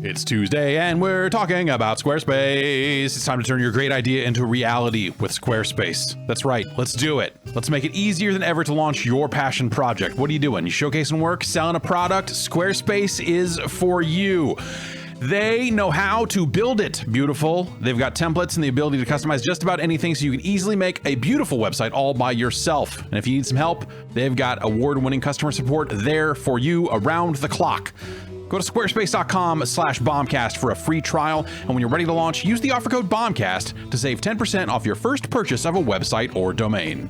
It's Tuesday and we're talking about Squarespace. It's time to turn your great idea into reality with Squarespace. That's right, let's do it. Let's make it easier than ever to launch your passion project. What are you doing? You showcasing work, selling a product? Squarespace is for you. They know how to build it beautiful. They've got templates and the ability to customize just about anything so you can easily make a beautiful website all by yourself. And if you need some help, they've got award-winning customer support there for you around the clock. Go to squarespace.com/bombcast for a free trial. And when you're ready to launch, use the offer code BOMBCAST to save 10% off your first purchase of a website or domain.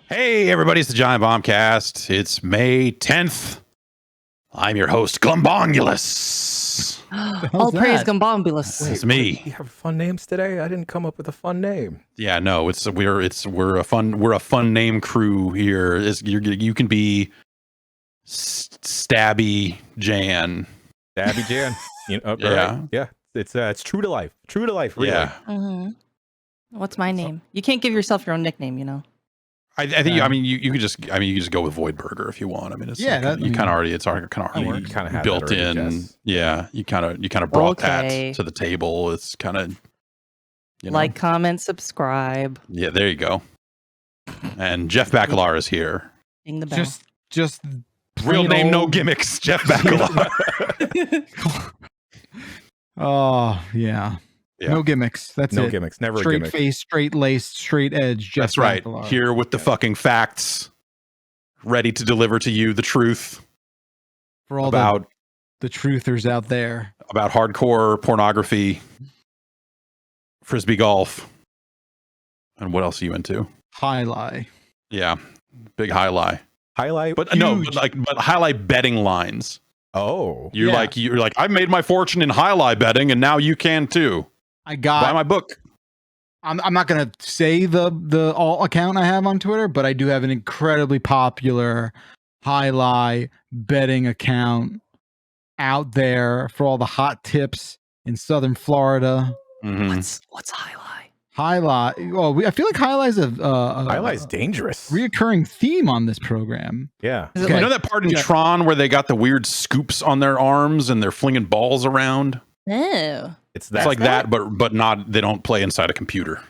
Hey everybody, it's the Giant Bombcast. It's May 10th. I'm your host, Glumbongulus. All praise Glumbongulus. It's me. You have fun names today? I didn't come up with a fun name. Yeah, no, we're a fun name crew here. You can be Stabby Jan. Stabby Jan. Yeah. Right. Yeah. It's true to life. True to life. Really. Yeah. Mm-hmm. What's my name? You can't give yourself your own nickname, you know. I think you could just go with Voidburger if you want. I mean, it's you kind of already built in. Yeah, you kind of brought that to the table. It's kind of like, comment, subscribe. Yeah, there you go. And Jeff Bacalar is here. Ding the bell. Just real name, no gimmicks. Jeff Bacalar. Oh yeah. No gimmicks. That's no it. Gimmicks. Never straight a gimmick. face, straight laced, straight edge. Jeff That's right. Bacalar. Here with the fucking facts, ready to deliver to you the truth For all about the truthers out there. About hardcore pornography, frisbee golf, and what else are you into? Highlight. Yeah, big highlight. Highlight, but highlight betting lines. Oh, you're like I made my fortune in highlight betting, and now you can too. Buy my book. I'm not gonna say the all account I have on Twitter, but I do have an incredibly popular highlight betting account out there for all the hot tips in Southern Florida. Mm-hmm. What's highlight? Highlight. Well, I feel like highlight's highlight's dangerous. Reoccurring theme on this program. Yeah. You know that part in Tron where they got the weird scoops on their arms and they're flinging balls around? Oh. It's like that, but not. They don't play inside a computer.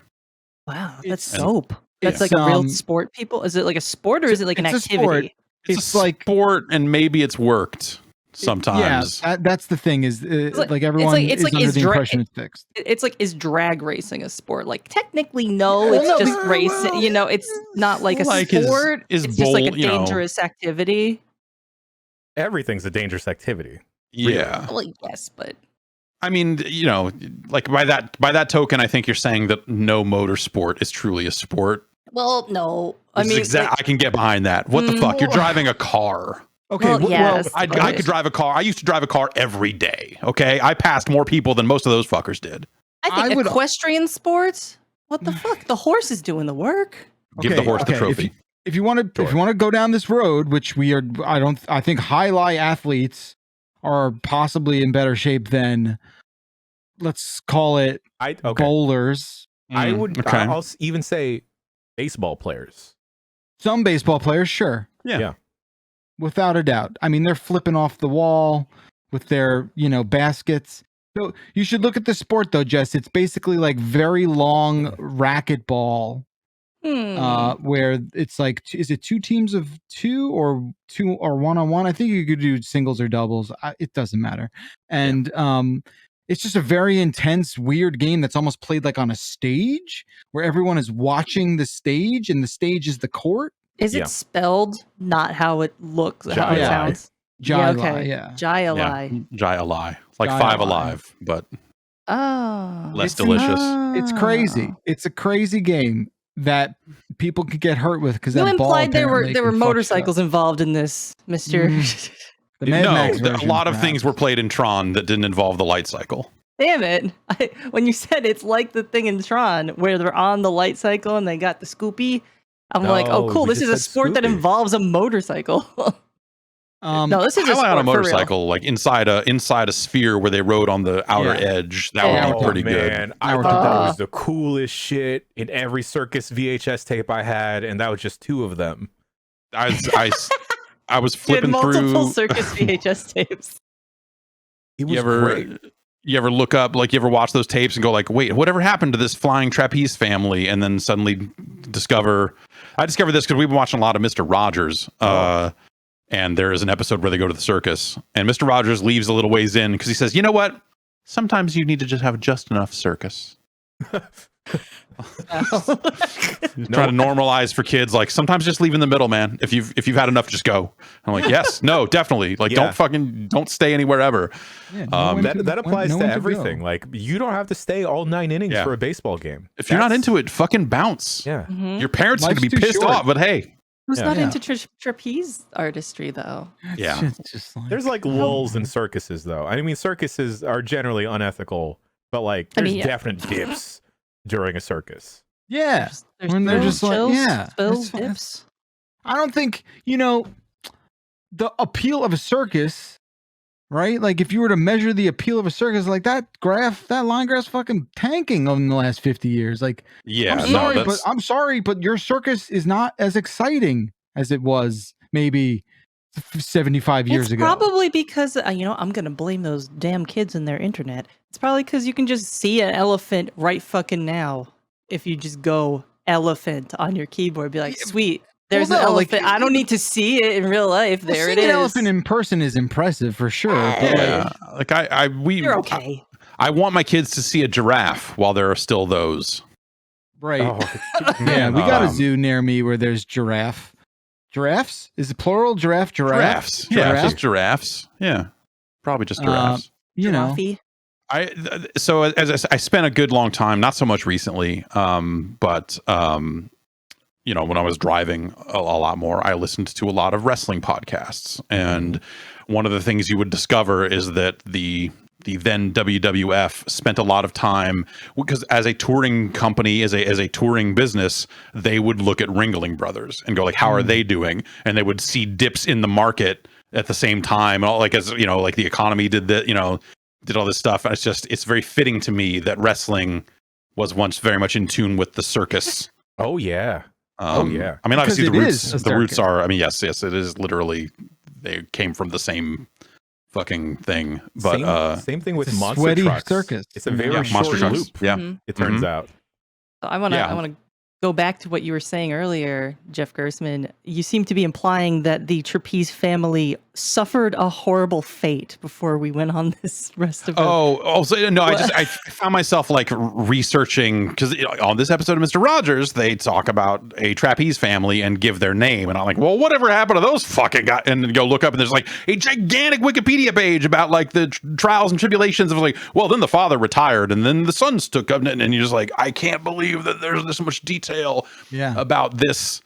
Wow, that's soap. That's like a real sport. People, is it like a sport or is it like an activity? It's like sport, and maybe it's worked sometimes. Yeah, that's the thing. Is like everyone is under the impression it's fixed. It's like, is drag racing a sport? Like technically, no. It's just racing. You know, it's not like a sport. It's just like a dangerous activity. Everything's a dangerous activity. Yeah. Well, yes, but. I mean, like by that token, I think you're saying that no motorsport is truly a sport. Well, no. I can get behind that. What the fuck? You're driving a car. Okay, yes, I could drive a car. I used to drive a car every day. Okay, I passed more people than most of those fuckers did. I think equestrian sports. What the fuck? The horse is doing the work. Give the horse the trophy. If you want to go down this road, which we are, I think highlight athletes are possibly in better shape than, let's call it, bowlers. I'll even say baseball players. Some baseball players, sure. Yeah. Without a doubt. I mean, they're flipping off the wall with their, baskets. So you should look at the sport though, Jess. It's basically like very long racquetball. Where it's like, is it two teams of two or one-on-one? I think you could do singles or doubles. It doesn't matter. And it's just a very intense, weird game that's almost played like on a stage where everyone is watching the stage and the stage is the court. Is it spelled not how it looks, how it sounds? Jai-alai. Jai-alai. It's like Five Alive, but less delicious. It's crazy. It's a crazy game that people could get hurt with because you implied there were motorcycles involved in this, Mr. The Mad Max a version, lot of perhaps. things were played in Tron that didn't involve the light cycle. Damn it. When you said it's like the thing in Tron where they're on the light cycle and they got the Scoopy, I'm like, oh, cool. we This is a just said sport that Scoopy. involves a motorcycle. No, this is a Highlight sport on a for real. motorcycle, like inside a sphere where they rode on the outer edge. That would be pretty man. good. I thought that was the coolest shit in every circus VHS tape I had, and that was just 2 of them. I was You had flipping multiple through. circus VHS tapes. It was You ever look up, like, you ever watch those tapes and go like, wait, whatever happened to this flying trapeze family? And then suddenly I discovered this because we've been watching a lot of Mr. Rogers. And there is an episode where they go to the circus and Mr. Rogers leaves a little ways in because he says, you know what? Sometimes you need to just have just enough circus. Trying to normalize for kids, like, sometimes just leave in the middle, man. If you've had enough, just go. I'm like, yes, no, definitely. Like, don't stay anywhere ever. That applies to everything. Like, you don't have to stay all 9 innings for a baseball game. If you're not into it, fucking bounce. Yeah. Your parents are going to be pissed off, but hey. Who's not into trapeze artistry, though? Yeah. Just like, There's like lulls in circuses, though. I mean, circuses are generally unethical, but like, there's definite dips during a circus. yeah. There's When they're just like, chills, yeah. spills, it's- dips. I don't think, the appeal of a circus, right? Like, if you were to measure the appeal of a circus, like that line graph's fucking tanking in the last 50 years. Like, Yeah. I'm sorry, but your circus is not as exciting as it was maybe 75 years ago. Probably because, I'm going to blame those damn kids and their internet. It's probably because you can just see an elephant right fucking now. If you just go elephant on your keyboard, be like, sweet. There's an elephant. I don't need to see it in real life. There it is. An elephant in person is impressive for sure. But you're okay. I want my kids to see a giraffe while there are still those. Right. Oh, yeah, we got a zoo near me where there's giraffes. Is it plural? Giraffes. Yeah, just giraffes. Yeah, probably just giraffes. Giraffe. As I spent a good long time, not so much recently, but when I was driving a lot more, I listened to a lot of wrestling podcasts, and one of the things you would discover is that the then WWF spent a lot of time, because as a touring company, as a touring business, they would look at Ringling Brothers and go like, how are they doing? And they would see dips in the market at the same time, and like the economy did all this stuff. And it's very fitting to me that wrestling was once very much in tune with the circus. Oh yeah. I mean, obviously the roots are. I mean, yes, it is literally. They came from the same fucking thing, but same thing with monster sweaty trucks. circus. It's a very short loop. Yeah, it turns out. I want to go back to what you were saying earlier, Jeff Gersman. You seem to be implying that the trapeze family suffered a horrible fate before we went on this rest of I found myself like researching, because on this episode of Mr. Rogers, they talk about a trapeze family and give their name, and I'm like, well, whatever happened to those fucking guys? And then go look up, and there's like a gigantic Wikipedia page about like the trials and tribulations of like, well, then the father retired, and then the sons took up, and you're just like, I can't believe that there's this much detail about this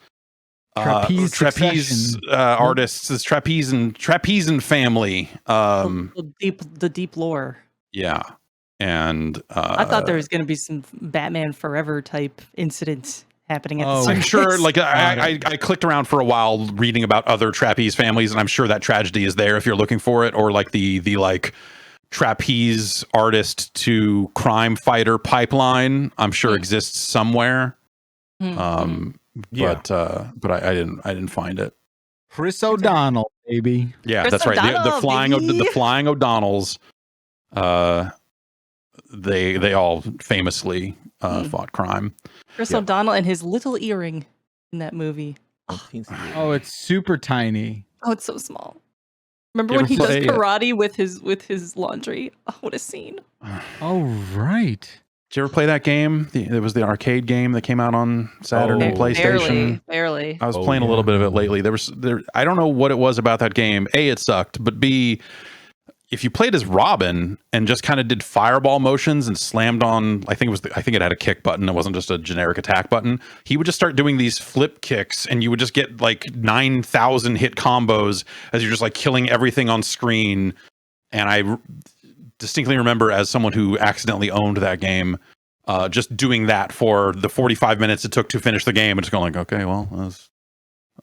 trapeze artists, this trapeze and family. The deep lore. Yeah, and I thought there was going to be some Batman Forever type incidents happening at the circus. I'm sure. Like I clicked around for a while reading about other trapeze families, and I'm sure that tragedy is there if you're looking for it, or like the like trapeze artist to crime fighter pipeline. I'm sure exists somewhere. But I didn't find it. Chris O'Donnell, baby. Yeah, Chris that's right. The flying O'Donnells. They all famously fought crime. Chris O'Donnell and his little earring in that movie. Oh, it's super tiny. Oh, it's so small. Remember when he does karate with his laundry? Oh, what a scene! Oh, right. Did you ever play that game? It was the arcade game that came out on Saturn and PlayStation. Barely. I was playing a little bit of it lately. I don't know what it was about that game. A, it sucked, but B, if you played as Robin and just kind of did fireball motions and slammed on, I think it had a kick button. It wasn't just a generic attack button. He would just start doing these flip kicks, and you would just get like 9,000 hit combos as you're just like killing everything on screen. And I distinctly remember, as someone who accidentally owned that game, just doing that for the 45 minutes it took to finish the game, and just going like, okay, well, that was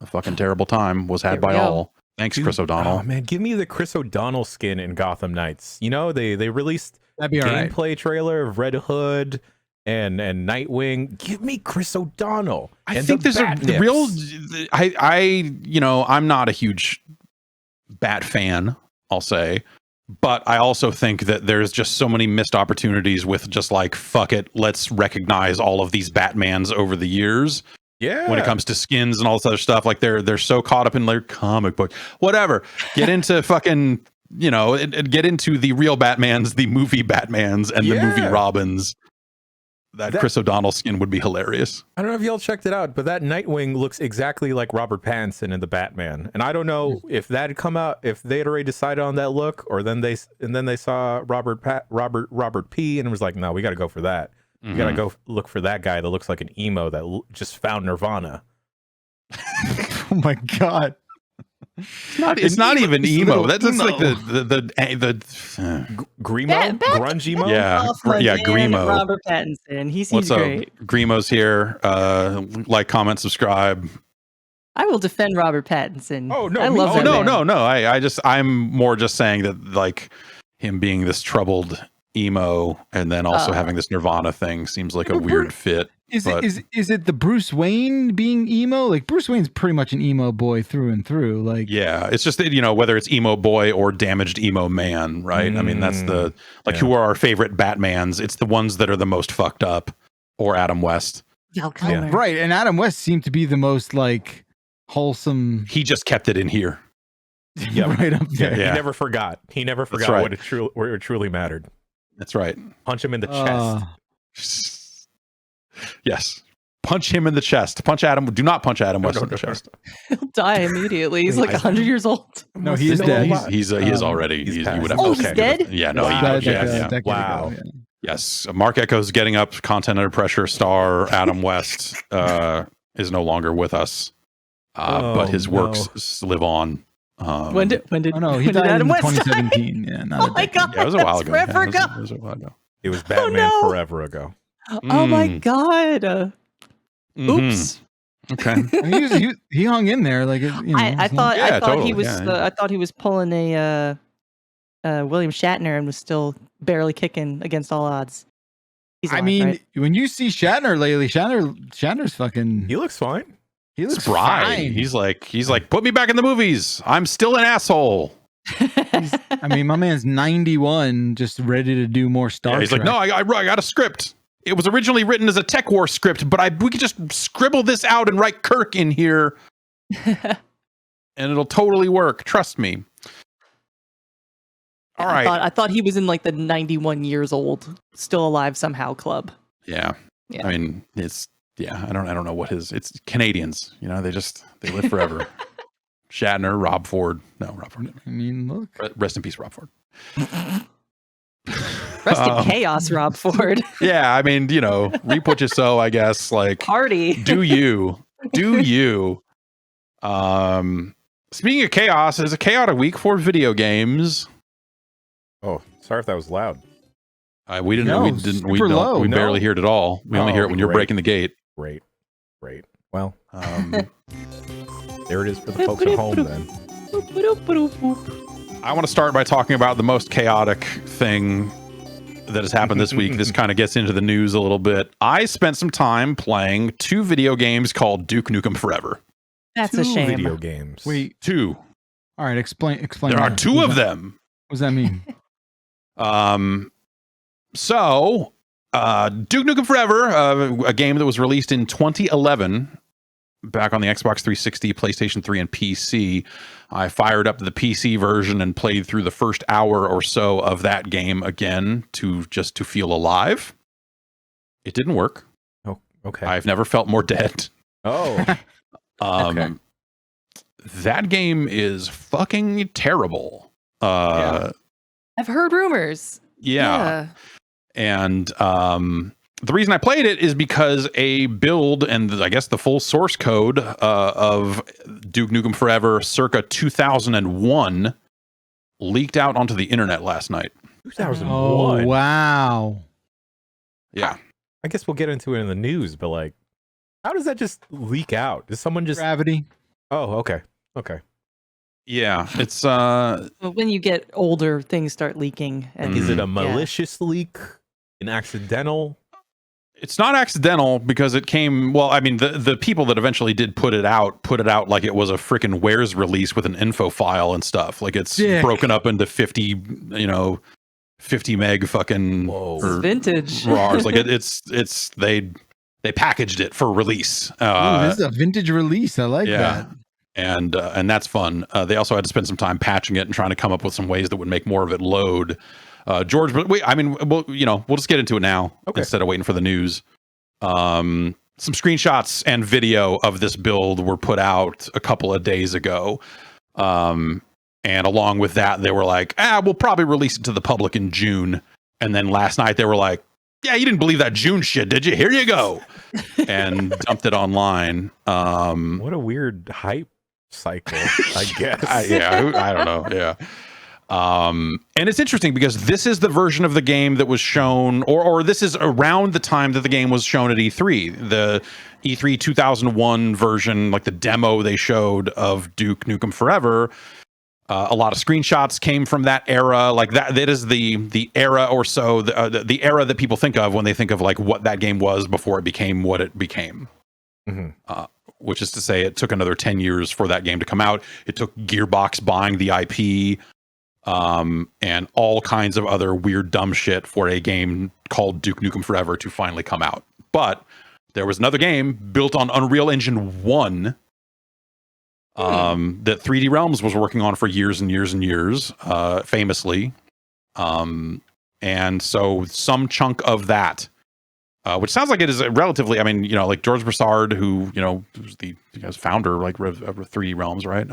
a fucking terrible time. Was had by all. Thanks, Chris O'Donnell. Oh man, give me the Chris O'Donnell skin in Gotham Knights. You know, they released gameplay trailer of Red Hood and Nightwing. Give me Chris O'Donnell. I think there's a real. I'm not a huge Bat fan, I'll say, but I also think that there's just so many missed opportunities with just like, fuck it, let's recognize all of these Batmans over the years. Yeah. When it comes to skins and all this other stuff, like they're so caught up in their comic book, whatever. Get into fucking, get into the real Batmans, the movie Batmans, and the movie Robins. That Chris O'Donnell skin would be hilarious. I don't know if y'all checked it out, but that Nightwing looks exactly like Robert Pattinson in the Batman. And I don't know if that had come out, if they had already decided on that look, or then they saw Robert P. and was like, no, we got to go for that. You gotta go look for that guy that looks like an emo that just found Nirvana. Oh my god! It's not even emo. That's like the Grimo, grunge emo. Yeah, Grimo. Robert Pattinson. He seems great. Grimo's here. Like, comment, subscribe. I will defend Robert Pattinson. Oh no! I love that man. No. I'm more just saying that, like, him being this troubled emo and then also having this Nirvana thing seems like a weird fit. Is it the Bruce Wayne being emo? Like, Bruce Wayne's pretty much an emo boy through and through. Like, yeah, it's just that, whether it's emo boy or damaged emo man, right? I mean, that's the who are our favorite Batmans. It's the ones that are the most fucked up, or Adam West. Right, and Adam West seemed to be the most like wholesome. He just kept it in here. Yeah, right up there. He never forgot. He never forgot where it truly mattered. That's right. Punch him in the chest. Yes. Punch him in the chest. Do not punch Adam West in the chest. He'll die immediately. He's like 100 years old. No, he is dead. He is already. He would have. He's dead? Yeah, no. Wow. Wow. Yes. Mark Echo's getting up. Content under pressure star Adam West is no longer with us. But his works live on. When did he died Adam in West 2017. Yeah, oh my god, it was a while ago. Forever ago. It was a while ago. It was Batman Forever ago. Oh my god. Oops. Okay. I mean, he hung in there like I thought totally. he was I thought he was pulling a William Shatner and was still barely kicking against all odds. He's alive, right? When you see Shatner lately, Shatner's fucking. He looks fine. He looks spry. fine. He's like, put me back in the movies. I'm still an asshole. My man's 91, just ready to do more Star Trek. He's like, no, I got a script. It was originally written as a Tech War script, but we could just scribble this out and write Kirk in here, and it'll totally work. Trust me. All right. I thought he was in like the 91 years old, still alive somehow club. Yeah. I mean, I don't know what it's Canadians, they live forever. Shatner, Rob Ford. No, Rob Ford. I mean, look. Rest in peace, Rob Ford. Rest in chaos, Rob Ford. Yeah, I mean, reap what you sow, I guess. Like, party. Do you. Speaking of chaos, it's a chaotic week for video games. Oh, sorry if that was loud. We barely hear it at all. We only hear it when you're breaking the gate. Great. Well, there it is for the folks at home then. I want to start by talking about the most chaotic thing that has happened this week. This kind of gets into the news a little bit. I spent some time playing 2 video games called Duke Nukem Forever. That's a shame. 2 video games. Wait, 2. All right, explain. There are 2 of them. What does that mean? So, Duke Nukem Forever, a game that was released in 2011, back on the Xbox 360, PlayStation 3, and PC. I fired up the PC version and played through the first hour or so of that game again to feel alive. It didn't work. Oh, okay. I've never felt more dead. Oh. Okay. That game is fucking terrible. I've heard rumors. Yeah. And the reason I played it is because a build and I guess the full source code of Duke Nukem Forever circa 2001 leaked out onto the internet last night. 2001. Oh, wow. Yeah. I guess we'll get into it in the news, but like, how does that just leak out? Does someone just... Gravity. Oh, okay. Okay. Yeah. It's But when you get older, things start leaking. And Is it a malicious leak? An accidental? It's not accidental because it came, well, I mean, the people that eventually did put it out like it was a freaking Wares release with an info file and stuff. Like it's broken up into 50 meg fucking vintage RARs. Like it's they packaged it for release. Ooh, this is a vintage release. I like that. And that's fun. They also had to spend some time patching it and trying to come up with some ways that would make more of it load. George, but wait, I mean, we'll just get into it now instead of waiting for the news. Some screenshots and video of this build were put out a couple of days ago. And along with that, they were like, we'll probably release it to the public in June. And then last night they were like, yeah, you didn't believe that June shit, did you? Here you go. And dumped it online. What a weird hype cycle, I guess. I don't know. Yeah. And it's interesting because this is the version of the game that was shown, or this is around the time that the game was shown at E3. The E3 2001 version, like the demo they showed of Duke Nukem Forever. A lot of screenshots came from that era. Like that is the era or so, the era that people think of when they think of like what that game was before it became what it became. Mm-hmm. Which is to say, it took another 10 years for that game to come out. It took Gearbox buying the IP. And all kinds of other weird, dumb shit for a game called Duke Nukem Forever to finally come out. But there was another game built on Unreal Engine 1 that 3D Realms was working on for years and years and years, famously. And so some chunk of that, which sounds like it is relatively, I mean, like George Broussard, who, was the founder like of 3D Realms, right?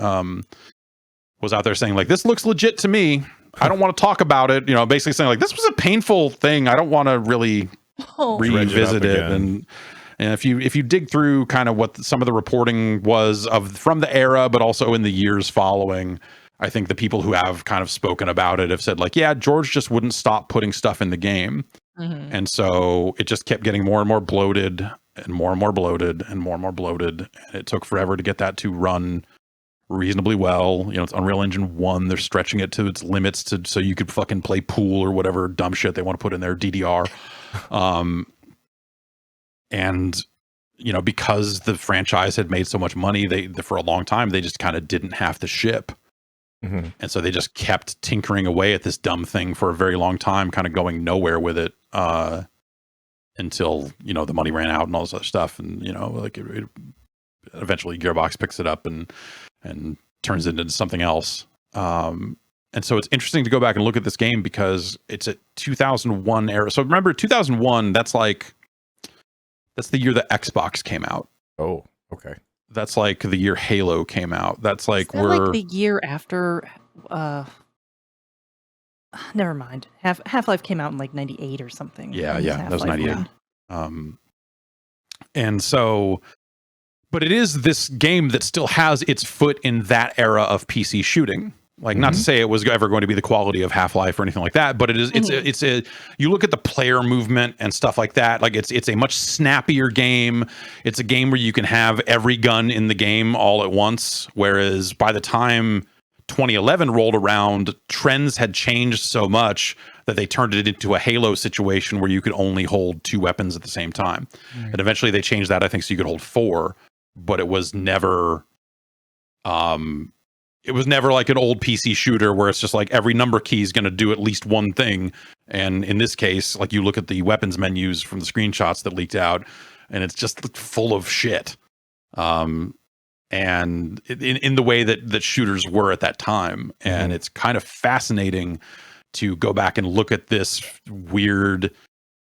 Was out there saying like, this looks legit to me. I don't want to talk about it. Basically saying like, this was a painful thing. I don't want to really revisit it. And if you dig through kind of what some of the reporting was from the era, but also in the years following, I think the people who have kind of spoken about it have said like, yeah, George just wouldn't stop putting stuff in the game. Mm-hmm. And so it just kept getting more and more bloated and more and more bloated and more and more bloated. And it took forever to get that to run reasonably well. It's Unreal Engine 1. They're stretching it to its limits so you could fucking play pool or whatever dumb shit they want to put in their DDR. And because the franchise had made so much money, they for a long time they just kind of didn't have to ship. Mm-hmm. And so they just kept tinkering away at this dumb thing for a very long time, kind of going nowhere with it until the money ran out and all this other stuff. And like it eventually Gearbox picks it up and turns it into something else. And so it's interesting to go back and look at this game because it's a 2001 era. So remember 2001, that's the year that Xbox came out. Oh, okay. That's like the year Halo came out. That's like like the year after never mind. Half-Life came out in like 98 or something. Yeah, that was 98. And so, but it is this game that still has its foot in that era of PC shooting. Like, not to say it was ever going to be the quality of Half-Life or anything like that, but it is. It's a. You look at the player movement and stuff like that. Like, it's a much snappier game. It's a game where you can have every gun in the game all at once. Whereas by the time 2011 rolled around, trends had changed so much that they turned it into a Halo situation where you could only hold 2 weapons at the same time. Right. And eventually they changed that, I think, so you could hold 4. But it was never. It was never like an old PC shooter where it's just like every number key is going to do at least one thing. And in this case, like you look at the weapons menus from the screenshots that leaked out, and it's just full of shit. And in the way that shooters were at that time. And it's kind of fascinating to go back and look at this weird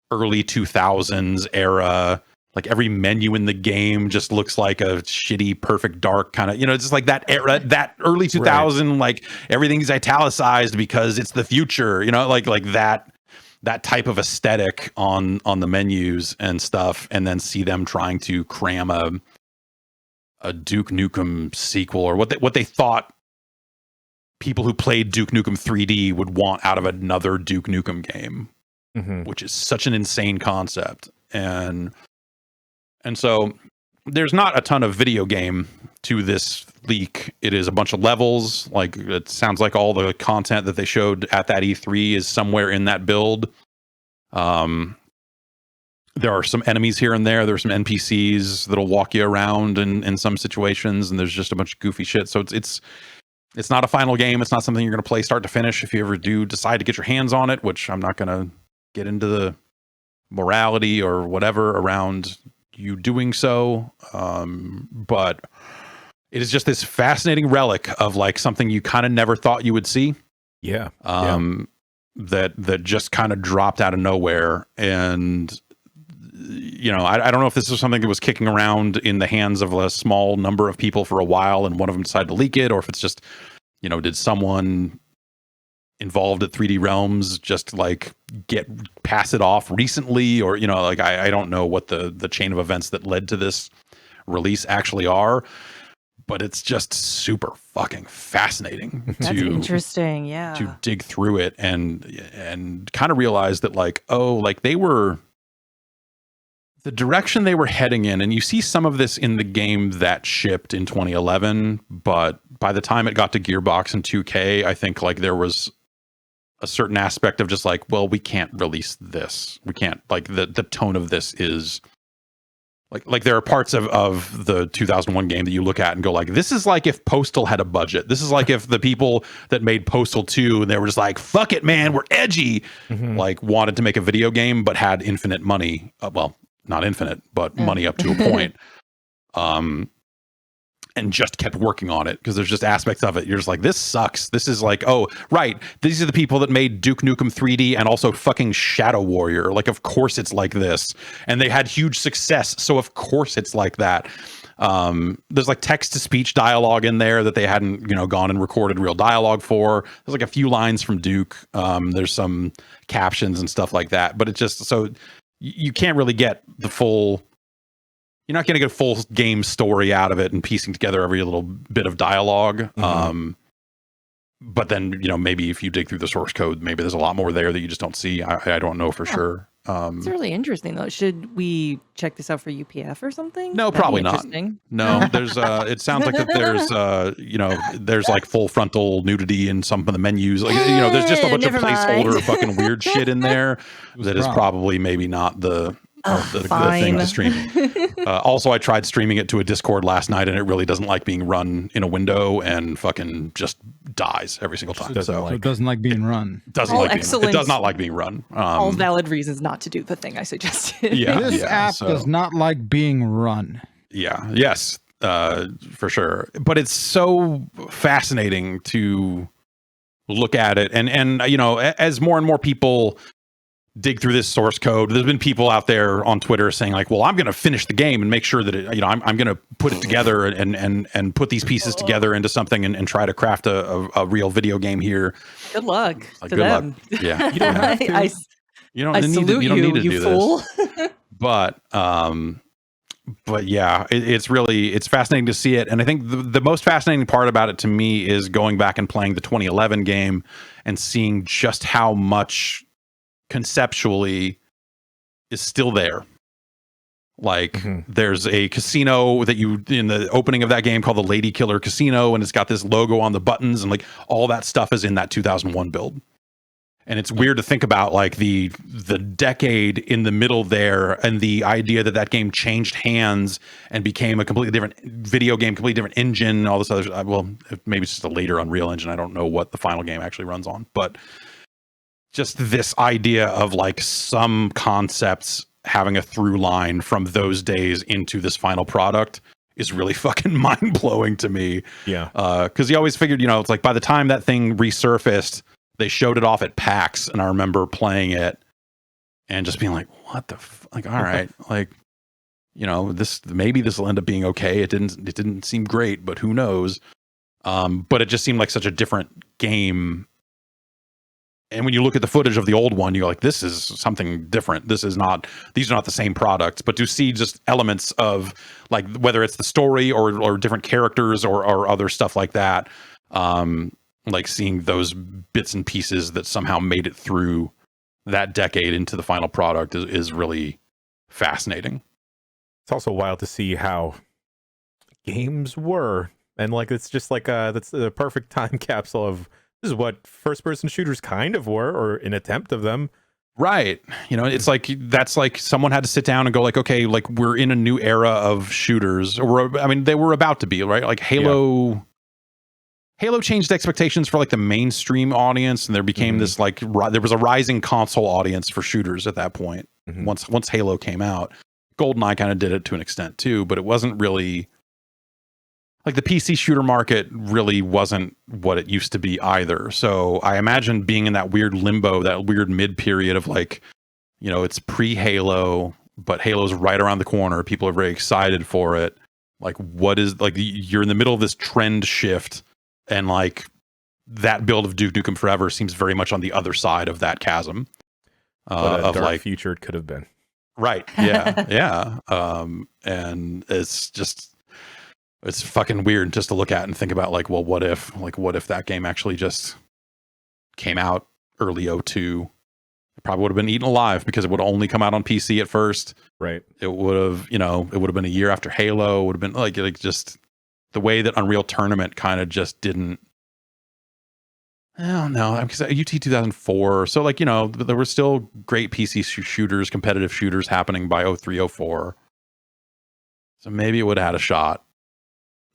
early 2000s era like every menu in the game just looks like a shitty Perfect Dark kind of, just like that era, that early 2000, like everything's italicized because it's the future, like that type of aesthetic on the menus and stuff, and then see them trying to cram a Duke Nukem sequel, or what they thought people who played Duke Nukem 3D would want out of another Duke Nukem game, which is such an insane concept. And so there's not a ton of video game to this leak. It is a bunch of levels. Like, it sounds like all the content that they showed at that E3 is somewhere in that build. There are some enemies here and there. There's some NPCs that'll walk you around in some situations, and there's just a bunch of goofy shit. So it's not a final game. It's not something you're going to play start to finish if you ever do decide to get your hands on it, which I'm not going to get into the morality or whatever around you doing so. But it is just this fascinating relic of like something you kind of never thought you would see. Yeah. That just kind of dropped out of nowhere. And, I don't know if this is something that was kicking around in the hands of a small number of people for a while and one of them decided to leak it, or if it's just, did someone involved at 3D Realms just like pass it off recently, or I don't know what the chain of events that led to this release actually are, but it's just super fucking fascinating. That's interesting, yeah. To dig through it and kind of realize that the direction they were heading in, and you see some of this in the game that shipped in 2011, but by the time it got to Gearbox and 2K, I think like there was a certain aspect of just like, well, we can't release this. We can't, like, the tone of this is like there are parts of the 2001 game that you look at and go like, this is like if Postal had a budget. This is like if the people that made Postal 2 and they were just like, fuck it, man, we're edgy, like wanted to make a video game but had infinite money. Well, not infinite, but money up to a point. And just kept working on it because there's just aspects of it. You're just like, this sucks. This is like, oh, right. These are the people that made Duke Nukem 3D and also fucking Shadow Warrior. Like, of course it's like this. And they had huge success. So of course it's like that. There's like text to speech dialogue in there that they hadn't, gone and recorded real dialogue for. There's like a few lines from Duke. There's some captions and stuff like that. But it's just, so you can't really get the full... You're not going to get a full game story out of it and piecing together every little bit of dialogue. But then, maybe if you dig through the source code, maybe there's a lot more there that you just don't see. I don't know for sure. It's really interesting, though. Should we check this out for UPF or something? No, probably not. No, there's it sounds like that there's like full frontal nudity in some of the menus. Like, there's just a bunch of placeholder fucking weird shit in there that is probably maybe not the thing to stream. Also, I tried streaming it to a Discord last night, and it really doesn't like being run in a window and fucking just dies every single time. So it doesn't like being run. It does not like being run. All valid reasons not to do the thing I suggested. This app does not like being run. Yeah. Yes. For sure. But it's so fascinating to look at it, and as more and more people dig through this source code, there's been people out there on Twitter saying like, well, I'm going to finish the game and make sure that I'm going to put it together and put these pieces together into something and try to craft a real video game here. Good luck. Good luck. Yeah. You don't have to. You don't need to do fool. This. But yeah, it's fascinating to see it. And I think the most fascinating part about it to me is going back and playing the 2011 game and seeing just how much conceptually is still there. Like there's a casino that in the opening of that game called the Lady Killer Casino, and it's got this logo on the buttons, and like all that stuff is in that 2001 build. And it's weird to think about like the decade in the middle there, and the idea that game changed hands and became a completely different video game, completely different engine, all this other, well, maybe it's just a later Unreal Engine. I don't know what the final game actually runs on, but just this idea of like some concepts having a through line from those days into this final product is really fucking mind blowing to me. Yeah. Cause you always figured, it's like by the time that thing resurfaced, they showed it off at PAX, and I remember playing it and just being like, what the like, all right. Like maybe this will end up being okay. It didn't seem great, but who knows? But it just seemed like such a different game. And when you look at the footage of the old one, you're like, this is something different. These are not the same products. But to see just elements of, like, whether it's the story or different characters or other stuff like that, like seeing those bits and pieces that somehow made it through that decade into the final product is really fascinating. It's also wild to see how games were. And like, it's just like that's a perfect time capsule of this is what first-person shooters kind of were, or an attempt of them. Right. It's like, that's like someone had to sit down and go like, okay, like we're in a new era of shooters. They were about to be, right? Like Halo changed expectations for like the mainstream audience, and there became this like, there was a rising console audience for shooters at that point. Once Halo came out. GoldenEye kind of did it to an extent too, but it wasn't really... Like the PC shooter market really wasn't what it used to be either. So I imagine being in that weird limbo, that weird mid period of like, it's pre-Halo, but Halo's right around the corner. People are very excited for it. Like, what is, like, you're in the middle of this trend shift, and like that build of Duke Nukem Forever seems very much on the other side of that chasm. What a of dark like future it could have been. Right. Yeah. Yeah. And it's fucking weird just to look at and think about, like, well, what if that game actually just came out early 2002? It probably would have been eaten alive because it would only come out on PC at first. Right. It would have, it would have been a year after Halo. It would have been like just the way that Unreal Tournament kind of just didn't. I don't know, because UT 2004. So like, there were still great PC shooters, competitive shooters happening by 03, 04. So maybe it would have had a shot.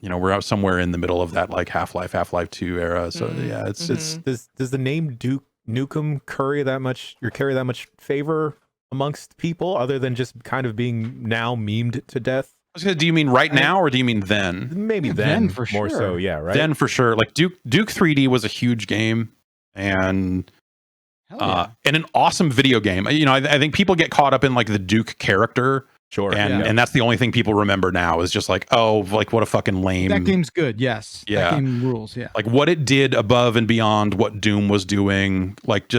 We're out somewhere in the middle of that like Half-Life 2 era. So yeah, it's does the name Duke Nukem carry that much favor amongst people, other than just kind of being now memed to death? Do you mean right now, or do you mean then? Maybe then for more sure. so, yeah, right. Then for sure. Like Duke 3D was a huge game, and and an awesome video game. I think people get caught up in like the Duke character. Sure. And that's the only thing people remember now is just like, oh, like what a fucking lame. That game's good. Yes. Yeah. That game rules. Yeah. Like what it did above and beyond what Doom was doing. Like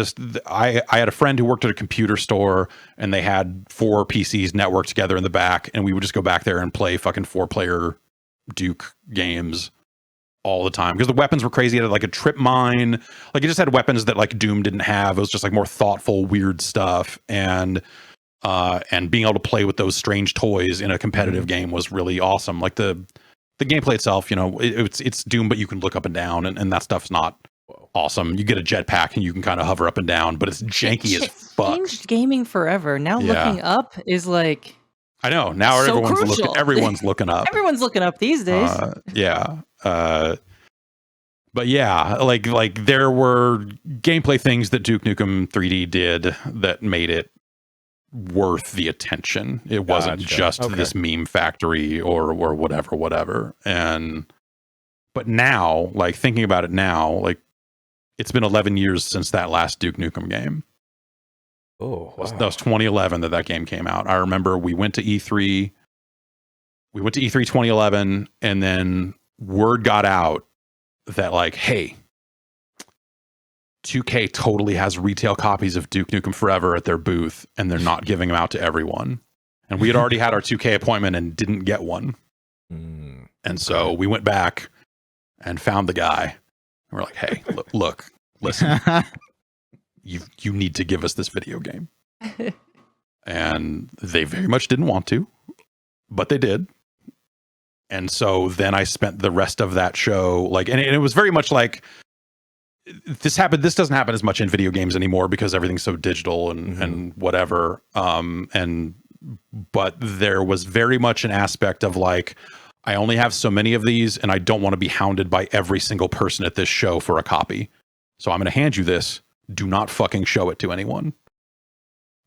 I had a friend who worked at a computer store, and they had 4 PCs networked together in the back, and we would just go back there and play fucking 4-player Duke games all the time, because the weapons were crazy. It had like a trip mine. Like it just had weapons that like Doom didn't have. It was just like more thoughtful, weird stuff. And being able to play with those strange toys in a competitive game was really awesome. Like the gameplay itself, it's Doom, but you can look up and down, and that stuff's not awesome. You get a jetpack and you can kind of hover up and down, but it's janky as fuck. Changed gaming forever. Now looking up is like, I know, now so everyone's looking up. Everyone's looking up these days. Yeah. But yeah, like there were gameplay things that Duke Nukem 3D did that made it worth the attention. It wasn't just this meme factory or whatever. But now, like thinking about it now, like it's been 11 years since that last Duke Nukem game. Oh, wow. That was 2011 that game came out. I remember we went to E3. We went to E3 2011, and then word got out that like, hey, 2K totally has retail copies of Duke Nukem Forever at their booth, and they're not giving them out to everyone. And we had already had our 2K appointment and didn't get one. And so we went back and found the guy. And we're like, hey, look, listen, you need to give us this video game. And they very much didn't want to, but they did. And so then I spent the rest of that show like, and it was very much like, this doesn't happen as much in video games anymore because everything's so digital and whatever. But there was very much an aspect of like, I only have so many of these, and I don't want to be hounded by every single person at this show for a copy. So I'm going to hand you this. Do not fucking show it to anyone.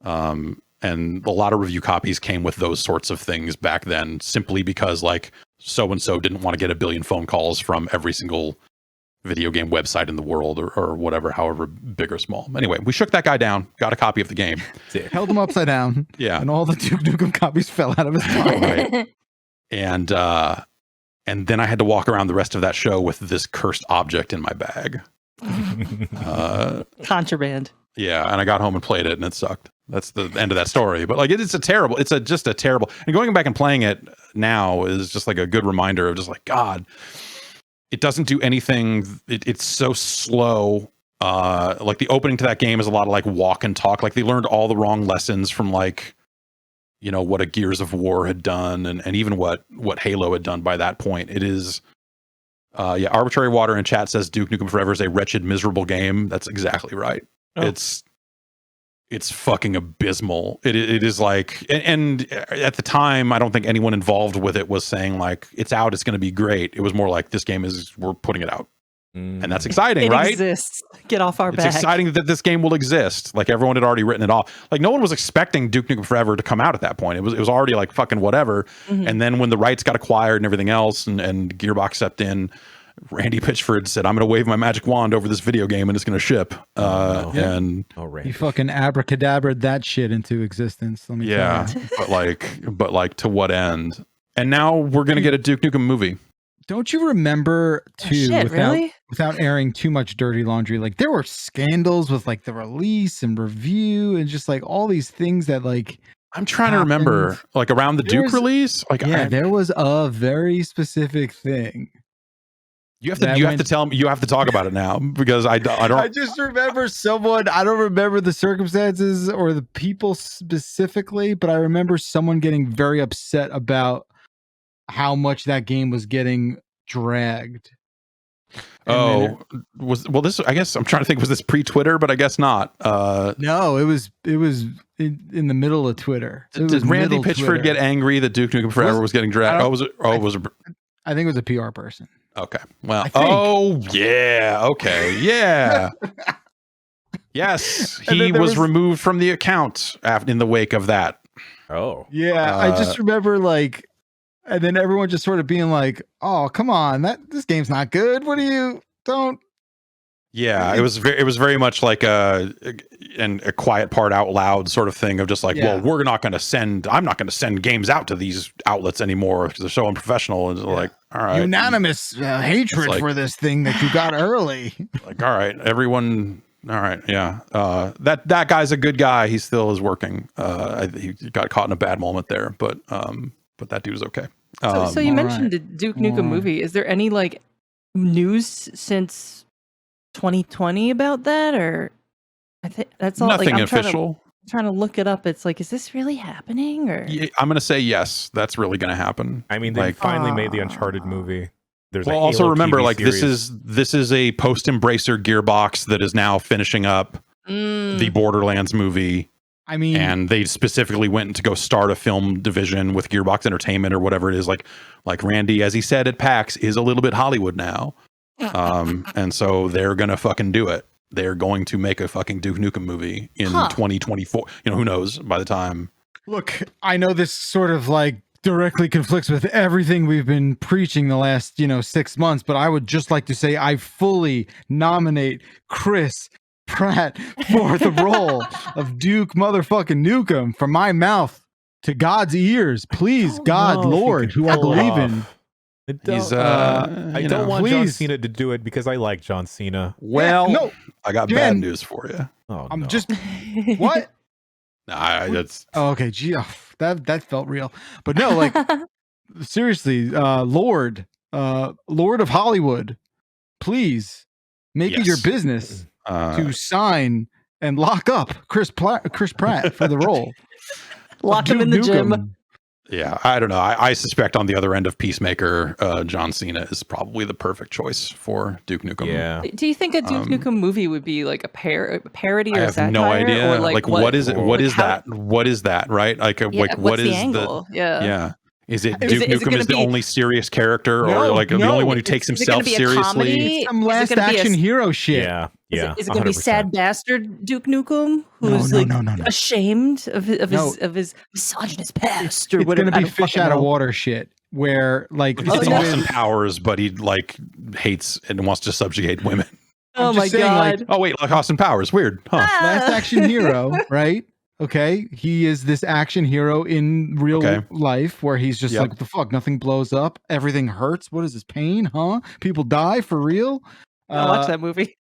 And a lot of review copies came with those sorts of things back then, simply because like so-and-so didn't want to get a billion phone calls from every single video game website in the world or whatever, however big or small. Anyway, we shook that guy down, got a copy of the game. Held him upside down. Yeah. And all the Duke Nukem copies fell out of his pocket. Right. And then I had to walk around the rest of that show with this cursed object in my bag. Contraband. Yeah, and I got home and played it, and it sucked. That's the end of that story. But like, just a terrible. And going back and playing it now is just like a good reminder of just like, God, it doesn't do anything. It's so slow. Like the opening to that game is a lot of like walk and talk. Like they learned all the wrong lessons from like, you know, what a Gears of War had done, and even what Halo had done by that point. It is. Arbitrary Water in chat says Duke Nukem Forever is a wretched, miserable game. That's exactly right. Oh. It's fucking abysmal. It is like, and at the time, I don't think anyone involved with it was saying like, it's out, it's going to be great. It was more like, this game we're putting it out. And that's exciting, it right? It exists. Get off our back. It's exciting that this game will exist. Like everyone had already written it off. Like no one was expecting Duke Nukem Forever to come out at that point. It was already like fucking whatever. Mm-hmm. And then when the rights got acquired and everything else, and Gearbox stepped in, Randy Pitchford said, "I'm going to wave my magic wand over this video game and it's going to ship." And he fucking abracadabraed that shit into existence. Let me tell you. but like to what end? And now we're going to get a Duke Nukem movie. Don't you remember too? Without airing too much dirty laundry, like there were scandals with like the release and review and just like all these things that like. I'm trying to remember, like around the Duke release. Like there was a very specific thing. You have to tell me. You have to talk about it now because I don't. I just remember someone. I don't remember the circumstances or the people specifically, but I remember someone getting very upset about how much that game was getting dragged. This. I guess I'm trying to think. Was this pre-Twitter? But I guess not. No, it was in the middle of Twitter. Did Randy Pitchford get angry that Duke Nukem Forever was getting dragged? I think it was a PR person. Okay. Well. Oh yeah. Okay. Yeah. Yes, he was removed from the account in the wake of that. Oh. Yeah, I just remember like, and then everyone just sort of being like, "Oh, come on, this game's not good. What do you don't?" Yeah, it was very much like a quiet part out loud sort of thing of just like, well, I'm not going to send games out to these outlets anymore because they're so unprofessional. And like, all right, unanimous hatred for this thing that you got early. Like, all right, everyone. All right, yeah. That guy's a good guy. He still is working. He got caught in a bad moment there, but that dude is okay. So you mentioned the Duke Nukem movie. Is there any like news since 2020 about that, or I think that's all. Nothing like, official. Trying to look it up. It's like, is this really happening? Or I'm going to say yes. That's really going to happen. I mean, they finally made the Uncharted movie. There's also remember, TV like series. this is a post-Embracer Gearbox that is now finishing up the Borderlands movie. I mean, and they specifically went to go start a film division with Gearbox Entertainment or whatever it is. Like Randy, as he said at PAX, is a little bit Hollywood now. And so they're gonna fucking do it. They're going to make a fucking Duke Nukem movie in 2024. You know, who knows by the time. Look, I know this sort of like directly conflicts with everything we've been preaching the last, 6 months, but I would just like to say I fully nominate Chris Pratt for the role of Duke motherfucking Nukem. From my mouth to God's ears, please, God, Lord, who I believe in. I don't want John Cena to do it because I like John Cena. Well, no, I got bad news for you. Oh, I'm just what? Nah, that's okay. Gee, that felt real, but no, like seriously, Lord of Hollywood, please make it your business to sign and lock up Chris Pratt for the role. Lock him in the gym. Yeah, I don't know. I suspect on the other end of Peacemaker, John Cena is probably the perfect choice for Duke Nukem. Yeah. Do you think a Duke Nukem movie would be like a parody or I have satire? no idea. Or like what is it? What is that? What is that? Right? Like what is the angle? Yeah. Is it Duke Nukem is the only serious character, or like the only one who takes himself seriously? Some last action hero shit. Yeah. Is it going to be sad bastard Duke Nukem, who's ashamed of his misogynist past, or whatever? It's going to be fish out of water shit. where like He's Oh, the no. thing Austin is- Powers, but he like hates and wants to subjugate women. Oh I'm my just saying, like, god. Oh wait, like Austin Powers, weird, huh? Last Action Hero, right? Okay, he is this action hero in real Okay. life where he's just Yep. like, what the fuck? Nothing blows up, everything hurts. What is this pain? Huh? People die for real? I watch that movie.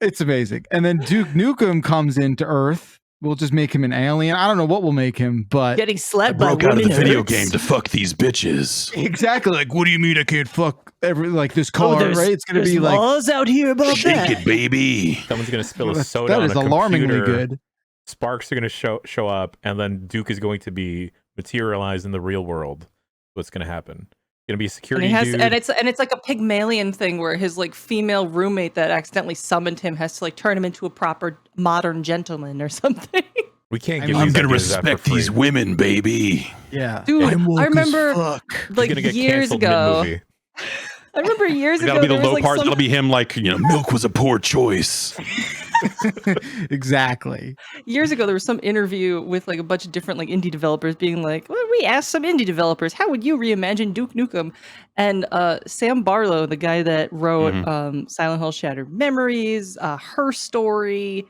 It's amazing. And then Duke Nukem comes into Earth. We'll just make him an alien. I don't know what we'll make him, but Getting I slapped by broke out of women the video hurts. game to fuck these bitches. exactly like, what do you mean I can't fuck like this car? there's- Right? It's gonna There's be like laws out here about Shake that. it, baby. Someone's gonna spill a that soda on is a alarmingly computer. good. Sparks are gonna show up, and then Duke is going to be materialized in the real world. What's gonna happen? Gonna be a And security he has, dude. and it's like a Pygmalion thing where his like female roommate that accidentally summoned him has to like turn him into a proper modern gentleman or something. We can't I give mean, these I'm gonna ideas out for respect these free. women, baby. Yeah. Dude, I'm woke I as remember fuck. He's like gonna get years canceled ago. mid-movie. I remember years ago. That'll be the there was, low like, part. some- That'll be him, like, milk was a poor choice. exactly. years ago there was some interview with like a bunch of different like indie developers being like, well, we asked some indie developers, how would you reimagine Duke Nukem? And Sam Barlow, the guy that wrote Silent Hill Shattered Memories, Her Story,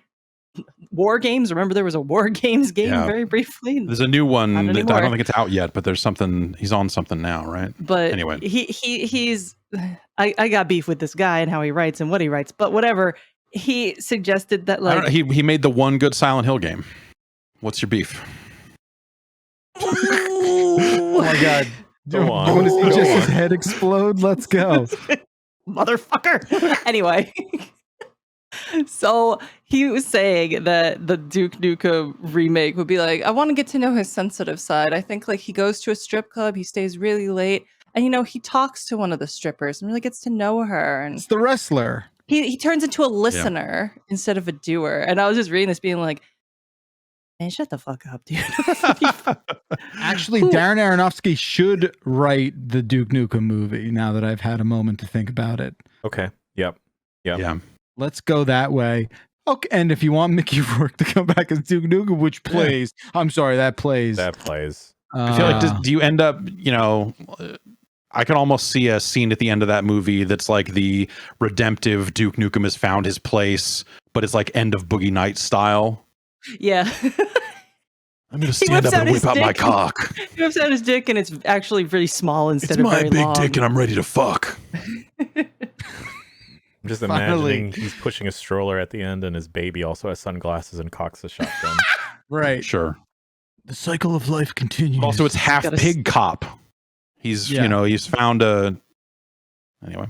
War Games. Remember there was a War Games game Yeah. very briefly. There's a new one Not that I anymore. don't think it's out yet, but there's something. He's on something now, right? But Anyway. he's I got beef with this guy and how he writes and what he writes, but whatever. He suggested that I don't like know, he made the one good Silent Hill game. What's your beef? Oh my god. Go on. You want to see Go Jess's on. head explode? Let's go. motherfucker. Anyway, so he was saying that the Duke Nukem remake would be like, I want to get to know his sensitive side. I think like he goes to a strip club, he stays really late, and he talks to one of the strippers and really gets to know her, and It's the wrestler. he turns into a listener instead of a doer. And I was just reading this being like, man, shut the fuck up, dude. Actually, Who- Darren Aronofsky should write the Duke Nukem movie now that I've had a moment to think about it. Okay. Yep. Yeah. Let's go that way. Okay, and if you want Mickey Rourke to come back as Duke Nukem, which plays, I'm sorry, that plays. That plays. I feel like, do you end up, I can almost see a scene at the end of that movie that's like the redemptive Duke Nukem has found his place, but it's like end of Boogie Nights style. Yeah. I'm gonna He stand whips up out and his whip out my dick. cock. He whips out his dick and it's actually really small instead It's of my very big long. dick and I'm ready to fuck. I'm just Finally. imagining he's pushing a stroller at the end, and his baby also has sunglasses and cocks a shotgun. right. Sure. The cycle of life continues. Also, it's half Gotta pig cop. He's, Yeah. he's found a. Anyway.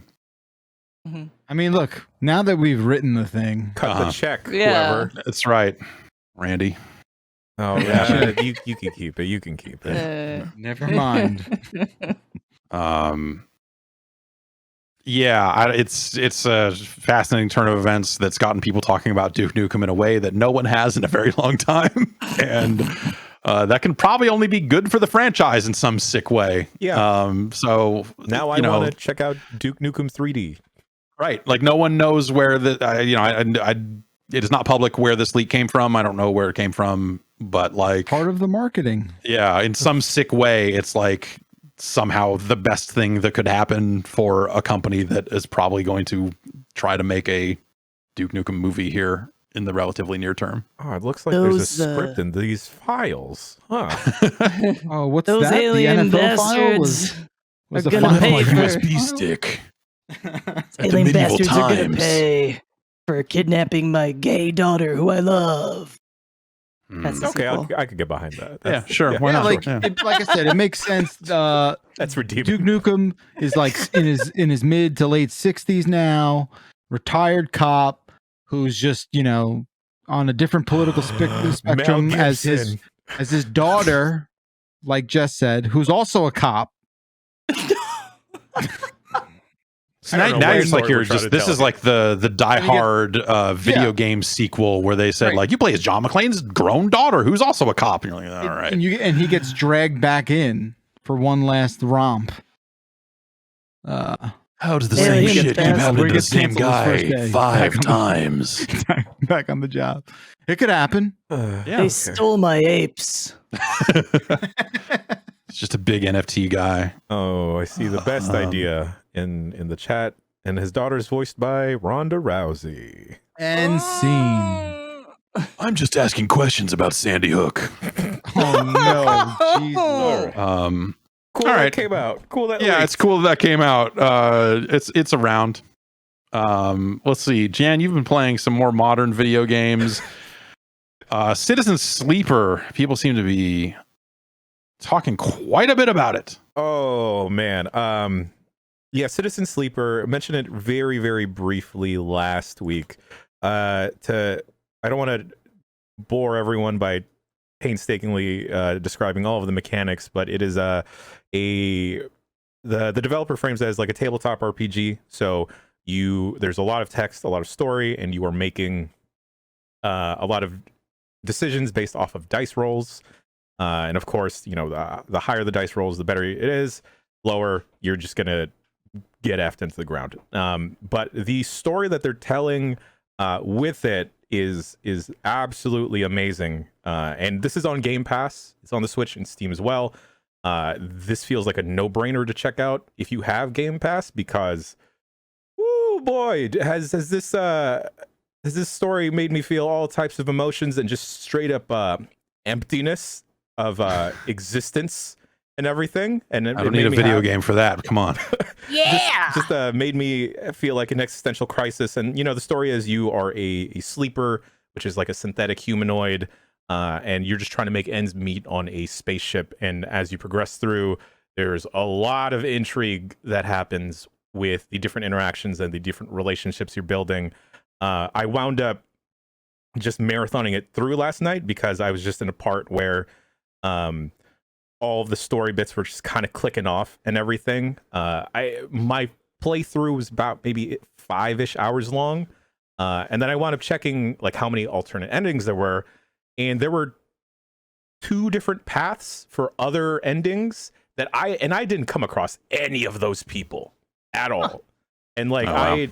Mhm. I mean, look, now that we've written the thing, Cut Uh-huh. the check, Yeah. whoever. That's right, Randy. Oh Yeah. yeah, you can keep it. You can keep it. never mind. Yeah, it's a fascinating turn of events that's gotten people talking about Duke Nukem in a way that no one has in a very long time, and that can probably only be good for the franchise in some sick way. Yeah. So Now I want to check out Duke Nukem 3D. right, like no one knows where it is not public where this leak came from. I don't know where it came from, but like Part of the marketing. yeah, in some sick way, it's like somehow the best thing that could happen for a company that is probably going to try to make a Duke Nukem movie here in the relatively near term. Oh, it looks like there's a Those, script in these files. Huh. Oh, what's Those that? alien the NFL file was are the gonna file pay like for- USB stick. Alien medieval bastards are gonna times. pay for kidnapping my gay daughter who I love. That's the Okay, sequel. I could get behind that. Yeah, That's- sure. Why Yeah, not? like Yeah. like I said, it makes sense. That's redeeming. Duke Nukem is like in his mid to late 60s now, retired cop who's just on a different political spectrum Mel as Gibson. his daughter, like Jess said, who's also a cop. So I now, don't know now what it's like story you're we're trying just to this tell is here. like the Die Hard video Yeah. game sequel where they said Right. like you play as John McClane's grown daughter who's also a cop. And you're like, all right. And he gets dragged back in for one last romp. How does the Yeah, same he gets shit keep canceled. happening He to the gets same canceled his guy first day. 5 Back on times? back on the job. It could happen. Yeah. They stole my apes. It's just a big NFT guy. Oh, I see the best idea in the chat, and his daughter's voiced by Ronda Rousey. And scene. I'm just asking questions about Sandy Hook. Oh no, Jesus. Cool All that right. came out. Cool that Yeah, leaked. it's cool that came out. It's around. Let's see, Jan, you've been playing some more modern video games. Citizen Sleeper. People seem to be talking quite a bit about it. Oh man. Yeah, Citizen Sleeper. I mentioned it very, very briefly last week. I don't want to bore everyone by painstakingly describing all of the mechanics, but it is the developer frames it as like a tabletop RPG. So there's a lot of text, a lot of story, and you are making a lot of decisions based off of dice rolls. And of course, you know, the higher the dice rolls, the better it is. Lower, you're just gonna get effed into the ground. But the story that they're telling with it is absolutely amazing. And this is on Game Pass. It's on the Switch and Steam as well. This feels like a no-brainer to check out if you have Game Pass, because, woo boy, has this story made me feel all types of emotions and just straight up emptiness of existence and everything. And I don't need a video game for that. Come on. just made me feel like an existential crisis. And you know, the story is you are a sleeper, which is like a synthetic humanoid, and you're just trying to make ends meet on a spaceship. And as you progress through, there's a lot of intrigue that happens with the different interactions and the different relationships you're building. I wound up just marathoning it through last night because I was just in a part where all of the story bits were just kind of clicking off and everything. My playthrough was about maybe 5-ish hours long, and then I wound up checking like how many alternate endings there were, and there were 2 different paths for other endings that I didn't come across any of those people at all. And like I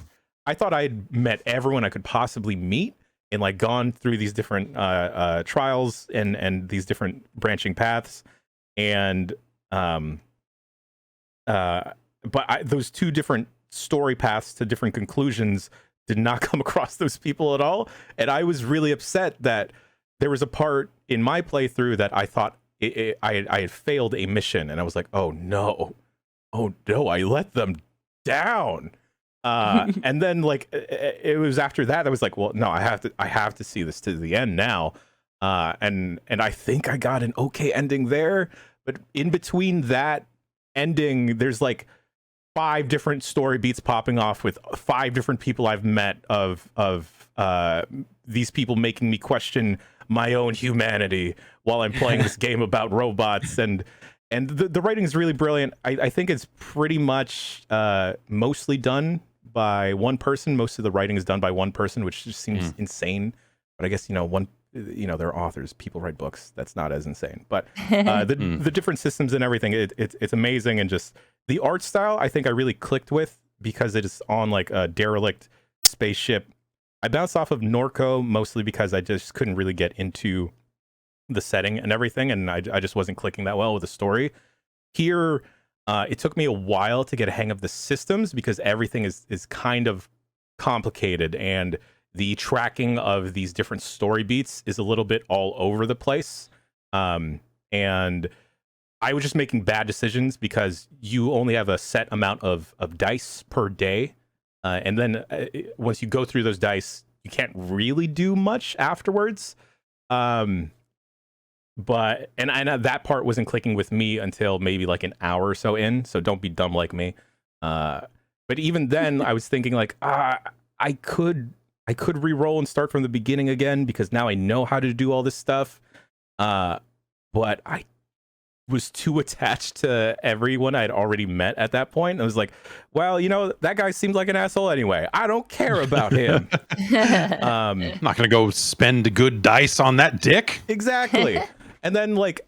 thought I'd met everyone I could possibly meet and like gone through these different trials and these different branching paths. And those 2 different story paths to different conclusions did not come across those people at all. And I was really upset that there was a part in my playthrough that I thought I had failed a mission, and I was like, oh no, I let them down. And then like it was after that I was like, well, no, I have to see this to the end now. And I think I got an okay ending there, but in between that ending, there's like 5 different story beats popping off with 5 different people I've met of these people making me question my own humanity while I'm playing this game about robots. And the writing is really brilliant. I think it's pretty much mostly done by one person. Most of the writing is done by one person, which just seems insane. But I guess, they're authors. People write books. That's not as insane. But the different systems and everything, it's amazing. And just the art style, I think I really clicked with because it is on like a derelict spaceship. I bounced off of Norco mostly because I just couldn't really get into the setting and everything, and I just wasn't clicking that well with the story. Here, it took me a while to get a hang of the systems because everything is kind of complicated, and the tracking of these different story beats is a little bit all over the place. And I was just making bad decisions because you only have a set amount of dice per day. And then once you go through those dice, you can't really do much afterwards. But that part wasn't clicking with me until maybe like an hour or so in. So don't be dumb like me. But even then, I was thinking like, I could re-roll and start from the beginning again because now I know how to do all this stuff. But I was too attached to everyone I'd already met at that point. I was like, well, that guy seemed like an asshole anyway. I don't care about him. I'm not going to go spend good dice on that dick. Exactly. And then like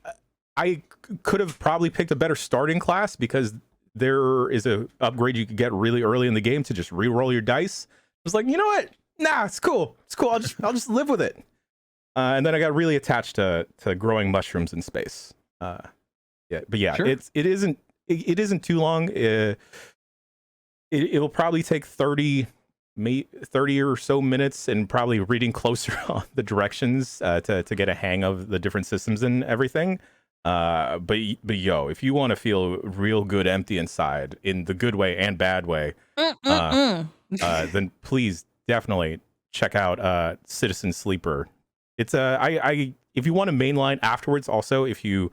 I could have probably picked a better starting class because there is a upgrade you could get really early in the game to just re-roll your dice. I was like, you know what? Nah, it's cool. I'll just live with it. And then I got really attached to growing mushrooms in space. but yeah, Sure. it isn't too long. It'll probably take 30 or so minutes, and probably reading closer on the directions to get a hang of the different systems and everything. But yo, if you want to feel real good empty inside in the good way and bad way, then please definitely check out Citizen Sleeper. It's if you want to mainline afterwards, also I feel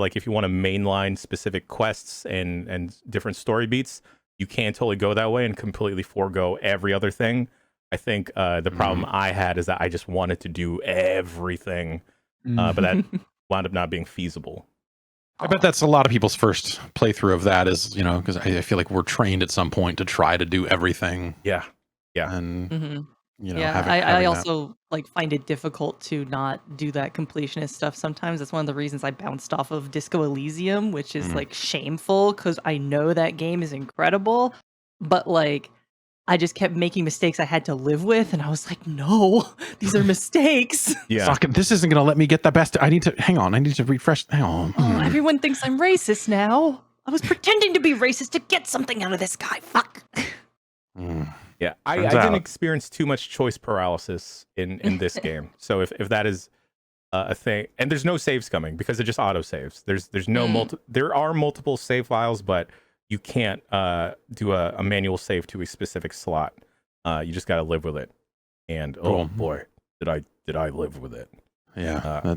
like if you want to mainline specific quests and different story beats, you can totally go that way and completely forego every other thing. I think the problem I had is that I just wanted to do everything, but that wound up not being feasible. I bet that's a lot of people's first playthrough of that is, because I feel like we're trained at some point to try to do everything. Yeah. And, yeah, I also like find it difficult to not do that completionist stuff sometimes. That's one of the reasons I bounced off of Disco Elysium, which is like shameful because I know that game is incredible, but like I just kept making mistakes I had to live with, and I was like, no, these are mistakes. Yeah. Fuck it, this isn't going to let me get the best. I need to refresh. Hang on. Oh, everyone thinks I'm racist now. I was pretending to be racist to get something out of this guy. Fuck. Yeah, I Turns didn't out. experience too much choice paralysis in this game. So if that is a thing, and there's no saves coming because it just auto saves. There's no there are multiple save files, but you can't do a manual save to a specific slot. You just got to live with it. And oh boy, did I live with it? Yeah.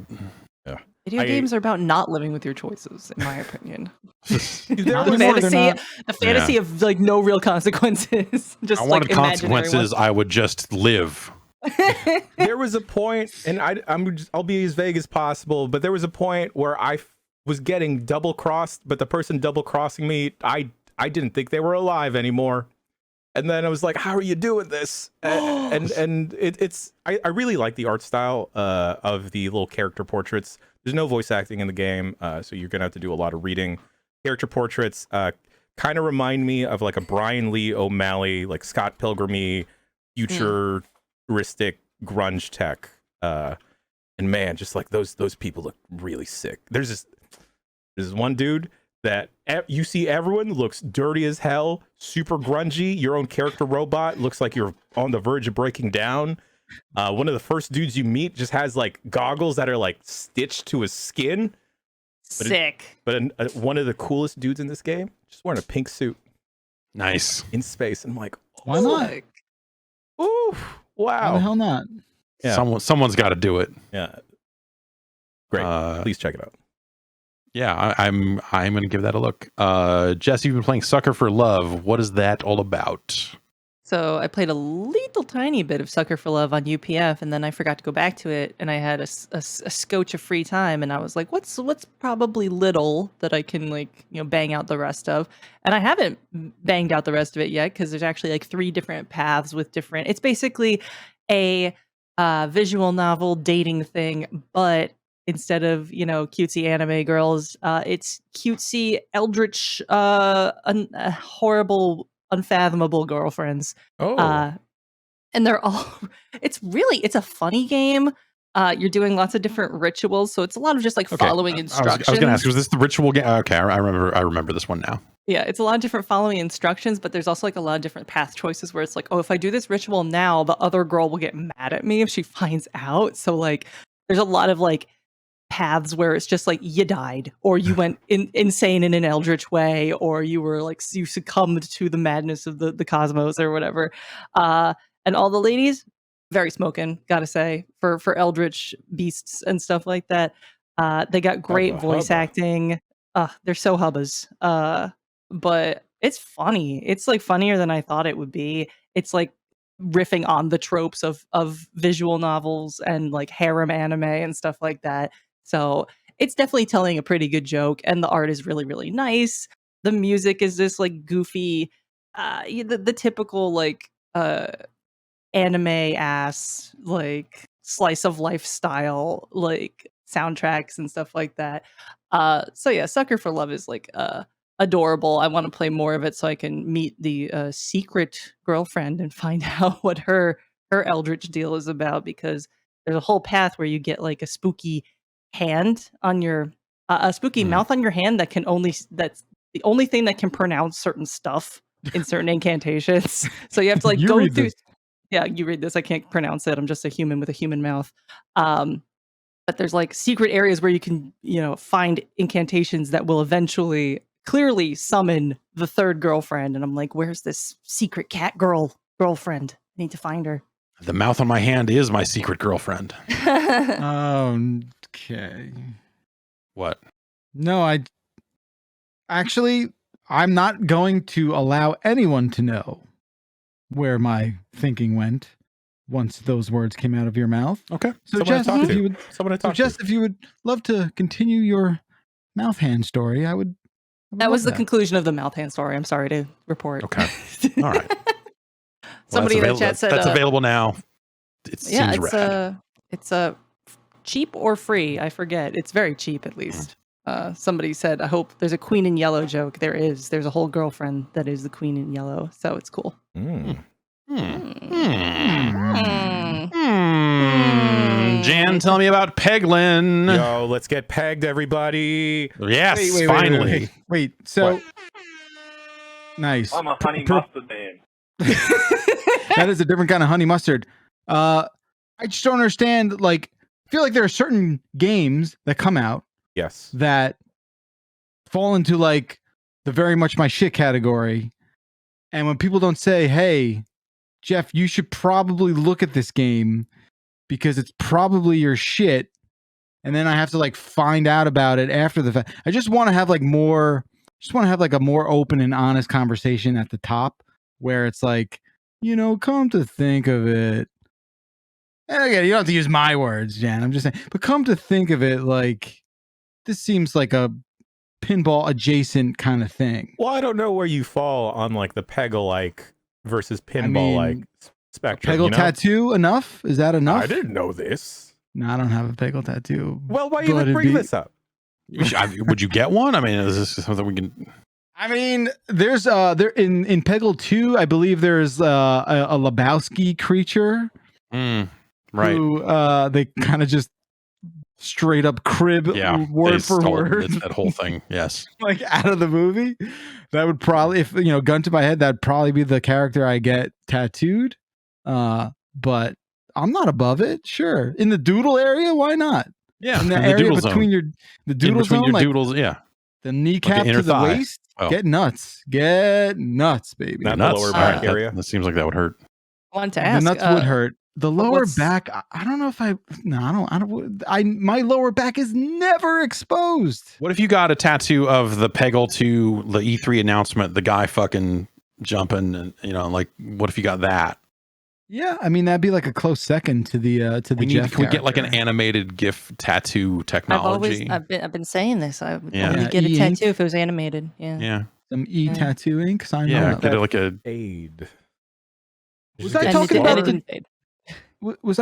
Video games are about not living with your choices, in my opinion. Not the anymore, they're fantasy, not. the fantasy of like no real consequences. Just I wanted like consequences. I would just live. There was a point, and I'll be as vague as possible, but there was a point where I was getting double crossed, but the person double crossing me, I didn't think they were alive anymore. And then I was like, how are you doing this? And I really like the art style of the little character portraits. There's no voice acting in the game, so you're gonna have to do a lot of reading. Character portraits kind of remind me of like a Brian Lee O'Malley, like Scott Pilgrim-y, futuristic grunge tech. And man, just like those people look really sick. There's this one dude that you see everyone looks dirty as hell, super grungy. Your own character robot looks like you're on the verge of breaking down. One of the first dudes you meet just has like goggles that are like stitched to his skin. Sick. But one of the coolest dudes in this game just wearing a pink suit Nice. in space. And I'm like, Why not? ooh, wow. Why the hell not? Yeah. Someone's got to do it. Yeah. Great. Please check it out. Yeah, I'm going to give that a look. Jess, you've been playing Sucker for Love. What is that all about? So I played a little tiny bit of Sucker for Love on UPF, and then I forgot to go back to it, and I had a scotch of free time, and I was like, what's probably little that I can bang out the rest of? And I haven't banged out the rest of it yet because there's actually like 3 different paths with different. It's basically a visual novel dating thing, but instead of cutesy anime girls, it's cutesy eldritch, horrible, unfathomable girlfriends. And they're all it's a funny game. You're doing lots of different rituals, so it's a lot of just like following instructions. I was gonna ask, was this the ritual game? Okay, I remember this one now. Yeah, it's a lot of different following instructions, but there's also like a lot of different path choices where it's like, oh, if I do this ritual now, the other girl will get mad at me if she finds out. So like there's a lot of like paths where it's just like you died, or you went insane in an eldritch way, or you were like you succumbed to the madness of the cosmos or whatever. And all the ladies, very smoking, gotta say, for eldritch beasts and stuff like that. They got great voice acting. They're so hubbas. But it's funny. It's like funnier than I thought it would be. It's like riffing on the tropes of visual novels and like harem anime and stuff like that. So it's definitely telling a pretty good joke, and the art is really, really nice. The music is this like goofy, the typical like anime ass like slice of life style like soundtracks and stuff like that. So yeah, Sucker for Love is like adorable. I want to play more of it so I can meet the secret girlfriend and find out what her eldritch deal is about, because there's a whole path where you get like a spooky hand on your a spooky mouth on your hand that's the only thing that can pronounce certain stuff in certain incantations. So you have to like You go read through. this. Yeah, you read this. I can't pronounce it. I'm just a human with a human mouth. But there's like secret areas where you can, find incantations that will eventually clearly summon the third girlfriend. And I'm like, where's this secret cat girlfriend? I need to find her. The mouth on my hand is my secret girlfriend. Okay. What? No, I'm not going to allow anyone to know where my thinking went once those words came out of your mouth. Okay. So Jess, if you would love to continue your mouth hand story, I would That was love the conclusion of the mouth hand story. I'm sorry to report. Okay. All right. Somebody Well, in the chat said that's available now. It seems rad. It's cheap or free. I forget. It's very cheap, at least. Somebody said, I hope there's a queen in yellow joke. There is. There's a whole girlfriend that is the queen in yellow. So it's cool. Jan, tell me about Peglin. Yo, let's get pegged, everybody. Yes, Wait, finally. Wait, so What? Nice. I'm a honey mustard man. That is a different kind of honey mustard. I just don't understand. Like, I feel like there are certain games that come out Yes. that fall into like the very much my shit category. And when people don't say, hey, Jeff, you should probably look at this game because it's probably your shit. And then I have to like find out about it after the fact. I just want to have like a more open and honest conversation at the top where it's like, come to think of it. And again, you don't have to use my words, Jan. I'm just saying, but come to think of it, like, this seems like a pinball adjacent kind of thing. Well, I don't know where you fall on like the Peggle like versus pinball like spectrum. Peggle tattoo enough? Is that enough? I didn't know this. No, I don't have a Peggle tattoo. Well, why even bring this up? Would you get one? I mean, is this something we can? I mean, there's there in Peggle 2, I believe there's a Lebowski creature. Right. Who they kind of just straight up crib word for word that whole thing. Yes. Like out of the movie. That would probably, if gun to my head, that'd probably be the character I get tattooed. But I'm not above it. Sure. In the doodle area, why not? Yeah. In the area between the doodle zone, your like doodles, yeah. The kneecap to the thigh. waist. Oh. Get nuts, baby. Not nuts. the lower back area. That seems like that would hurt. I want to ask. The nuts would hurt. The lower back, I don't know if I don't. My lower back is never exposed. What if you got a tattoo of the Peggle to the E3 announcement, the guy fucking jumping, and like, what if you got that? Yeah, I mean that'd be like a close second to the Jeff. Can we get like an animated GIF tattoo technology? I've been saying this. I would Yeah. only get a E-ink. tattoo if it was animated. Yeah. Yeah. Some tattoo ink. Sign up. Get it like a aid. Was I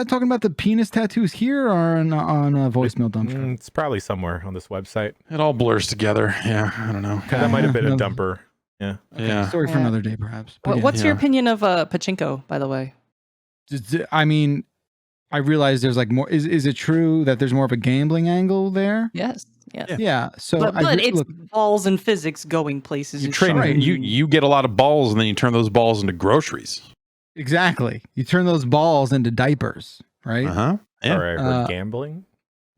talking about the penis tattoos here or on a voicemail dumper? It's probably somewhere on this website. It all blurs together. Yeah, I don't know. That might have been a dumper. Yeah. Okay, Yeah. story for another day, perhaps. But What's your opinion of pachinko, by the way? I mean, I realize there's like more. Is it true that there's more of a gambling angle there? Yes. Yeah. So, but it's balls and physics going places. You trade. You get a lot of balls, and then you turn those balls into groceries. Exactly. You turn those balls into diapers, right? Yeah. Sorry, I heard gambling.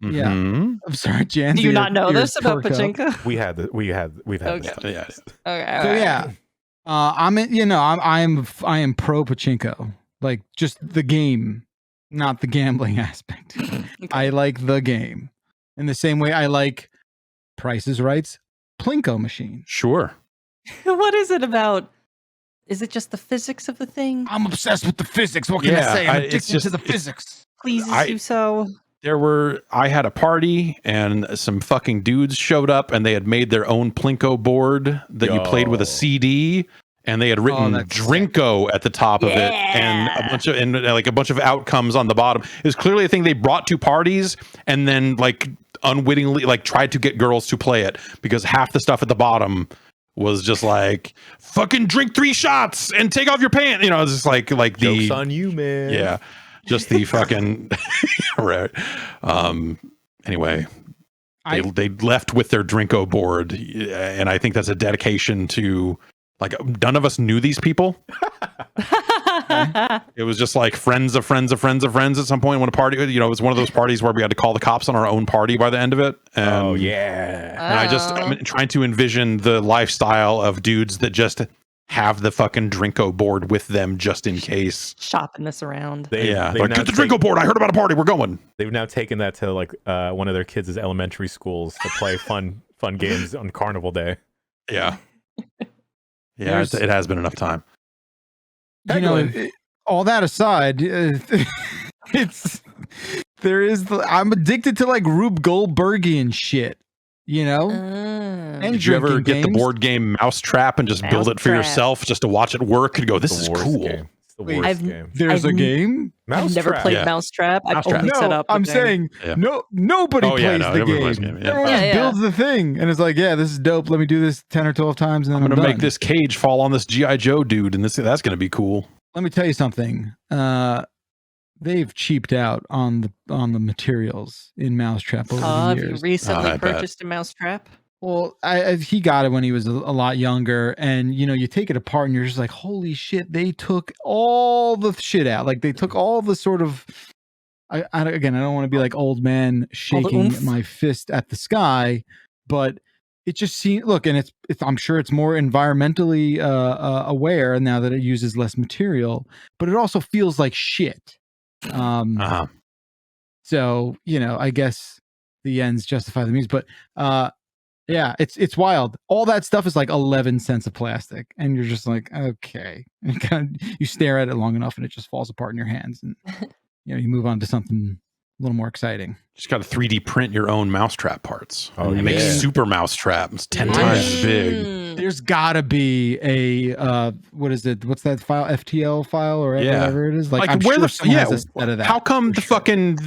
Yeah. Mhm. I'm sorry, Jan. Do you not know this about pachinko? We've had Okay. this. Yeah. Okay. So yeah, I am pro pachinko, like just the game, not the gambling aspect. I like the game in the same way I like Price is Right's Plinko machine. Sure. What is it about? Is it just the physics of the thing? I'm obsessed with the physics. What can I say? I'm addicted to the physics. Pleases you so. I had a party and some fucking dudes showed up and they had made their own Plinko board that you played with a CD, and they had written Drinko at the top of it and a bunch of outcomes on the bottom. It was clearly a thing they brought to parties and then like unwittingly like tried to get girls to play it, because half the stuff at the bottom was just like fucking drink 3 shots and take off your pants. It's just like the Joke's on you, man. Yeah. Just the fucking right. Anyway, They left with their Drinko board, and I think that's a dedication to, like, none of us knew these people. It was just like friends of friends of friends of friends at some point when a party, it was one of those parties where we had to call the cops on our own party by the end of it. And, I'm trying to envision the lifestyle of dudes that just have the fucking Drinko board with them just in case. Shopping this around. Like, get the Drinko board. I heard about a party. We're going. They've now taken that to like one of their kids' elementary schools to play fun games on Carnival Day. Yeah. Yeah, it has been enough time. All that aside, I'm addicted to like Rube Goldbergian shit, And did you ever get the board game Mousetrap and just build it for yourself just to watch it work and go, this is cool? Game. It's the worst game. There's a game? I've never played Mousetrap. I've only set up. I'm saying nobody plays the game. Everyone just builds the thing and it's like, yeah, this is dope. Let me do this 10 or 12 times and then I'm gonna done. make this cage fall on this G.I. Joe dude, and that's gonna be cool. Let me tell you something. They've cheaped out on the materials in Mousetrap over the years. Have you recently purchased a Mousetrap? Well, he got it when he was a lot younger, and you take it apart and you're just like, holy shit, they took all the shit out. Like they took all the sort of, again, I don't want to be like old man shaking my fist at the sky, but it just seems, look, and it's I'm sure it's more environmentally aware now that it uses less material, but it also feels like shit. So I guess the ends justify the means, but yeah, it's wild. All that stuff is like 11 cents of plastic, and you're just like, okay. And you stare at it long enough, and it just falls apart in your hands, and you move on to something a little more exciting. Just got to 3D print your own Mousetrap parts. And make Super Mousetrap. It's 10 times as big. There's gotta be a what is it? What's that file? FTL file or whatever it is. Like I'm where sure someone has a set of that. How come the fucking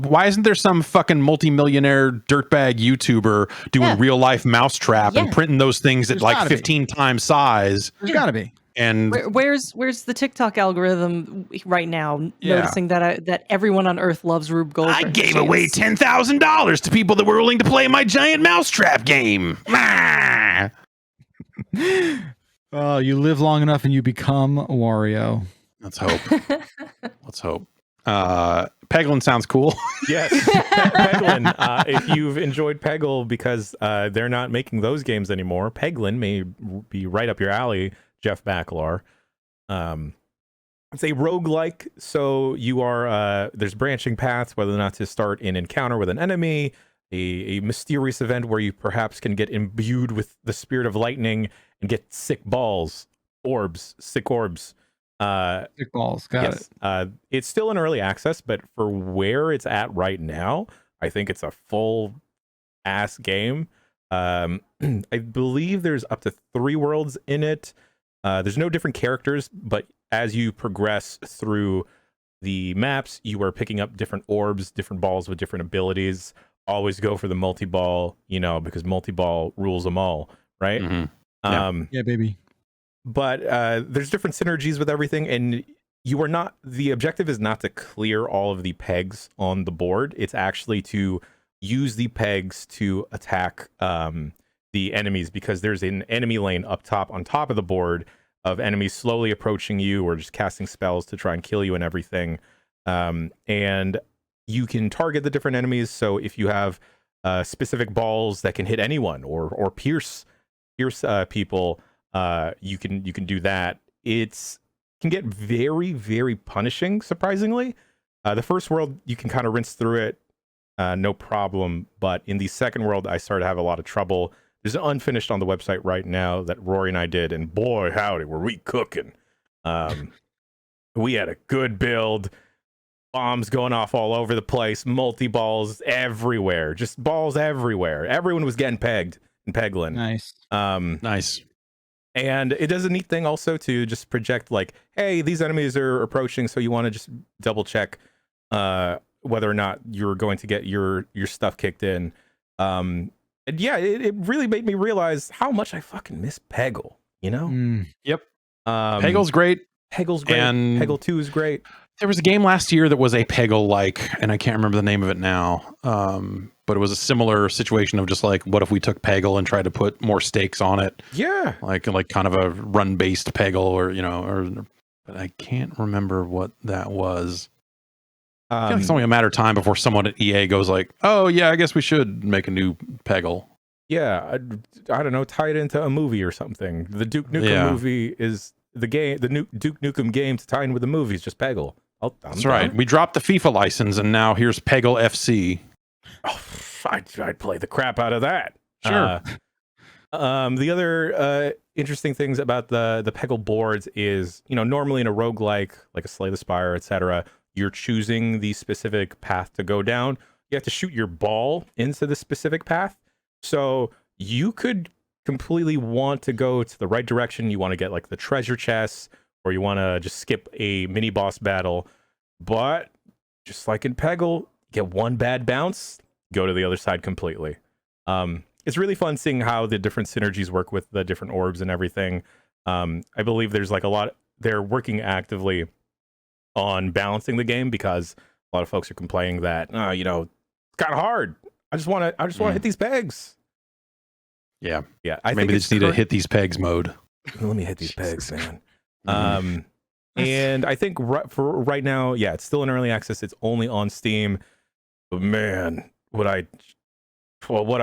why isn't there some fucking multimillionaire dirtbag YouTuber doing real life Mousetrap and printing those things at like 15 times size? There's gotta be. And where's the TikTok algorithm right now noticing that everyone on Earth loves Rube Goldberg? I gave away $10,000 to people that were willing to play my giant Mousetrap game. Oh, you live long enough and you become Wario. Let's hope. Let's hope. Peglin sounds cool. Yes, Peglin. If you've enjoyed Peggle because they're not making those games anymore, Peglin may be right up your alley, Jeff Backlar. It's a roguelike, so you are there's branching paths whether or not to start an encounter with an enemy, a mysterious event where you perhaps can get imbued with the spirit of lightning and get sick orbs. Sick balls, got it. It's still in early access, but for where it's at right now, I think it's a full ass game. I believe there's up to 3 worlds in it. There's no different characters, but as you progress through the maps, you are picking up different orbs, different balls with different abilities. Always go for the multi-ball, because multi-ball rules them all, right? Mm-hmm. Yeah, baby. But there's different synergies with everything, and the objective is not to clear all of the pegs on the board. It's actually to use the pegs to attack the enemies, because there's an enemy lane on top of the board of enemies slowly approaching you or just casting spells to try and kill you and everything. And you can target the different enemies. So if you have specific balls that can hit anyone or pierce people, you can do that. It can get very, very punishing, surprisingly. The first world, you can kind of rinse through it, no problem. But in the second world, I started to have a lot of trouble. There's an unfinished on the website right now that Rory and I did, and boy, howdy, were we cooking. We had a good build, bombs going off all over the place, multi-balls everywhere, just balls everywhere. Everyone was getting pegged in Peglin. Nice. Nice. And it does a neat thing also to just project like, hey, these enemies are approaching, so you want to just double check whether or not you're going to get your stuff kicked in. And yeah, it really made me realize how much I fucking miss Peggle, Yep. Peggle's great. Peggle's great. And Peggle 2 is great. There was a game last year that was a Peggle-like, and I can't remember the name of it now. but it was a similar situation of just like, what if we took Peggle and tried to put more stakes on it? Yeah. Like kind of a run-based Peggle, or but I can't remember what that was. I feel like it's only a matter of time before someone at EA goes like, oh yeah, I guess we should make a new Peggle. Yeah, I don't know, tie it into a movie or something. The Duke Nukem movie is the game, the Duke Nukem game to tie in with the movie is just Peggle. That's right. We dropped the FIFA license, and now here's Peggle FC. Oh, I'd play the crap out of that. Sure. The other interesting things about the Peggle boards is, normally in a roguelike, like a Slay the Spire, etc., you're choosing the specific path to go down. You have to shoot your ball into the specific path. So you could completely want to go to the right direction. You want to get like the treasure chests, or you want to just skip a mini boss battle. But just like in Peggle, get one bad bounce, go to the other side completely. It's really fun seeing how the different synergies work with the different orbs and everything. I believe there's like they're working actively on balancing the game, because a lot of folks are complaining that, it's kind of hard. I just want to hit these pegs. Yeah. I Maybe they just need to hit these pegs mode. Let me hit these pegs, man. And I think for right now, it's still in early access. It's only on Steam. But man, what I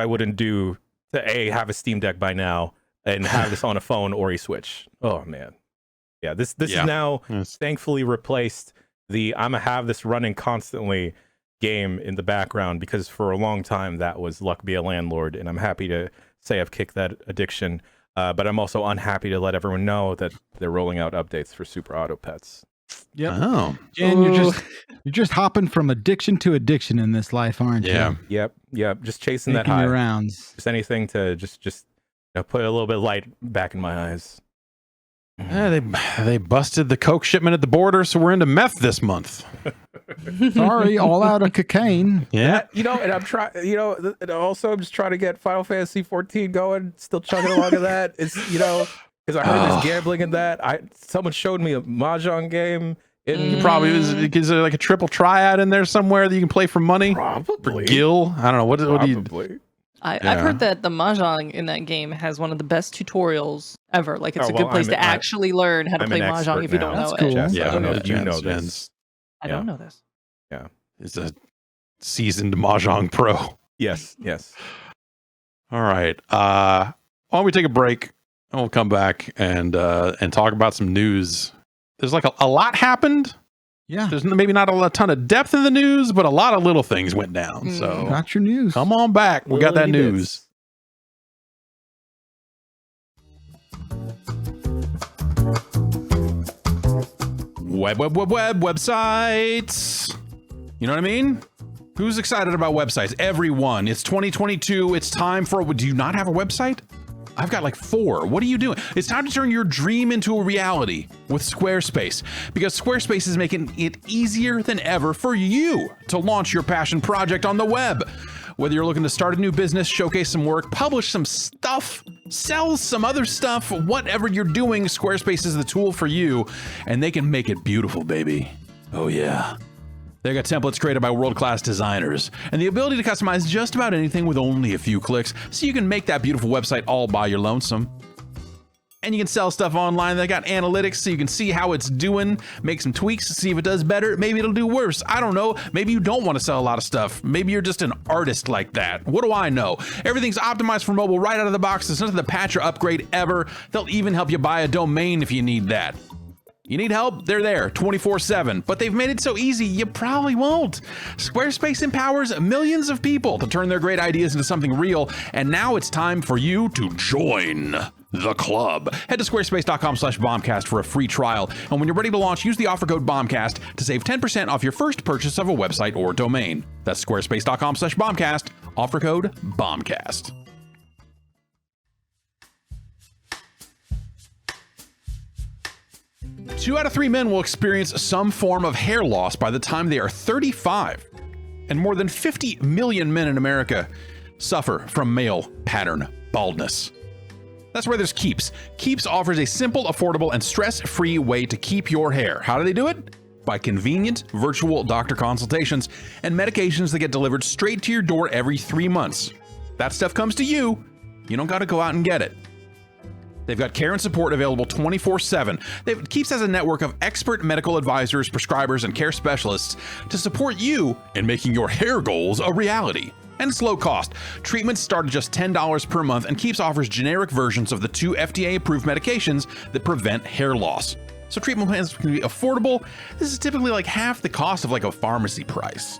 wouldn't do to have a Steam Deck by now and have this on a phone or a Switch. Oh man. Yeah, this is now thankfully replaced the I'm gonna have this running constantly game in the background, because for a long time that was Luck Be a Landlord, and I'm happy to say I've kicked that addiction. But I'm also unhappy to let everyone know that they're rolling out updates for Super Auto Pets. Yep. Oh. And you're just hopping from addiction to addiction in this life, aren't you? Yep. Just chasing Making that high. your rounds. Just anything to just put a little bit of light back in my eyes. Yeah, they busted the coke shipment at the border, so we're into meth this month. Sorry, all out of cocaine. Yeah, and I'm trying. And also I'm just trying to get Final Fantasy 14 going. Still chugging along of that. It's because I heard there's gambling in that. Someone showed me a mahjong game. It probably is there like a triple triad in there somewhere that you can play for money. Probably. For Gil. I don't know. What do you? I've heard that the mahjong in that game has one of the best tutorials ever. Like, it's a good place to actually learn how to play mahjong if you don't know it. Cool. I don't know that you know this. I don't know this. Yeah. Is a seasoned mahjong pro. Yes. All right. Why don't we take a break and we'll come back and talk about some news. There's like a lot happened. Yeah. There's maybe not a ton of depth in the news, but a lot of little things went down. So got your news. Come on back. We got that news. Websites. You know what I mean? Who's excited about websites? Everyone. It's 2022. It's time for... Do you not have a website? I've got like 4. What are you doing? It's time to turn your dream into a reality with Squarespace, because Squarespace is making it easier than ever for you to launch your passion project on the web. Whether you're looking to start a new business, showcase some work, publish some stuff, sell some other stuff, whatever you're doing, Squarespace is the tool for you, and they can make it beautiful, baby. Oh yeah. They got templates created by world-class designers and the ability to customize just about anything with only a few clicks, so you can make that beautiful website all by your lonesome. And you can sell stuff online. They got analytics so you can see how it's doing, make some tweaks to see if it does better. Maybe it'll do worse. I don't know. Maybe you don't want to sell a lot of stuff. Maybe you're just an artist like that. What do I know? Everything's optimized for mobile right out of the box. There's nothing to patch or upgrade ever. They'll even help you buy a domain if you need that. You need help? They're there 24/7, but they've made it so easy you probably won't. Squarespace empowers millions of people to turn their great ideas into something real, and now it's time for you to join the club. Head to squarespace.com/bombcast for a free trial, and when you're ready to launch, use the offer code BOMBCAST to save 10% off your first purchase of a website or domain. That's squarespace.com/bombcast, offer code BOMBCAST. 2 out of 3 men will experience some form of hair loss by the time they are 35. And more than 50 million men in America suffer from male pattern baldness. That's where there's Keeps. Keeps offers a simple, affordable, and stress-free way to keep your hair. How do they do it? by convenient virtual doctor consultations and medications that get delivered straight to your door every 3 months. That stuff comes to you. You don't got to go out and get it. They've got care and support available 24/7. Keeps has a network of expert medical advisors, prescribers, and care specialists to support you in making your hair goals a reality. And it's low cost. Treatments start at just $10 per month, and Keeps offers generic versions of the 2 FDA-approved medications that prevent hair loss. So treatment plans can be affordable. This is typically like half the cost of like a pharmacy price.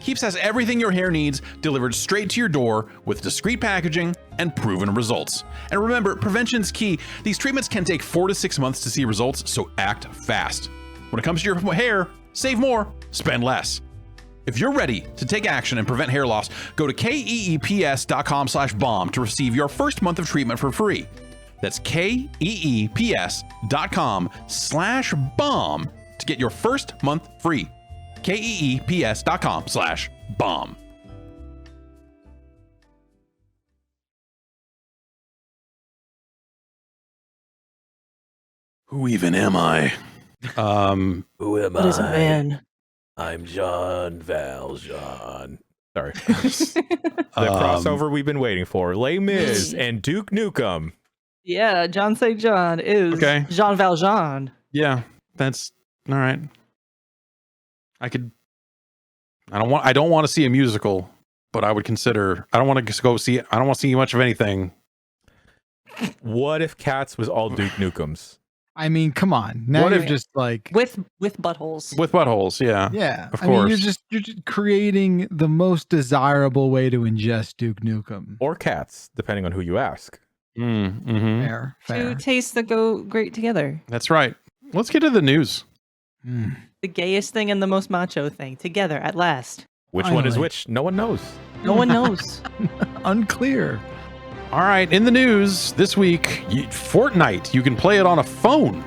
Keeps has everything your hair needs delivered straight to your door with discreet packaging and proven results. And remember, prevention's key. These treatments can take 4 to 6 months to see results, so act fast. When it comes to your hair, save more, spend less. If you're ready to take action and prevent hair loss, go to keeps.com/bomb to receive your first month of treatment for free. That's keeps.com/bomb to get your first month free. keeps.com/bomb. Who even am I? Who am What is a I? man? I'm John Valjean. Sorry. The crossover we've been waiting for. Les Mis and Duke Nukem. Yeah, John St. John is Okay. Jean Valjean. Yeah, that's all right. I don't want to see a musical, but I would consider. I don't want to go see. I don't want to see much of anything. What if Cats was all Duke Nukems? I mean, come on. Now What you're if- just like With buttholes. With buttholes, yeah. yeah. of I mean, course. you're just creating the most desirable way to ingest Duke Nukem. Or Cats, depending on who you ask. Mm-hmm. Fair, Two fair. tastes that go great together. That's right. Let's get to the news. Mm. The gayest thing and the most macho thing together at last. Which one is Finally. which? No one knows. No one knows. Unclear. All right, in the news this week, Fortnite. You can play it on a phone.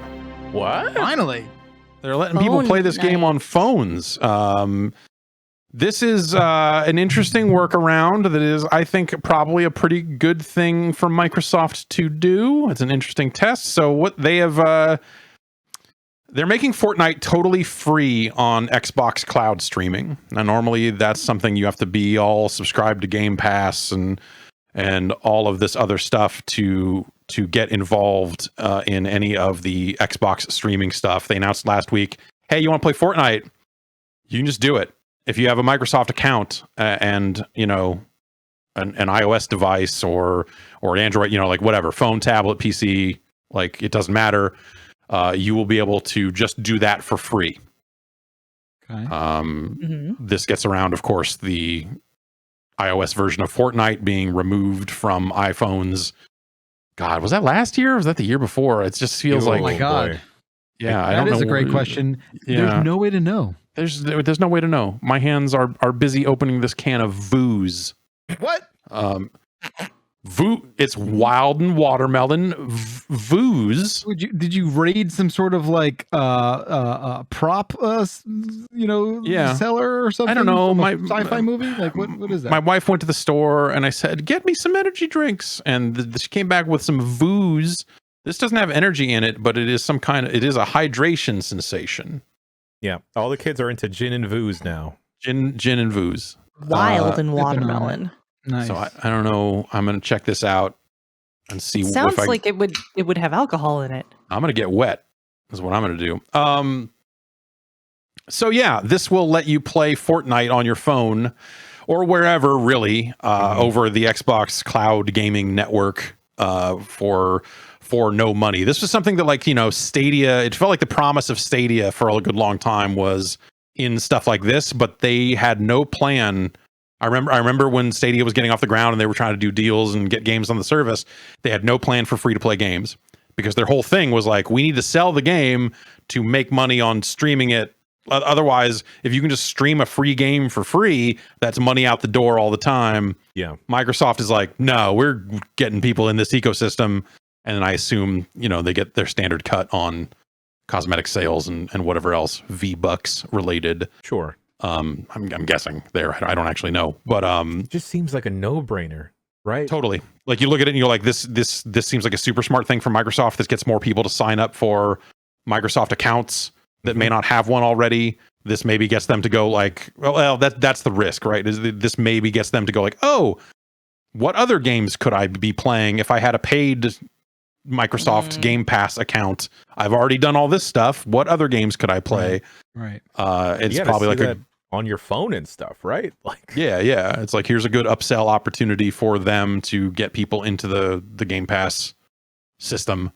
What? Finally. They're letting people play this game on phones. This is an interesting workaround that is, I think, probably a pretty good thing for Microsoft to do. It's an interesting test. So what they have, they're making Fortnite totally free on Xbox Cloud streaming. Now, normally that's something you have to be all subscribed to Game Pass and all of this other stuff to get involved in any of the Xbox streaming stuff. They announced last week, hey, you want to play Fortnite? You can just do it. If you have a Microsoft account and, you know, an iOS device or an Android, you know, like whatever, phone, tablet, PC, like it doesn't matter. You will be able to just do that for free. Okay. This gets around, of course, the iOS version of Fortnite being removed from iPhones. God, was that last year or was that the year before? It just feels like, Oh my God. yeah, I That don't know. is a great question. Yeah. There's no way to know. There's no way to know. My hands are busy opening this can of Vooz. What? It's wild and watermelon Vooz. Did you raid some sort of like prop Yeah. seller or something? I don't know. from a My sci-fi movie? Like what is that? My wife went to the store and I said, "Get me some energy drinks," and she came back with some Vooz. This doesn't have energy in it, but it is it is a hydration sensation. Yeah. All the kids are into gin and Vooz now. Gin and Vooz. Wild and sipping on watermelon. Nice. So I don't know. I'm gonna check this out and see Sounds if I. like it would have alcohol in it. I'm gonna get wet. Is what I'm gonna do. So yeah, this will let you play Fortnite on your phone or wherever, really, over the Xbox Cloud Gaming Network for no money. This was something that, like, you know, Stadia. It felt like the promise of Stadia for a good long time was in stuff like this, but they had no plan. I remember when Stadia was getting off the ground and they were trying to do deals and get games on the service. They had no plan for free to play games because their whole thing was like, we need to sell the game to make money on streaming it. Otherwise, if you can just stream a free game for free, that's money out the door all the time. Yeah. Microsoft is like, no, we're getting people in this ecosystem. And then I assume, you know, they get their standard cut on cosmetic sales and whatever else V-Bucks related. Sure. I'm guessing there. I don't actually know, but It just seems like a no-brainer, right? totally. Like you look at it and you're like, this seems like a super smart thing for Microsoft. This gets more people to sign up for Microsoft accounts that may not have one already. This maybe gets them to go like, well, that's the risk, right? Is this maybe gets them to go like, oh, what other games could I be playing if I had a paid Microsoft Game Pass account? I've already done all this stuff. What other games could I play? Right. It's probably like that on your phone and stuff, right? Like, yeah. It's like, here's a good upsell opportunity for them to get people into the Game Pass system.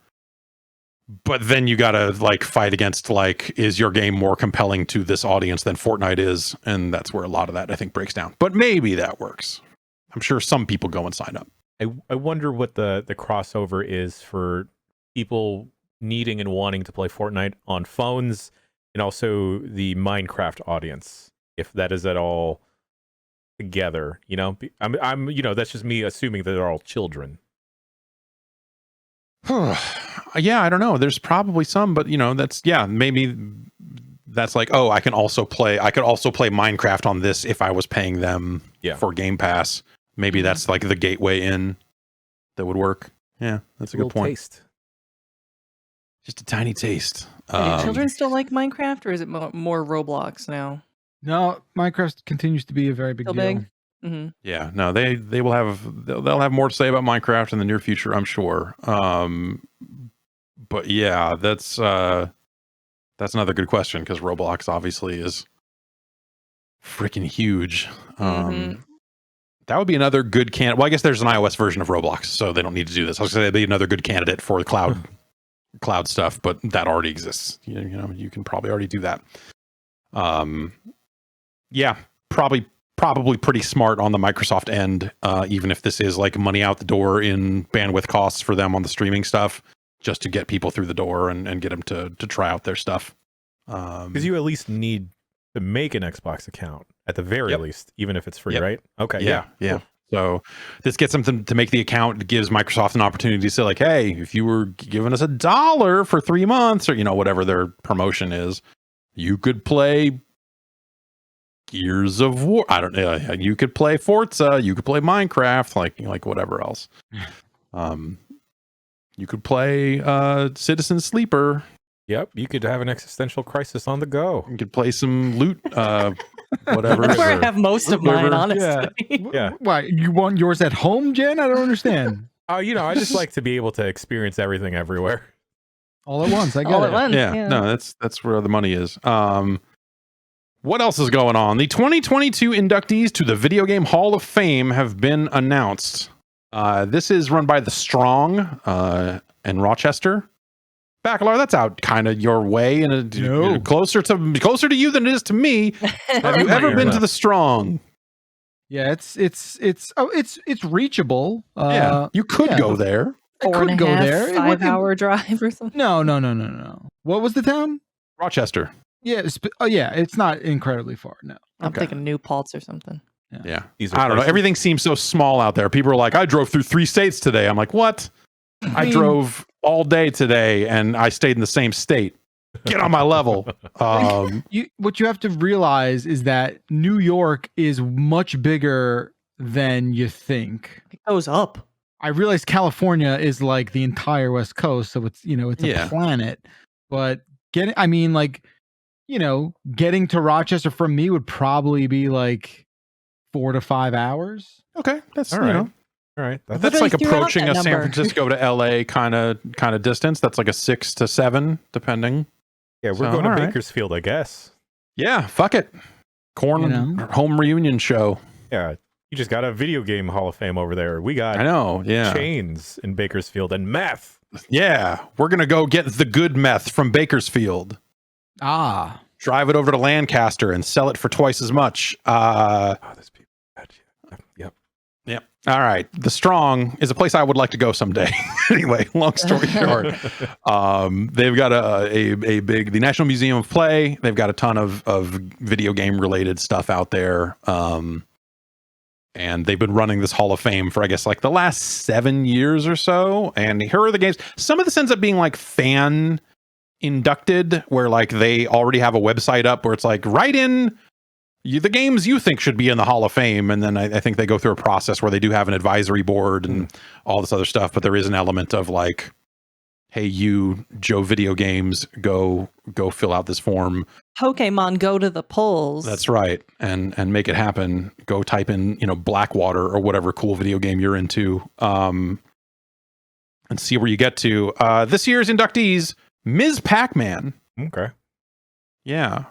But then you gotta like fight against like, is your game more compelling to this audience than Fortnite is? And that's where a lot of that I think breaks down. But maybe that works. I'm sure some people go and sign up. I wonder what the crossover is for people needing and wanting to play Fortnite on phones, and also the Minecraft audience, if that is at all together. You know, I'm that's just me assuming that they're all children. Yeah, I don't know. There's probably some, but maybe that's like, oh, I could also play Minecraft on this if I was paying them for Game Pass. Maybe that's like the gateway in that would work. Yeah, that's a good point. Taste. Just a tiny taste. Do children still like Minecraft, or is it more Roblox now? No, Minecraft continues to be a very big Still deal. big? Mm-hmm. Yeah, no, they'll have more to say about Minecraft in the near future, I'm sure. But yeah, that's another good question, because Roblox obviously is freaking huge. That would be another good candidate. Well, I guess there's an iOS version of Roblox, so they don't need to do this. I was going to say that'd be another good candidate for the cloud stuff, but that already exists. You can probably already do that. Yeah, probably pretty smart on the Microsoft end, even if this is like money out the door in bandwidth costs for them on the streaming stuff, just to get people through the door and get them to try out their stuff. Because you at least need to make an Xbox account at the very least, even if it's free, right? Okay. Yeah. Cool. So this gets them to make the account. It gives Microsoft an opportunity to say like, hey, if you were giving us $1 for 3 months, or whatever their promotion is, you could play Gears of War. I don't know. You could play Forza. You could play Minecraft. Like whatever else. You could play Citizen Sleeper. Yep, you could have an existential crisis on the go. You could play some loot, whatever. That's where I have most of mine, honestly. Yeah. Why, you want yours at home, Jen? I don't understand. I just like to be able to experience everything everywhere. All at once, I get All it. at once. Yeah, no, that's where the money is. What else is going on? The 2022 inductees to the Video Game Hall of Fame have been announced. This is run by The Strong in Rochester. Bacalar, that's out kind of your way, and closer to you than it is to me. Have you ever been to The Strong? Yeah, it's reachable. Yeah, you could go there. I could go there. 5-hour drive or something. No. What was the town? Rochester. Yeah, it's not incredibly far. No, I'm thinking New Paltz or something. Yeah. I don't know. Everything seems so small out there. People are like, I drove through 3 states today. I'm like, what? I drove all day today and I stayed in the same state. Get on my level. What you have to realize is that New York is much bigger than you think. It goes up. I realize California is like the entire West Coast, so it's a planet. But getting to Rochester from me would probably be like 4 to 5 hours. Okay, that's all right. All right, that's like approaching a San Francisco to LA kind of distance. That's like a 6 to 7, depending. Yeah, we're going to Bakersfield, I guess. Yeah, fuck it. Corn home reunion show. Yeah, you just got a Video Game Hall of Fame over there. We got chains in Bakersfield and meth. Yeah, we're gonna go get the good meth from Bakersfield. Drive it over to Lancaster and sell it for twice as much. This people. Yep. All right. The Strong is a place I would like to go someday. Anyway, long story short, they've got a big, the National Museum of Play. They've got a ton of video game related stuff out there. And they've been running this Hall of Fame for, I guess, like the last 7 years or so. And here are the games. Some of this ends up being like fan inducted, where like they already have a website up where it's like, write in the games you think should be in the Hall of Fame. And then I think they go through a process where they do have an advisory board and all this other stuff. But there is an element of like, hey, you Joe Video Games, go fill out this form. Pokemon go to the polls. That's right, and make it happen. Go type in, Blackwater or whatever cool video game you're into, and see where you get to. This year's inductees, Ms. Pac-Man. Okay. Yeah,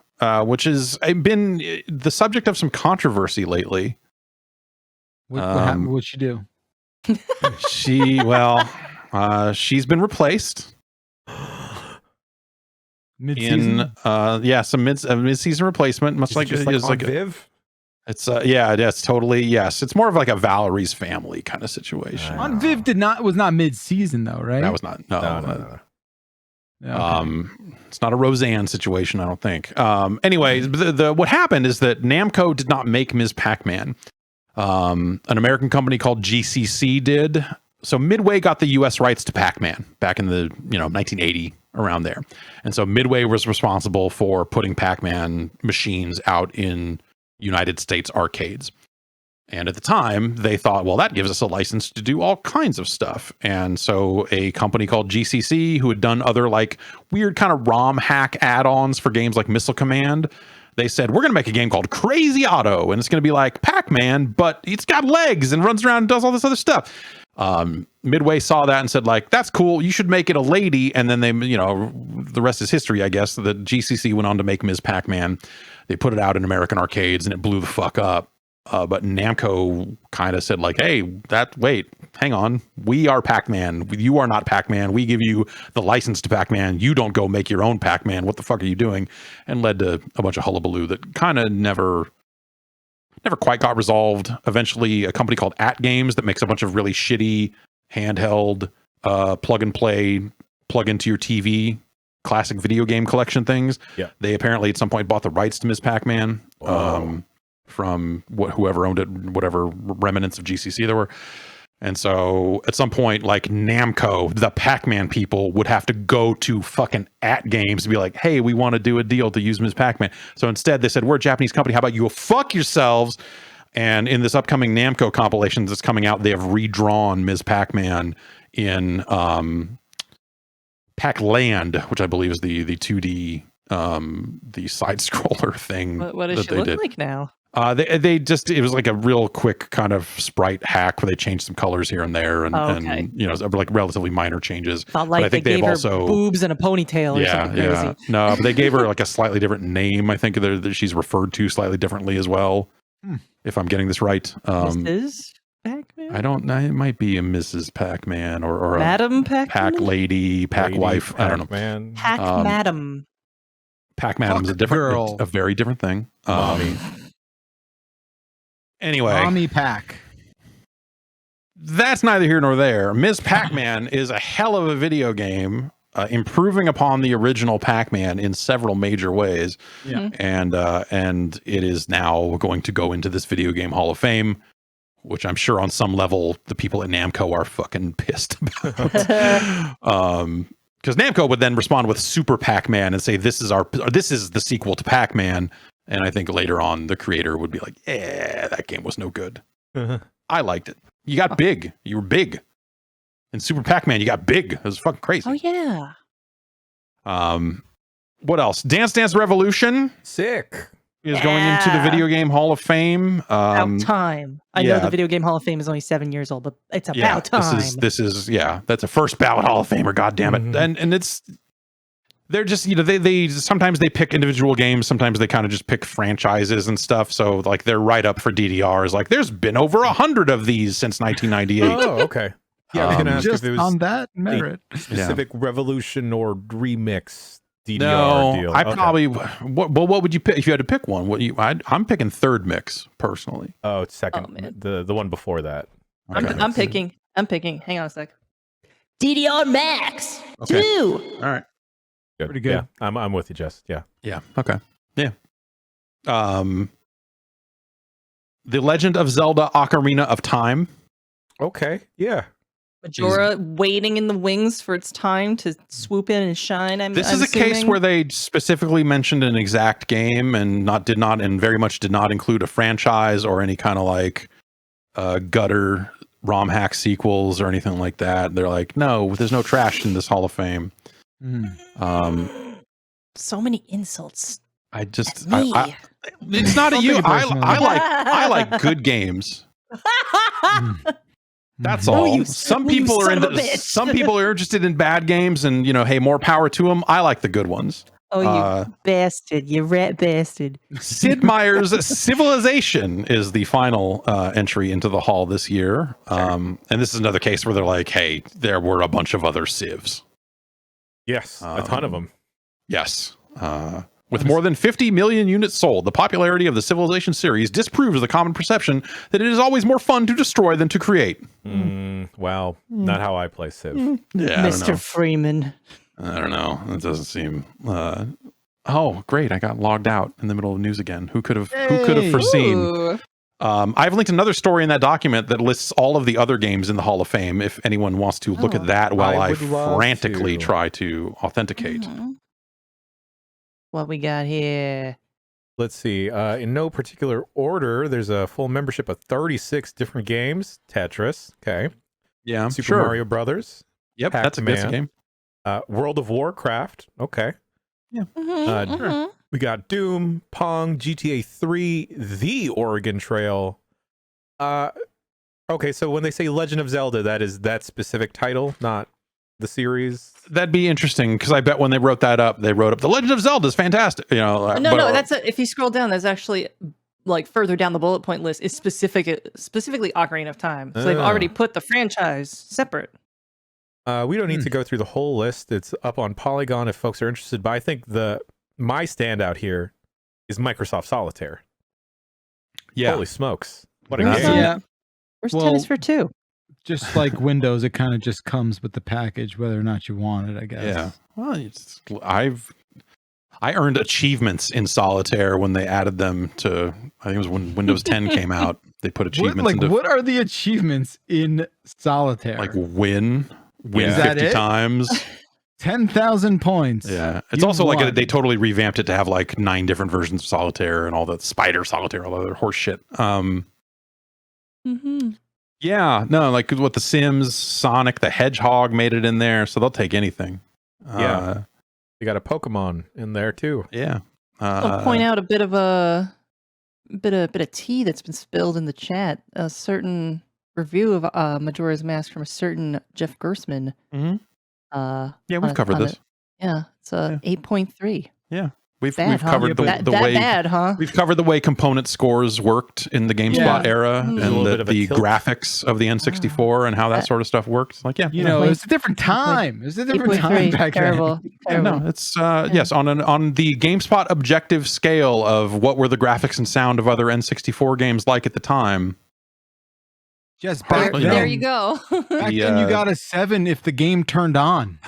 which has been the subject of some controversy lately. What happened? What'd she do? She's been replaced Mid-season? some mid-season replacement, much like Viv. It's it's totally, yes. It's more of like a Valerie's family kind of situation. On Viv was not mid-season though, right? That was not. No. Yeah, okay. It's not a Roseanne situation, I don't think. Anyway, what happened is that Namco did not make Ms. Pac-Man. An American company called GCC did. So Midway got the U.S. rights to Pac-Man back in the 1980, around there, and so Midway was responsible for putting Pac-Man machines out in United States arcades. And at the time, they thought, well, that gives us a license to do all kinds of stuff. And so a company called GCC, who had done other like weird kind of ROM hack add-ons for games like Missile Command, they said, we're going to make a game called Crazy Auto, and it's going to be like Pac-Man, but it's got legs and runs around and does all this other stuff. Midway saw that and said, like, that's cool, you should make it a lady. And then they, the rest is history, I guess. The GCC went on to make Ms. Pac-Man. They put it out in American arcades and it blew the fuck up. But Namco kind of said, like, hey, wait, hang on. We are Pac-Man. You are not Pac-Man. We give you the license to Pac-Man. You don't go make your own Pac-Man. What the fuck are you doing? And led to a bunch of hullabaloo that kind of never quite got resolved. Eventually, a company called At Games that makes a bunch of really shitty handheld plug and play, plug into your TV classic video game collection things. Yeah. They apparently at some point bought the rights to Ms. Pac-Man. From whoever owned it, whatever remnants of GCC there were. And so at some point, like Namco, the Pac-Man people would have to go to fucking At Games and be like, hey, we want to do a deal to use Ms. Pac-Man. So instead they said, we're a Japanese company. How about you go fuck yourselves? And in this upcoming Namco compilation that's coming out, they have redrawn Ms. Pac-Man in Pac-Land, which I believe is the 2D, the side scroller thing. What does she look like now? They just, it was like a real quick kind of sprite hack where they changed some colors here and there, and like relatively minor changes. Not like but I think they gave they've her boobs and a ponytail or something crazy. No, but they gave her like a slightly different name. I think that she's referred to slightly differently as well. If I'm getting this right. Mrs. Pac-Man? I don't know. It might be a Mrs. Pac-Man or Madam a Pac-Man? Pac Lady, Pac Wife. I don't know. Man. Pac Madam. Pac Madam's a different, a very different thing. Anyway, Mommy Pac. That's neither here nor there. Ms. Pac-Man is a hell of a video game, improving upon the original Pac-Man in several major ways. Yeah. And it is now going to go into this video game Hall of Fame, which I'm sure on some level the people at Namco are fucking pissed about. Because Namco would then respond with Super Pac-Man and say, this is the sequel to Pac-Man. And I think later on, the creator would be like, that game was no good. I liked it. You got big. You were big. In Super Pac-Man, you got big. It was fucking crazy. Oh, yeah. What else? Dance Dance Revolution. Sick. Is going into the Video Game Hall of Fame. About time. I know the Video Game Hall of Fame is only 7 years old, but it's about time. This is that's a first ballot Hall of Famer, God damn it. And it's... They're just, they sometimes they pick individual games, sometimes they kind of just pick franchises and stuff. So like they're right up for DDRs. Like there's been over 100 of these since 1998. Oh, okay. Yeah, I was gonna ask just if it was on that merit. specific Revolution or remix DDR No, deal. I probably. What would you pick if you had to pick one? I'm picking third mix personally. Oh, it's second. The one before that. Okay. I'm picking. Hang on a sec. DDR Max 2. All right. Good. Pretty good. Yeah, I'm with you, Jess. Yeah. Yeah. Okay. Yeah. The Legend of Zelda: Ocarina of Time. Okay. Yeah. Majora waiting in the wings for its time to swoop in and shine. This is a case where they specifically mentioned an exact game and very much did not include a franchise or any kind of like gutter ROM hack sequels or anything like that. They're like, no, there's no trash in this Hall of Fame. So many insults. I just, Me. it's not a Don't you. take it personally. I like good games. That's all. you Some people are son of a into. bitch. Some people are interested in bad games, and hey, more power to them. I like the good ones. Oh, you bastard! You rat bastard! Sid Meier's Civilization is the final entry into the hall this year, and this is another case where they're like, "Hey, there were a bunch of other civs." Yes, a ton of them. Yes. With more than 50 million units sold, the popularity of the Civilization series disproves the common perception that it is always more fun to destroy than to create. Well, not how I play Civ. Yeah, Mr. Freeman. I don't know. It doesn't seem. Oh, great! I got logged out in the middle of news again. Who could have foreseen? Ooh. I've linked another story in that document that lists all of the other games in the Hall of Fame. If anyone wants to look at that while I would love frantically to. try to authenticate. Mhm. What we got here? Let's see. In no particular order, there's a full membership of 36 different games. Tetris, okay. Yeah, Super sure. Mario Brothers. Yep, that's a good Pac-Man. game. World of Warcraft, okay. Mhm. We got Doom, Pong, GTA 3, The Oregon Trail. Okay, so when they say Legend of Zelda, that is that specific title, not the series. That'd be interesting because I bet when they wrote that up, they wrote up The Legend of Zelda is fantastic. No, that's if you scroll down, there's actually like further down the bullet point list is specifically Ocarina of Time. So they've already put the franchise separate. We don't need to go through the whole list. It's up on Polygon if folks are interested. But I think my standout here is Microsoft Solitaire. Yeah. Holy smokes! What a That's game! Yeah, Where's Well- Tennis for Two? just like Windows, it kind of just comes with the package, whether or not you want it. I guess. Yeah. Well, I earned achievements in Solitaire when they added them to. I think it was when Windows 10 came out. They put achievements into What are the achievements in Solitaire? like win Is that 50 it? times. 10,000 points. Yeah, it's You also like won. they totally revamped it to have like 9 different versions of Solitaire and all the Spider Solitaire, all the other horse shit. Yeah, no, like what the Sims, Sonic the Hedgehog made it in there, so they'll take anything. Yeah. You got a Pokemon in there too. Yeah. I'll point out a bit of tea that's been spilled in the chat. A certain review of Majora's Mask from a certain Jeff Gersman. Mhm. Yeah, Yeah, we've covered this. Yeah, it's a 8.3. We've Bad, huh? covered the that way bad, huh? we've covered the way component scores worked in the GameSpot Yeah. era Mm. and A little bit of a the tilt. graphics of the N64 and how that sort of stuff worked. Like, yeah, You know, it was a different time. It was a different time 8.3. back Terrible. then. Yeah, no, it's yes, on the GameSpot objective scale of what were the graphics and sound of other N64 games like at the time. Just There, back Well, then. there you go. Back then, you The, got a 7 if the game turned on.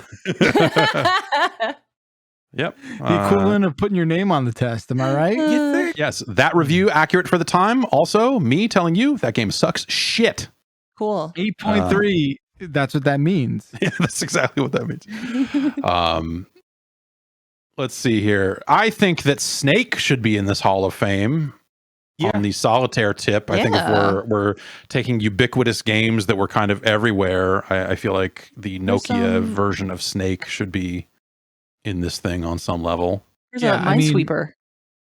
Yep. The equivalent of putting your name on the test. Am I right? Yes, that review accurate for the time. Also, me telling you that game sucks shit. Cool. 8.3. That's what that means. Yeah, that's exactly what that means. Let's see here. I think that Snake should be in this Hall of Fame. Yeah. On the Solitaire tip, I think if Yeah. we're taking ubiquitous games that were kind of everywhere, I feel like the There's Nokia some- version of Snake should be in this thing on some level. Here's Yeah, a I mean- Minesweeper.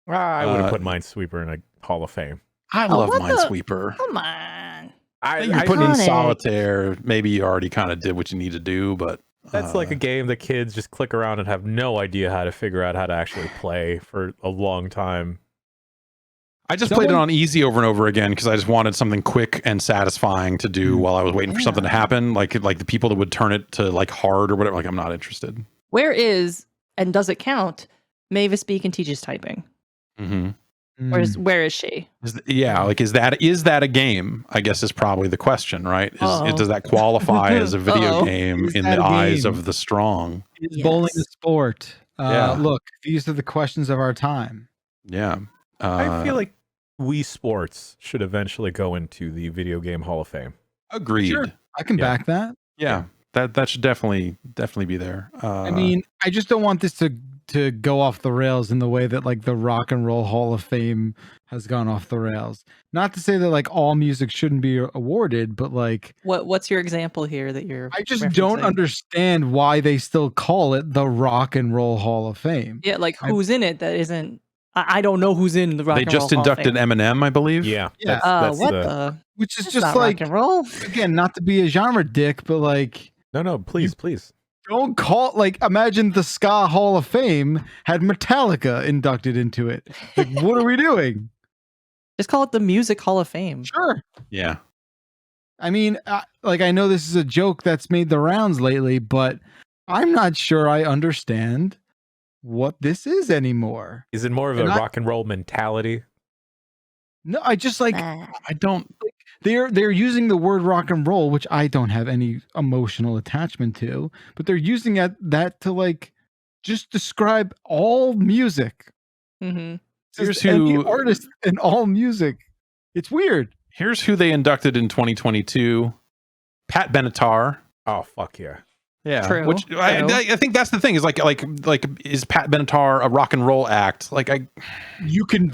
I would have Uh, put Minesweeper in a Hall of Fame. I Oh, love what the- Minesweeper. Come on. You're putting in Iconic. Solitaire. Maybe you already kind of did what you need to do, but That's like a game that kids just click around and have no idea how to figure out how to actually play for a long time. I just played it Someone- on easy over and over again because I just wanted something quick and satisfying to do while I was waiting for something to happen. Like the people that would turn it to like hard or whatever. Like I'm not interested. Where is, and does it count, Mavis Beacon teaches typing? Mm-hmm. Where is she? Is that a game? I guess is probably the question, right? Uh-oh. Does that qualify as a video Uh-oh. game Is in that the a eyes game? of the strong? Is bowling a Yes. sport? Yeah. Look, these are the questions of our time. Yeah. I feel like Wii Sports should eventually go into the Video Game Hall of Fame. agreed. Sure. I can Yeah. back that. Yeah. That should definitely be there. I mean, I just don't want this to to go off the rails in the way that like the Rock and Roll Hall of Fame has gone off the rails. Not to say that like all music shouldn't be awarded, but like What's your example here that you're I just don't referencing? understand why they still call it the Rock and Roll Hall of Fame. Yeah, like who's in it that isn't I don't know who's in the Rock They and Roll just Hall of inducted Fame. Eminem, I believe. Yeah. Yeah. That's What the... the Which is That's just not like rock and roll. again, not to be a genre dick, but like No, please. don't call like imagine the Ska Hall of Fame had Metallica inducted into it. Like, what are we doing? Just call it the Music Hall of Fame. Sure. Yeah. I mean, I know this is a joke that's made the rounds lately, but I'm not sure I understand what this is anymore. Is it more of a rock and roll mentality? No, I just like I don't. they're using the word rock and roll, which I don't have any emotional attachment to, but they're using that to like just describe all music. Mm-hmm. Here's Any who artist and all music. It's weird. Here's who they inducted in 2022: Pat Benatar. Oh, fuck yeah. Yeah, True. which I think that's the thing is like is Pat Benatar a rock and roll act? Like You can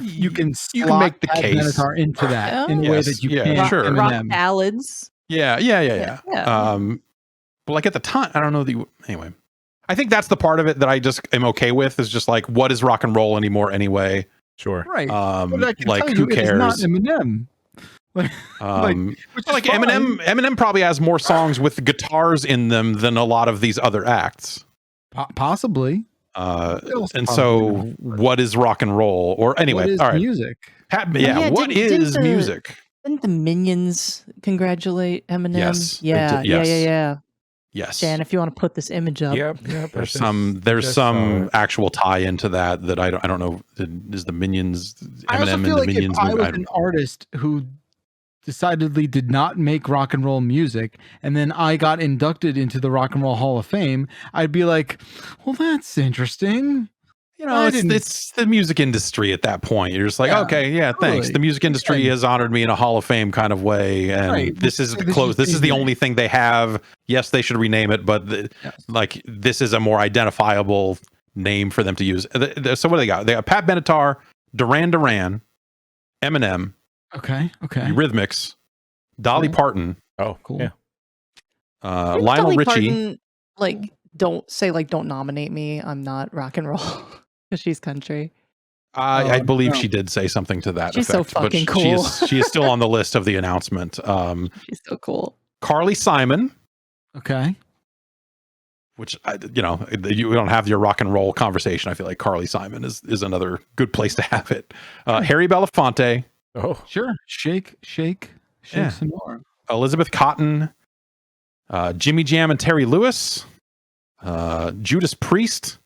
slot make the Pat case. Benatar into that in a way Yes, that you yeah, can't sure. Rock Eminem. ballads. Yeah. Yeah. But like at the time, I don't know anyway. I think that's the part of it that I just am okay with is just like what is rock and roll anymore anyway. Sure. Right. But I can Like tell who you, it is not cares? Eminem. Like, which is Like fine. Eminem probably has more songs with guitars in them than a lot of these other acts. Possibly. And so what is rock and roll? Or anyway, What is all right. music? Yeah, what didn't is music? Didn't the Minions congratulate Eminem? Yes, they Yeah, did, yes. yeah. Yes. Jan, if you want to put this image up. Yep. There's some actual tie into that I don't know. Is the Minions I also Eminem feel and like the Minions if I movie? was an artist who decidedly did not make rock and roll music, and then I got inducted into the Rock and Roll Hall of Fame, I'd be like, well, that's interesting. You know, it's the music industry at that point. You're just like, okay, yeah, thanks. totally. The music industry has honored me in a Hall of Fame kind of way, and Right. this is This close. is This is the ignorant. only thing they have. Yes, they should rename it, but like this is a more identifiable name for them to use. So what do they got? They got Pat Benatar, Duran Duran, Eminem, Okay. Eurythmics, Dolly Cool. Parton, Oh, Cool. yeah. Didn't Lionel Dolly Richie. Parton, don't nominate me. I'm not rock and roll because she's country. I believe no. she did say something to that She's so effect. But fucking she cool. is still on the list of the announcement. She's so cool. Carly Simon, Okay. which you don't have your rock and roll conversation. I feel like Carly Simon is another good place to have it. Harry Belafonte, Oh, Sure. Shake Yeah. some more. Elizabeth Cotton, Jimmy Jam and Terry Lewis, Judas Priest,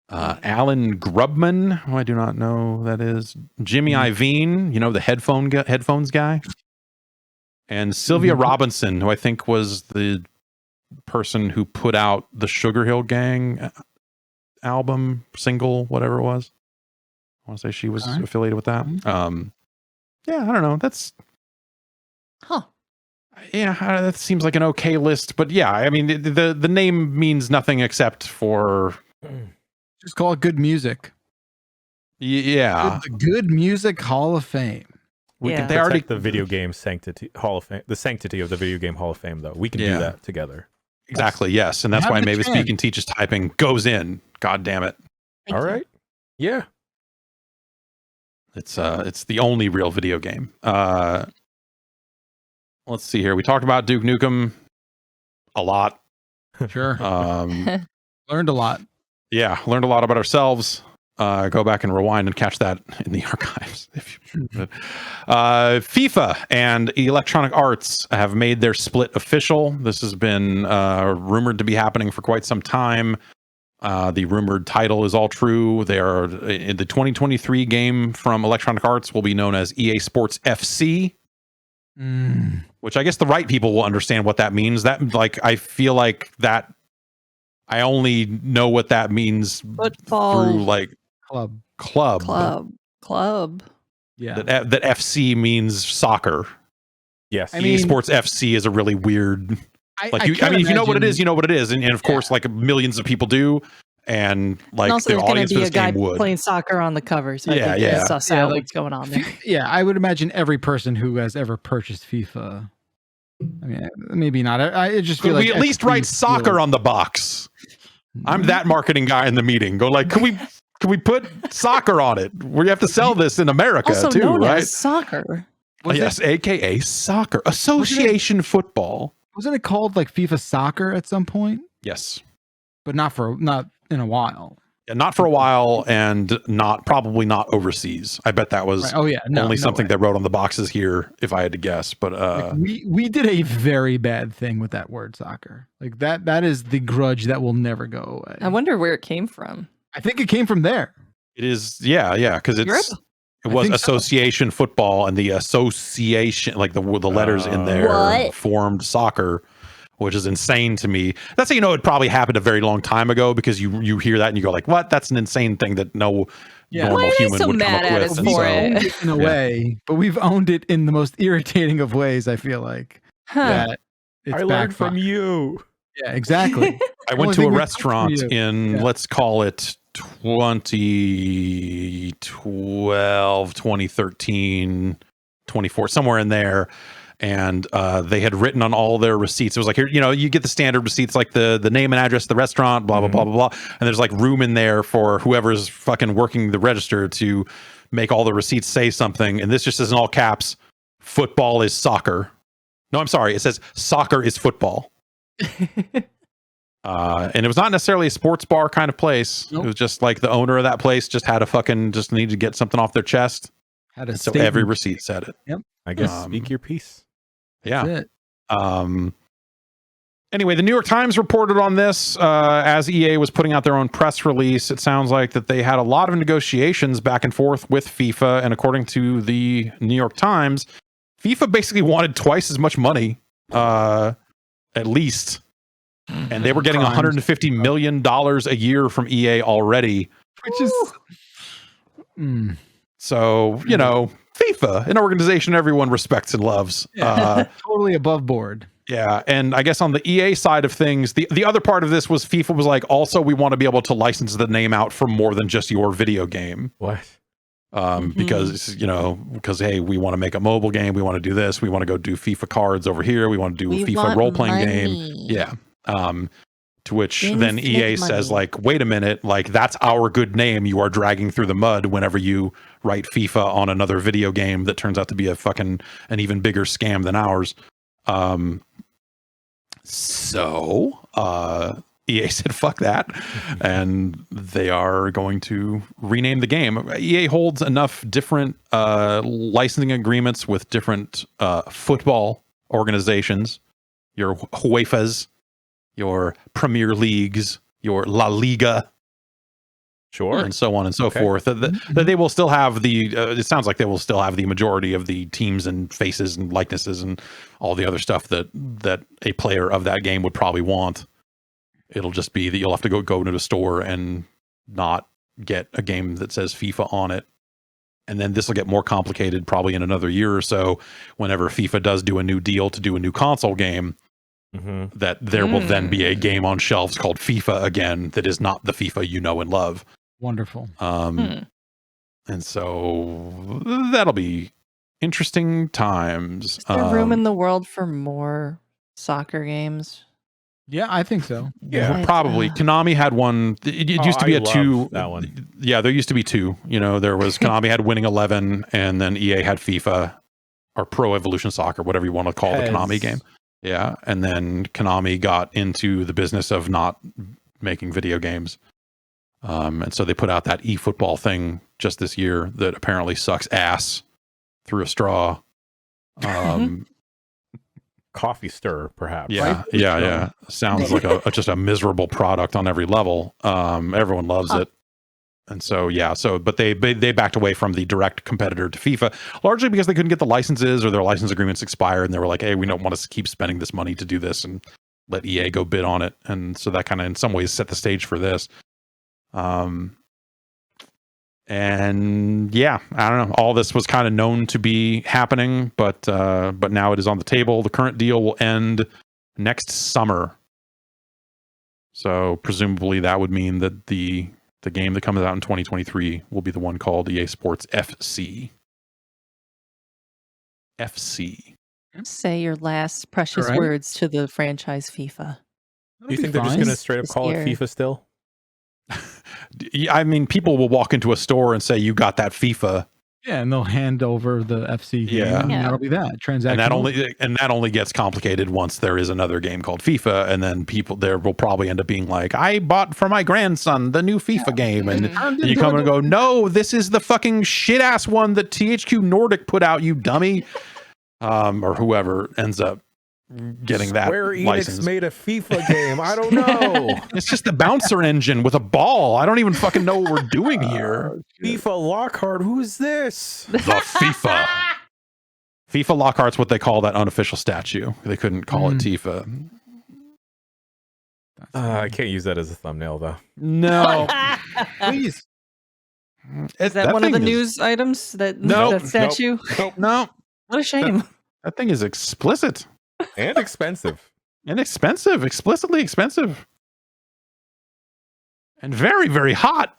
Alan Grubman, who I do not know who that is, Jimmy Iovine, the headphones guy, and Sylvia Robinson, who I think was the person who put out the Sugar Hill Gang album, single, whatever it was. I want to say she was affiliated with that. Yeah, I don't know. That's that seems like an okay list, but yeah, I mean the name means nothing except for Just call it good music. yeah. The Good Music Hall of Fame. we can They protect already- the video game sanctity Hall of Fame, the sanctity of the video game Hall of Fame, though. We can Yeah. do that together. Exactly, yes, and that's Have why the Mavis chance. Beacon Teaches Typing goes in. God damn it, Thank All you. right. Yeah. it's the only real video game. Let's see here. We talked about Duke Nukem a lot. Sure. Learned a lot. Yeah, learned a lot about ourselves. Go back and rewind and catch that in the archives. FIFA and Electronic Arts have made their split official. This has been rumored to be happening for quite some time. The rumored title is all true. They are in the 2023 game from Electronic Arts will be known as EA Sports FC, which I guess the right people will understand what that means. That I feel like that I only know what that means Football through club. Yeah. That FC means soccer. Yes. I EA mean- Sports FC is a really weird. I If you know what it is, you know what it is, and of course, like millions of people do. and And like also, the there's going audience to for be this a guy game would. playing soccer on the cover, so Yeah, I think yeah. you suss Yeah, out like- what's going on there. Yeah, I would imagine every person who has ever purchased FIFA. I mean, maybe not. I just feel Could like we at least XP write soccer feels- on the box? I'm that marketing guy in the meeting. Go like, can we put soccer on it? We have to sell this in America Also too, known right? as soccer. Was Yes, aka soccer, association football. Wasn't it called like FIFA Soccer at some point? Yes. But not in a while. Yeah, not for a while, and probably not overseas. I bet that was Right. Oh yeah, no, only no something way. they wrote on the boxes here, if I had to guess. But Like, we did a very bad thing with that word soccer. Like that is the grudge that will never go away. I wonder where it came from. I think it came from there. it is, yeah, because Europe? it I was think so. association football, and the association, like the letters in there, What? formed soccer, which is insane to me. That's how you know it probably happened a very long time ago, because you hear that and you go like, what? That's an insane thing that no Yeah. normal Why are they human so would come mad up at with. us And for so- it? In a Yeah. way, but we've owned it in the most irritating of ways. I feel like Huh. that it's I learned from backfired. you. Yeah, exactly. I Only went to thing a we restaurant took from you. in, Yeah. let's call it 2012, 2013, 24, somewhere in there. And they had written on all their receipts. It was like, here, you get the standard receipts, like the name and address of the restaurant, blah, blah, blah, blah, blah. And there's like room in there for whoever's fucking working the register to make all the receipts say something. And this just says in all caps, football is soccer. No, I'm sorry. It says soccer is football. And it was not necessarily a sports bar kind of place. Nope. It was just like the owner of that place just had just needed to get something off their chest. Had a So every statement. receipt said it. I guess Um, speak your piece. Yeah. That's it. Anyway, the New York Times reported on this as EA was putting out their own press release. It sounds like that they had a lot of negotiations back and forth with FIFA. And according to the New York Times, FIFA basically wanted twice as much money, at least. And they were getting Crimes. $150 million a year from EA already. Which is So, FIFA, an organization everyone respects and loves. totally above board. Yeah, and I guess on the EA side of things, the other part of this was FIFA was like, also we want to be able to license the name out for more than just your video game. What? Because hey, we want to make a mobile game, we want to do this, we want to go do FIFA cards over here, we want to do a We FIFA want role-playing game. money. Yeah. To which Games then make EA says money. like, wait a minute, like that's our good name you are dragging through the mud whenever you write FIFA on another video game that turns out to be an even bigger scam than ours. So EA said fuck that, and they are going to rename the game. EA holds enough different licensing agreements with different football organizations, your UEFAs, your Premier Leagues, your La Liga, Sure. and so on and so Okay. forth. That they will still have it sounds like they will still have the majority of the teams and faces and likenesses and all the other stuff that a player of that game would probably want. It'll just be that you'll have to go into a store and not get a game that says FIFA on it. And then this will get more complicated probably in another year or so whenever FIFA does do a new deal to do a new console game. Mm-hmm. That there will then be a game on shelves called FIFA again that is not the FIFA you know and love. Wonderful. And so that'll be interesting times. Is there room in the world for more soccer games? Yeah, I think so. Yeah. Probably. Konami had one. It used to be I a love two. that one. Yeah, there used to be two. There was Konami had Winning 11, and then EA had FIFA or Pro Evolution Soccer, whatever you want to call the Konami game. Yeah, and then Konami got into the business of not making video games. And so they put out that eFootball thing just this year that apparently sucks ass through a straw. Coffee stir, perhaps. Yeah, yeah. Sounds like just a miserable product on every level. Everyone loves it. And so, but they backed away from the direct competitor to FIFA, largely because they couldn't get the licenses or their license agreements expired. And they were like, hey, we don't want to keep spending this money to do this, and let EA go bid on it. And so that kind of in some ways set the stage for this. And yeah, I don't know. All this was kind of known to be happening, but now it is on the table. The current deal will end next summer. So presumably that would mean that the game that comes out in 2023 will be the one called EA Sports FC. FC. Say your last precious Alright. words to the franchise FIFA. Do you think they're just going to straight up This call it year. FIFA still? I mean, people will walk into a store and say, "You got that FIFA," Yeah, and they'll hand over the FC game. Yeah. And Yeah. that'll be that transaction. and that only gets complicated once there is another game called FIFA, and then people there will probably end up being like, "I bought for my grandson the new FIFA game," and you come and go, "No, this is the fucking shit ass one that THQ Nordic put out, you dummy," or whoever ends up getting that Square Enix license. made a FIFA game. I don't know. It's just the bouncer engine with a ball. I don't even fucking know what we're doing here. FIFA Lockhart. Who's this? The FIFA. FIFA Lockhart's what they call that unofficial statue. They couldn't call it Tifa. I can't use that as a thumbnail though. No. Please. Is that one of the thing is- news items? That Nope, that statue? No. What a shame. That thing is explicit And expensive. and expensive, explicitly expensive. And very, very hot.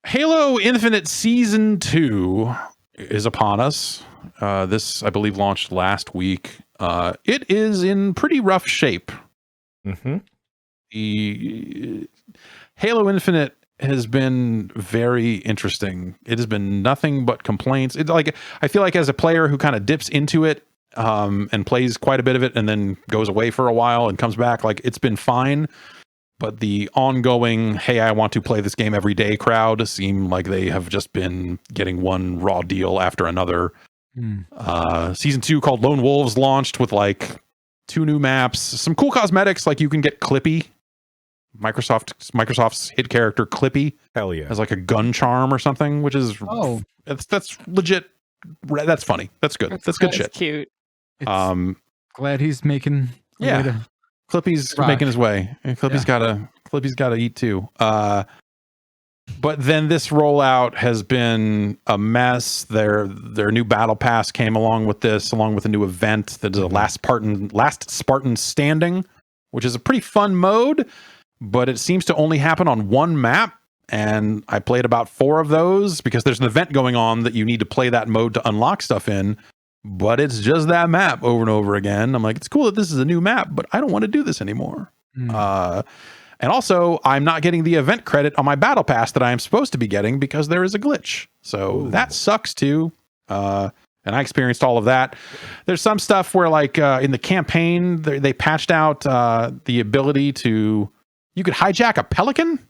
Halo Infinite Season 2 is upon us. This, I believe, launched last week. It is in pretty rough shape. Mm-hmm. The Halo Infinite has been very interesting. It has been nothing but complaints. It's like, I feel like as a player who kind of dips into it and plays quite a bit of it and then goes away for a while and comes back, like, it's been fine. But the ongoing, hey, I want to play this game every day crowd seem like they have just been getting one raw deal after another. Season 2 called Lone Wolves launched with like 2 new maps, some cool cosmetics, like you can get Clippy. Microsoft's hit character Clippy Hell yeah. has like a gun charm or something, which is that's legit. That's funny. That's good. That's good That's shit. cute. Um, Glad he's making a Yeah. way to- Clippy's Rock. making his way. And Clippy's gotta eat too. But then this rollout has been a mess. Their new battle pass came along with this, along with a new event that is a last Spartan standing, which is a pretty fun mode, but it seems to only happen on one map. And I played about 4 of those because there's an event going on that you need to play that mode to unlock stuff in. But it's just that map over and over again. I'm like, it's cool that this is a new map, but I don't want to do this anymore. And also, I'm not getting the event credit on my battle pass that I am supposed to be getting because there is a glitch. So that sucks too. And I experienced all of that. There's some stuff where, like, in the campaign, they patched out the ability to, you could hijack a pelican,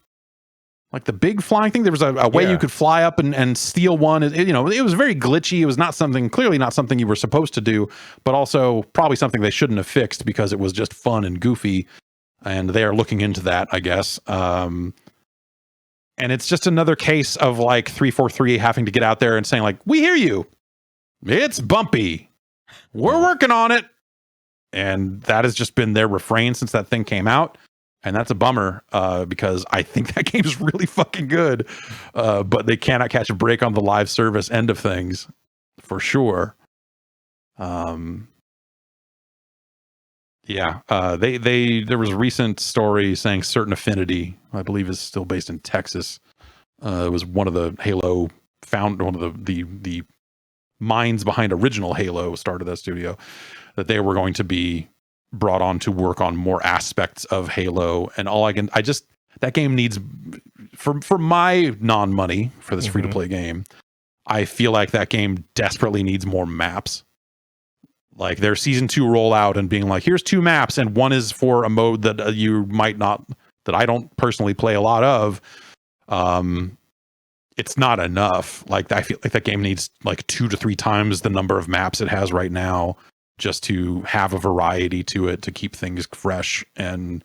like the big flying thing. There was a way you could fly up and steal one. It was very glitchy. It was clearly not something you were supposed to do, but also probably something they shouldn't have fixed because it was just fun and goofy. And they are looking into that, I guess. And it's just another case of like 343 having to get out there and saying like, we hear you. It's bumpy. We're working on it. And that has just been their refrain since that thing came out. And that's a bummer because I think that game is really fucking good. But they cannot catch a break on the live service end of things for sure. There was a recent story saying Certain Affinity, I believe is still based in Texas. It was one of the Halo one of the minds behind original Halo started that studio, that they were going to be brought on to work on more aspects of Halo. And that game needs, for my non-money for this free-to-play game, I feel like that game desperately needs more maps. Like their season 2 rollout and being like, here's 2 maps and one is for a mode that you might not, that I don't personally play a lot of. It's not enough. Like I feel like that game needs like 2 to 3 times the number of maps it has right now just to have a variety to it, to keep things fresh. And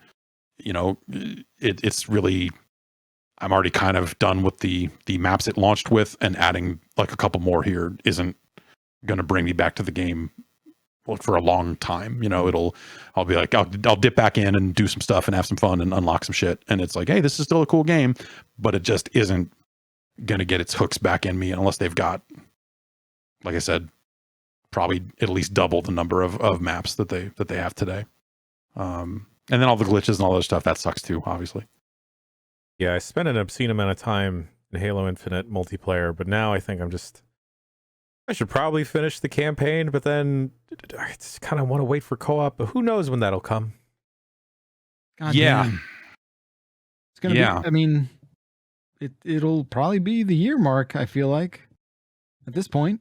it's really, I'm already kind of done with the maps it launched with, and adding like a couple more here isn't going to bring me back to the game for a long time. I'll be like, I'll dip back in and do some stuff and have some fun and unlock some shit. And it's like, hey, this is still a cool game, but it just isn't going to get its hooks back in me unless they've got, like I said, probably at least double the number of maps that they have today. And then all the glitches and all those stuff, that sucks too, obviously. Yeah, I spent an obscene amount of time in Halo Infinite multiplayer, but now I think I should probably finish the campaign, but then I just kind of want to wait for co-op, but who knows when that'll come. God Yeah. damn. It's gonna Yeah. be, I mean, it'll probably be the year mark, I feel like, at this point.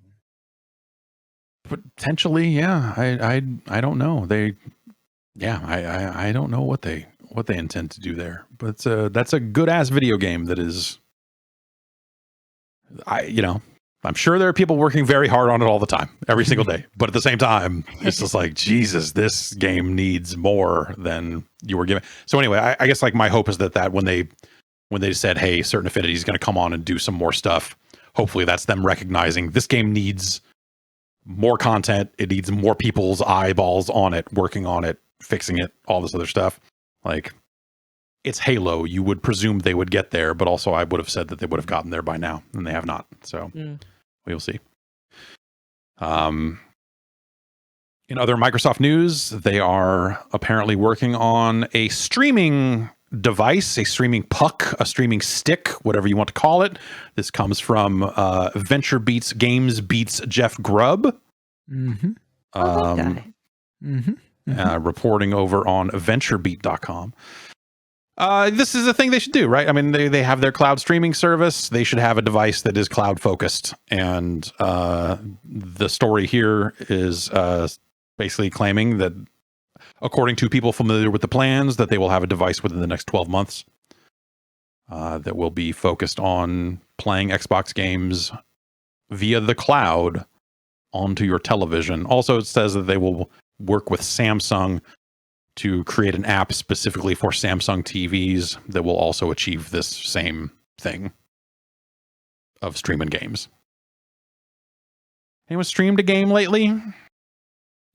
Potentially, yeah. I don't know. I don't know what they intend to do there. But that's a good ass video game that is I'm sure there are people working very hard on it all the time, every single day. But at the same time, it's just like, Jesus, this game needs more than you were given. So anyway, I guess like my hope is that when they said, hey, Certain Affinity is going to come on and do some more stuff, hopefully that's them recognizing this game needs more content. It needs more people's eyeballs on it, working on it, fixing it, all this other stuff. Like, it's Halo. You would presume they would get there, but also I would have said that they would have gotten there by now, and they have not. So we will see. In other Microsoft news, they are apparently working on a streaming device, a streaming puck, a streaming stick, whatever you want to call it. This comes from Venture Beats Games Beats Jeff Grubb. Reporting over on venturebeat.com. This is a thing they should do, right? I mean, they have their cloud streaming service. They should have a device that is cloud focused. And the story here is basically claiming that, according to people familiar with the plans, that they will have a device within the next 12 months that will be focused on playing Xbox games via the cloud onto your television. Also, it says that they will work with Samsung to create an app specifically for Samsung TVs that will also achieve this same thing of streaming games. Anyone streamed a game lately?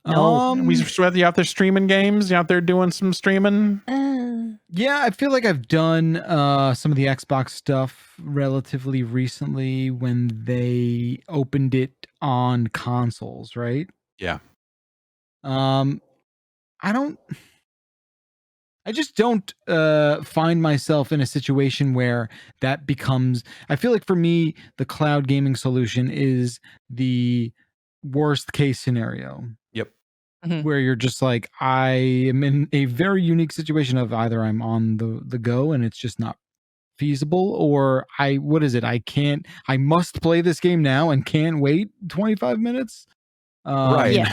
You out there streaming games? You out there doing some streaming? Yeah, I feel like I've done some of the Xbox stuff relatively recently when they opened it on consoles, right? Yeah. I just don't find myself in a situation where that becomes, I feel like for me, the cloud gaming solution is the worst case scenario. Yep. Where you're just like, I am in a very unique situation of either I'm on the go and it's just not feasible, or I must play this game now and can't wait 25 minutes. Right.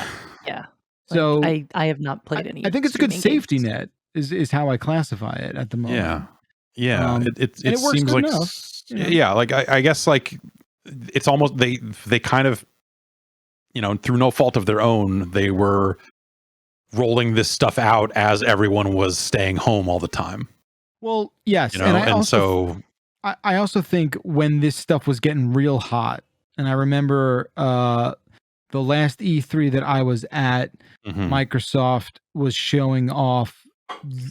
Yeah. So I have not played any. I think it's a good streaming safety games. net is how I classify it at the moment. Yeah. It works seems good like enough, you know? Yeah, like I guess like it's almost they kind of, through no fault of their own, they were rolling this stuff out as everyone was staying home all the time. Well, yes, And I also think when this stuff was getting real hot, and I remember the last E3 that I was at, Microsoft was showing off,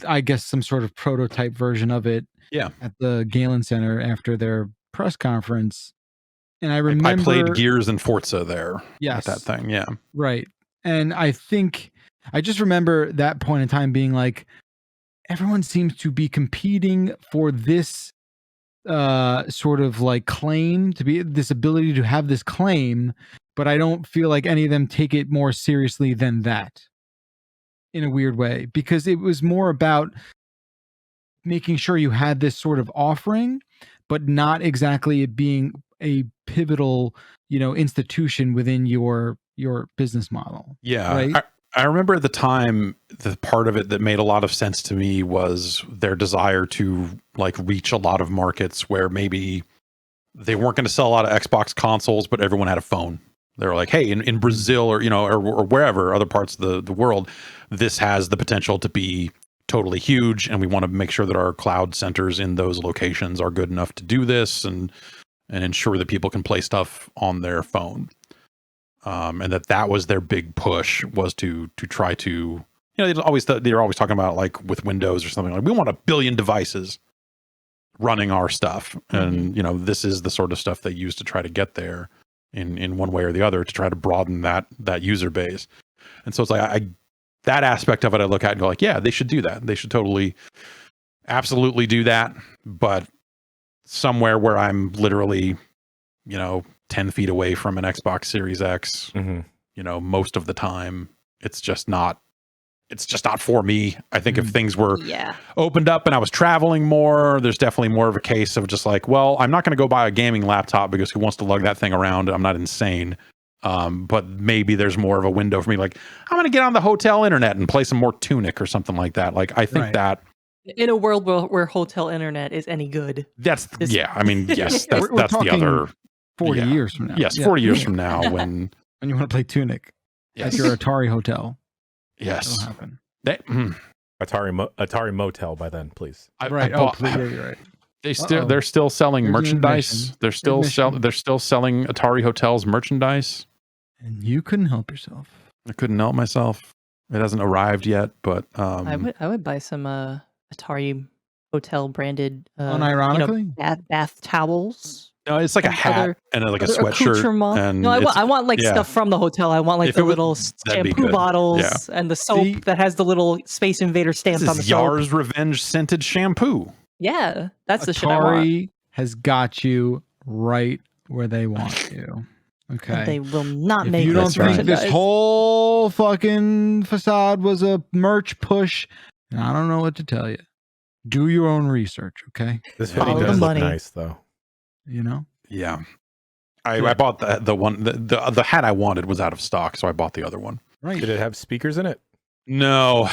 I guess, some sort of prototype version of it at the Galen Center after their press conference. And I remember I played Gears and Forza there. Yes. At that thing. Yeah. Right. And I just remember that point in time being like, everyone seems to be competing for this sort of like claim, to be this ability to have this claim, but I don't feel like any of them take it more seriously than that, in a weird way, because it was more about making sure you had this sort of offering, but not exactly it being a pivotal, institution within your business model. Yeah. Right? I remember at the time, the part of it that made a lot of sense to me was their desire to like reach a lot of markets where maybe they weren't going to sell a lot of Xbox consoles, but everyone had a phone. They were like, hey, in Brazil or wherever, other parts of the world, this has the potential to be totally huge. And we want to make sure that our cloud centers in those locations are good enough to do this and ensure that people can play stuff on their phone. And that was their big push, was to try to, they're always talking about, like with Windows or something, like we want 1 billion devices running our stuff. And, this is the sort of stuff they use to try to get there in one way or the other, to try to broaden that user base. And so it's like, that aspect of it, I look at and go like, yeah, they should do that. They should totally, absolutely do that. But somewhere where I'm literally, 10 feet away from an Xbox Series X, most of the time, it's just not for me. I think if things were opened up and I was traveling more, there's definitely more of a case of just like, well, I'm not going to go buy a gaming laptop because who wants to lug that thing around? I'm not insane. But maybe there's more of a window for me. Like, I'm going to get on the hotel internet and play some more Tunic or something like that. Like, I think that in a world where hotel internet is any good, yes, that's the other 40 years from now. Yes, 40 years from now when you want to play Tunic at your Atari hotel. Yes. That'll happen. Atari Motel by then, please. You're right. They're still selling There's merchandise. They're still selling Atari Hotels merchandise. And you couldn't help yourself. I couldn't help myself. It hasn't arrived yet, but I would buy some Atari Hotel branded unironically bath towels. No, it's like a hat and like a sweatshirt. And I want like stuff from the hotel. I want like the little shampoo bottles and the soap that has the little Space Invader stamp on the soap. Yar's Revenge scented shampoo. Yeah, that's the shit I want. Atari has got you right where they want you. Okay. And they will not if make you don't think this whole fucking facade was a merch push, I don't know what to tell you. Do your own research, okay? This hoodie does look nice, though. Yeah. I bought the one. The hat I wanted was out of stock, so I bought the other one. Right. Did it have speakers in it? No.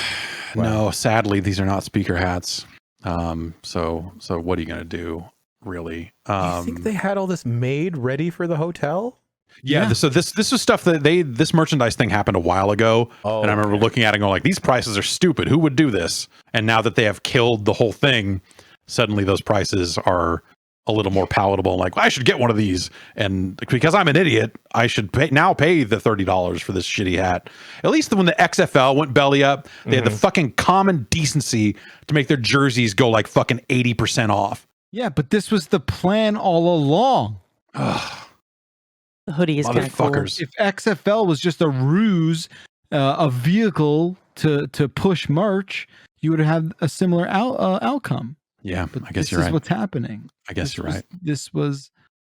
Sadly, these are not speaker hats. So what are you gonna do, really? You think they had all this made ready for the hotel? Yeah. So this was stuff that this merchandise thing happened a while ago, and I remember looking at it and going like, these prices are stupid. Who would do this? And now that they have killed the whole thing, suddenly those prices are a little more palatable. Like, well, I should get one of these, and because I'm an idiot, I should pay the $30 for this shitty hat. At least when the XFL went belly up, they had the fucking common decency to make their jerseys go like fucking 80% off. Yeah, but this was the plan all along. The hoodie is kind of cool. If XFL was just a ruse, a vehicle to push merch, you would have a similar outcome. Yeah, but I guess you're right. This is what's happening. I guess you're right. This was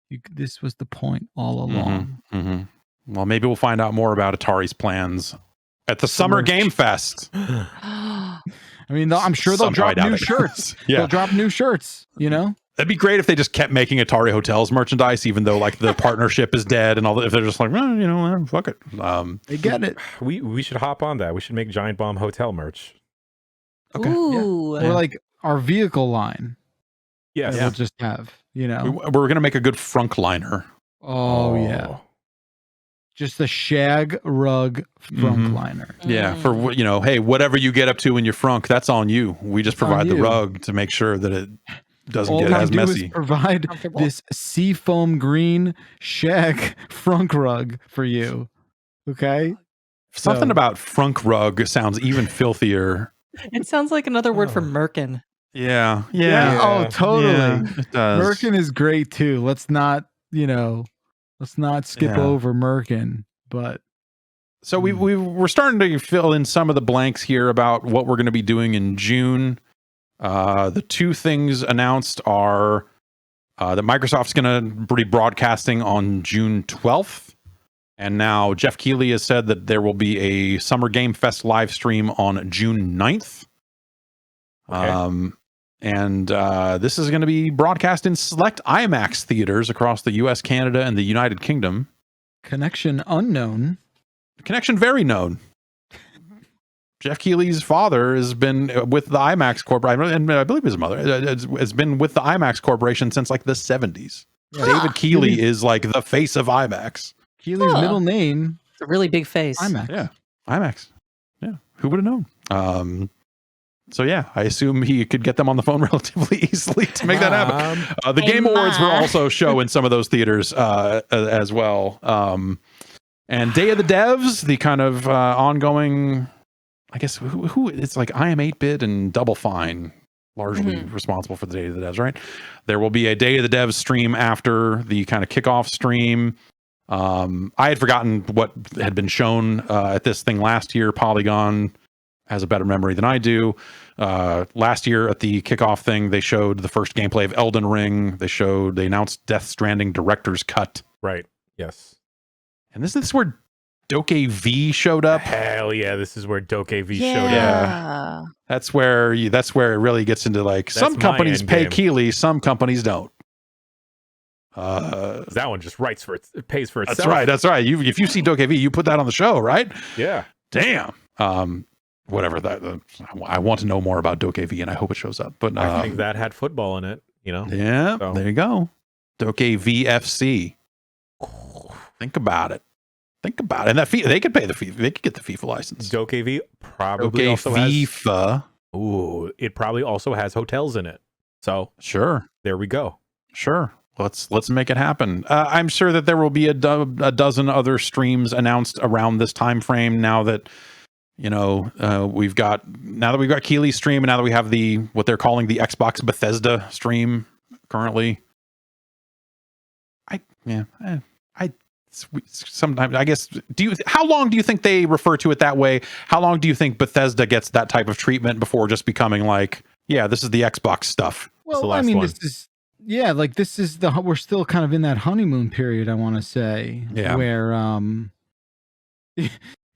the point all along. Well, maybe we'll find out more about Atari's plans at the Summer Game Fest. I mean, I'm sure they'll drop new shirts. They'll drop new shirts, That'd be great if they just kept making Atari Hotels merchandise, even though like the partnership is dead and all that. If they're just like, fuck it. They get it. We should hop on that. We should make Giant Bomb Hotel merch. Okay. Ooh. Or like our vehicle line. Yes. We'll just have, We're going to make a good Frunkliner. Oh, yeah. Just the shag rug Frunkliner. Yeah. For, hey, whatever you get up to in your frunk, that's on you. We just provide the rug to make sure that it doesn't get as messy. Provide this seafoam green shag frunk rug for you. Okay? Something about frunk rug sounds even filthier. It sounds like another word for merkin. Yeah. Oh, totally. Yeah, it does. Merkin is great too. Let's not skip over Merkin. But so we're starting to fill in some of the blanks here about what we're going to be doing in June. The two things announced are that Microsoft's going to be broadcasting on June 12th. And now Jeff Keighley has said that there will be a Summer Game Fest live stream on June 9th. Okay. And this is going to be broadcast in select IMAX theaters across the US, Canada, and the United Kingdom. Connection unknown. Connection very known. Jeff Keighley's father has been with the IMAX Corporation, and I believe his mother has been with the IMAX Corporation since like the 70s. Right. David Keighley is like the face of IMAX. Keighley's middle name. It's a really big face. IMAX. Yeah. IMAX. Yeah. Who would have known? So yeah, I assume he could get them on the phone relatively easily to make that happen. The Game Awards will also show in some of those theaters as well. And Day of the Devs, the kind of ongoing, I guess, who it's like I Am 8-Bit and Double Fine, largely responsible for the Day of the Devs, right? There will be a Day of the Devs stream after the kind of kickoff stream. I had forgotten what had been shown at this thing last year. Polygon has a better memory than I do. Last year at the kickoff thing, they showed the first gameplay of Elden Ring. They announced Death Stranding Director's Cut. Right. Yes. And this is where Doke V showed up. Hell yeah, this is where Doke V showed up. Yeah. That's where it really gets into like That's some my companies end pay game. Keeley, some companies don't. That one just it pays for itself. That's right. If you see Doke V, you put that on the show, right? Yeah. Damn. Whatever I want to know more about Doke V, and I hope it shows up. But I think that had football in it, you know. Yeah, So. there you go. Doke VFC. Think about it. And that fee, they could pay the fee. They could get the FIFA license. Doke V probably Doke also has. FIFA. Ooh, it probably also has hotels in it. So Sure. there we go. Sure. Let's make it happen. I'm sure that there will be a dozen other streams announced around this time frame. Now that we've got Keely's stream, and now that we have what they're calling the Xbox Bethesda stream currently. Sometimes I guess. How long do you think they refer to it that way? How long do you think Bethesda gets that type of treatment before just becoming like, yeah, this is the Xbox stuff? Well, last one. this is we're still kind of in that honeymoon period, I want to say. Yeah. Where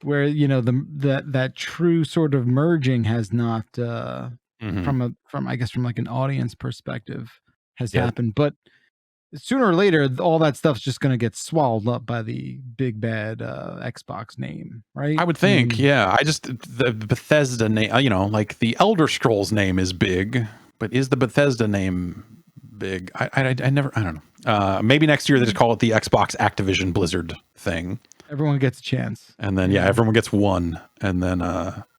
that true sort of merging has not from like an audience perspective has happened. But sooner or later, all that stuff's just going to get swallowed up by the big bad Xbox name, right? I would think, yeah. The Bethesda name, like the Elder Scrolls name is big, but is the Bethesda name big? I don't know. Maybe next year they just call it the Xbox Activision Blizzard thing. Everyone gets a chance. And then, everyone gets one. And then,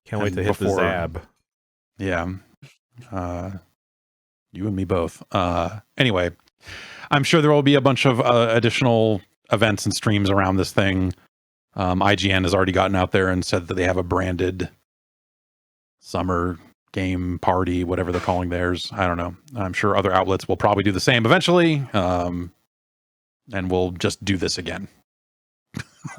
Can't wait to hit the Zab. Yeah. You and me both. Anyway, I'm sure there will be a bunch of additional events and streams around this thing. IGN has already gotten out there and said that they have a branded summer game party, whatever they're calling theirs. I don't know. I'm sure other outlets will probably do the same eventually. And we'll just do this again.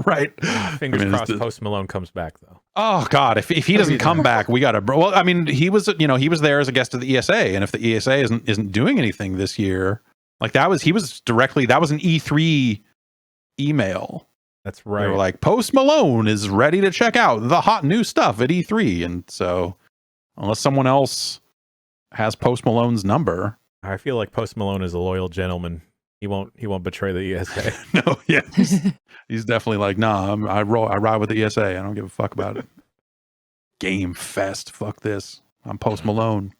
Right? Fingers crossed Post Malone comes back, though. Oh God! If he doesn't come back, we gotta. Well, I mean, he was there as a guest of the ESA, and if the ESA isn't doing anything this year, like that was an E3 email. That's right. They were like, Post Malone is ready to check out the hot new stuff at E3, and so unless someone else has Post Malone's number, I feel like Post Malone is a loyal gentleman. He won't betray the ESA. no, yeah, he's definitely like, nah, I ride with the ESA. I don't give a fuck about it. Game Fest, fuck this. I'm Post Malone.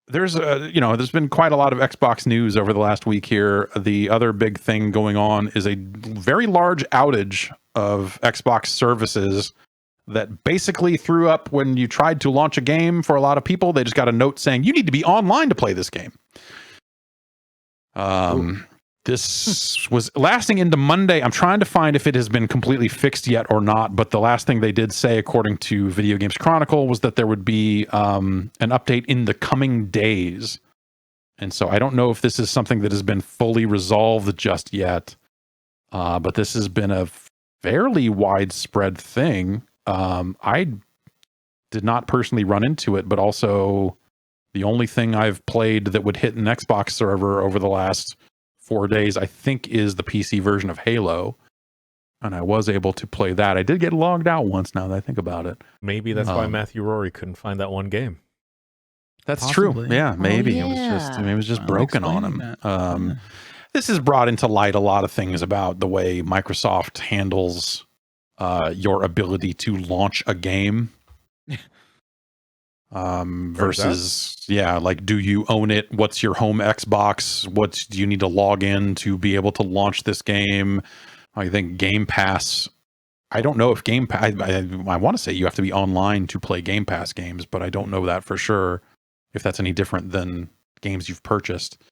There's been quite a lot of Xbox news over the last week here. The other big thing going on is a very large outage of Xbox services that basically threw up when you tried to launch a game. For a lot of people, they just got a note saying you need to be online to play this game. This was lasting into Monday. I'm trying to find if it has been completely fixed yet or not, but the last thing they did say, according to Video Games Chronicle, was that there would be an update in the coming days. And so I don't know if this is something that has been fully resolved just yet, but this has been a fairly widespread thing. I did not personally run into it, but also the only thing I've played that would hit an Xbox server over the last 4 days, I think, is the PC version of Halo. And I was able to play that. I did get logged out once, now that I think about it. Maybe that's why Matthew Rory couldn't find that one game. That's Possibly. true. Yeah, maybe. Oh, yeah. It was just broken on him. Yeah. This has brought into light a lot of things about the way Microsoft handles your ability to launch a game. Versus, like, do you own it? What's your home Xbox? Do you need to log in to be able to launch this game? I think Game Pass, I don't know if Game Pass, I want to say you have to be online to play Game Pass games, but I don't know that for sure, if that's any different than games you've purchased.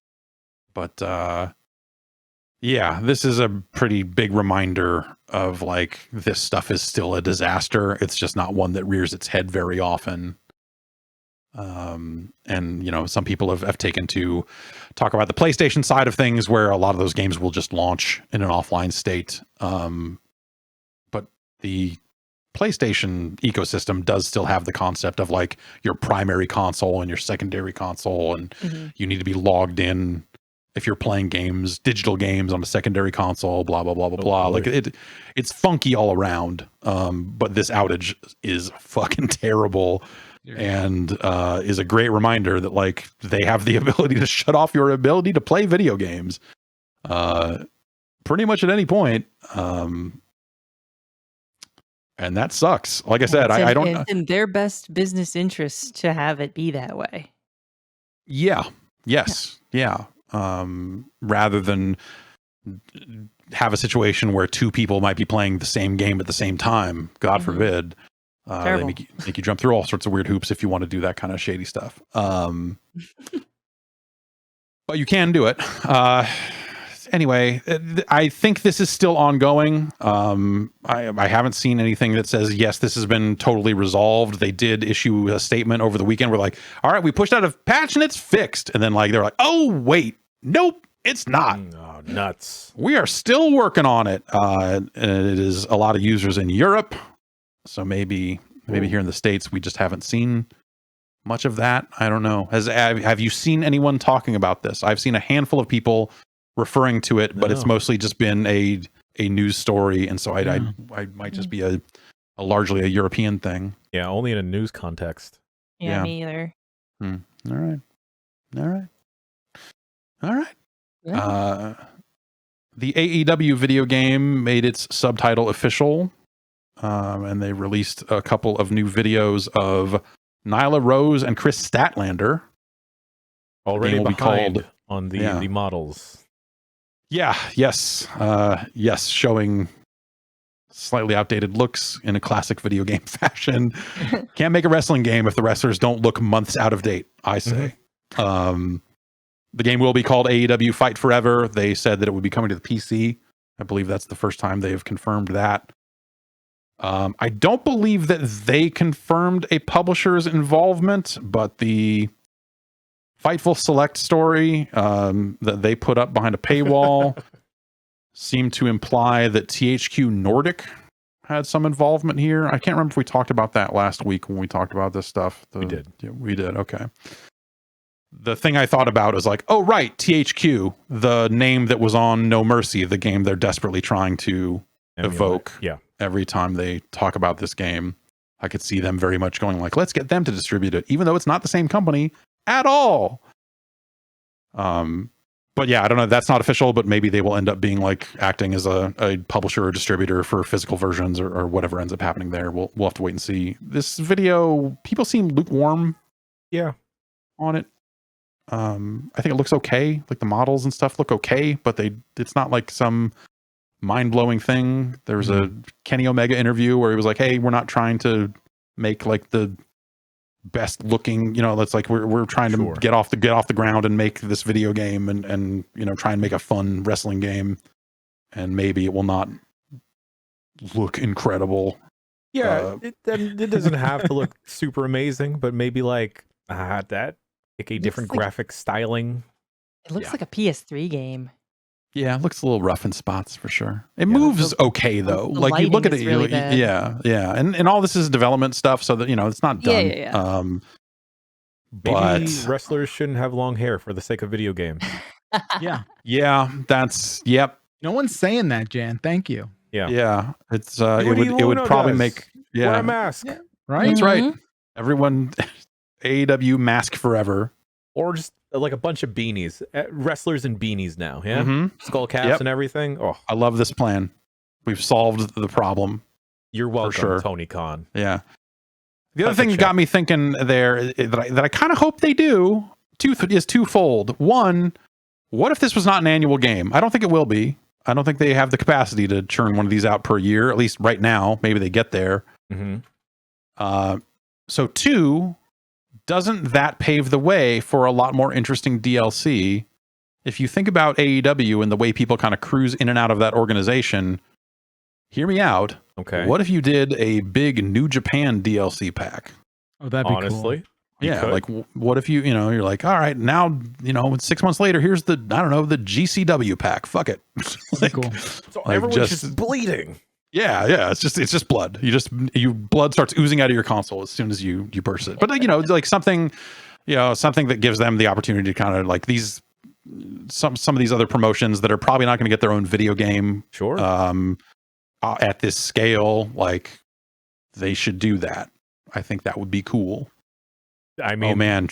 But this is a pretty big reminder of, like, this stuff is still a disaster. It's just not one that rears its head very often. And some people have taken to talk about the PlayStation side of things, where a lot of those games will just launch in an offline state. But the PlayStation ecosystem does still have the concept of like your primary console and your secondary console, and you need to be logged in if you're playing games, digital games on a secondary console, blah blah blah blah blah. Like it's funky all around. But this outage is fucking terrible, and is a great reminder that like they have the ability to shut off your ability to play video games, pretty much at any point. And that sucks. Like I said, I don't. It's in their best business interest to have it be that way. Yeah. Yes. Yeah. Rather than have a situation where two people might be playing the same game at the same time, God forbid, they make you jump through all sorts of weird hoops if you want to do that kind of shady stuff. But you can do it. Anyway, I think this is still ongoing. I haven't seen anything that says, yes, this has been totally resolved. They did issue a statement over the weekend. We're like, all right, we pushed out a patch and it's fixed. And then like, they're like, oh, wait, nope, it's not. Oh, nuts. We are still working on it. And it is a lot of users in Europe. So maybe here in the States, we just haven't seen much of that. I don't know. Have you seen anyone talking about this? I've seen a handful of people referring to it, but it's mostly just been a news story, and so I might just be a largely a European thing. Yeah, only in a news context. Yeah. Me either. All right. Yeah. The AEW video game made its subtitle official, and they released a couple of new videos of Nyla Rose and Chris Statlander. Already will be behind called on the models. Yeah, yes, showing slightly outdated looks in a classic video game fashion. Can't make a wrestling game if the wrestlers don't look months out of date, I say. The game will be called AEW Fight Forever. They said that it would be coming to the PC. I believe that's the first time they have confirmed that. I don't believe that they confirmed a publisher's involvement, but the Fightful Select story that they put up behind a paywall seemed to imply that THQ Nordic had some involvement here. I can't remember if we talked about that last week when we talked about this stuff. We did. Yeah, we did. Okay. The thing I thought about is like, oh, right, THQ, the name that was on No Mercy, the game they're desperately trying to evoke every time they talk about this game. I could see them very much going like, let's get them to distribute it, even though it's not the same company at all. But yeah, I don't know. That's not official, but maybe they will end up being like acting as a publisher or distributor for physical versions or whatever ends up happening there. We'll have to wait and see. This video, people seem lukewarm. Yeah. On it. I think it looks okay. Like the models and stuff look okay, but it's not like some mind-blowing thing. There was a Kenny Omega interview where he was like, hey, we're not trying to make like the best looking, that's like we're trying to get off the ground and make this video game and try and make a fun wrestling game, and maybe it will not look incredible. Yeah, it doesn't have to look super amazing, but maybe like that pick a different graphic styling. It looks like a PS3 game. Yeah, it looks a little rough in spots for sure. It moves okay though. The like you look at it, really bad. yeah, and all this is development stuff, so that it's not done. Yeah. But maybe wrestlers shouldn't have long hair for the sake of video games. yeah, that's yep. No one's saying that, Jan. Thank you. Yeah. It's it would probably make wear a mask, right? That's right. Everyone, AEW mask forever, or just like a bunch of beanies, wrestlers in beanies now. Yeah, skull caps Yep. and everything. Oh, I love this plan. We've solved the problem. You're welcome, sure. Tony Khan. Yeah. The other thing that got me thinking there that I kind of hope they do is twofold. One, what if this was not an annual game? I don't think it will be. I don't think they have the capacity to churn one of these out per year, at least right now. Maybe they get there. So two, doesn't that pave the way for a lot more interesting DLC? If you think about AEW and the way people kind of cruise in and out of that organization, hear me out. Okay. What if you did a big New Japan DLC pack? Oh, that'd be honestly cool. Yeah, like what if you're like, all right, now 6 months later, here's the GCW pack. Fuck it. Like, cool. So everyone's just bleeding. Yeah. It's just blood. Blood starts oozing out of your console as soon as you burst it. But like something that gives them the opportunity to kind of like some of these other promotions that are probably not going to get their own video game. Sure. At this scale, like they should do that. I think that would be cool. I mean, oh man,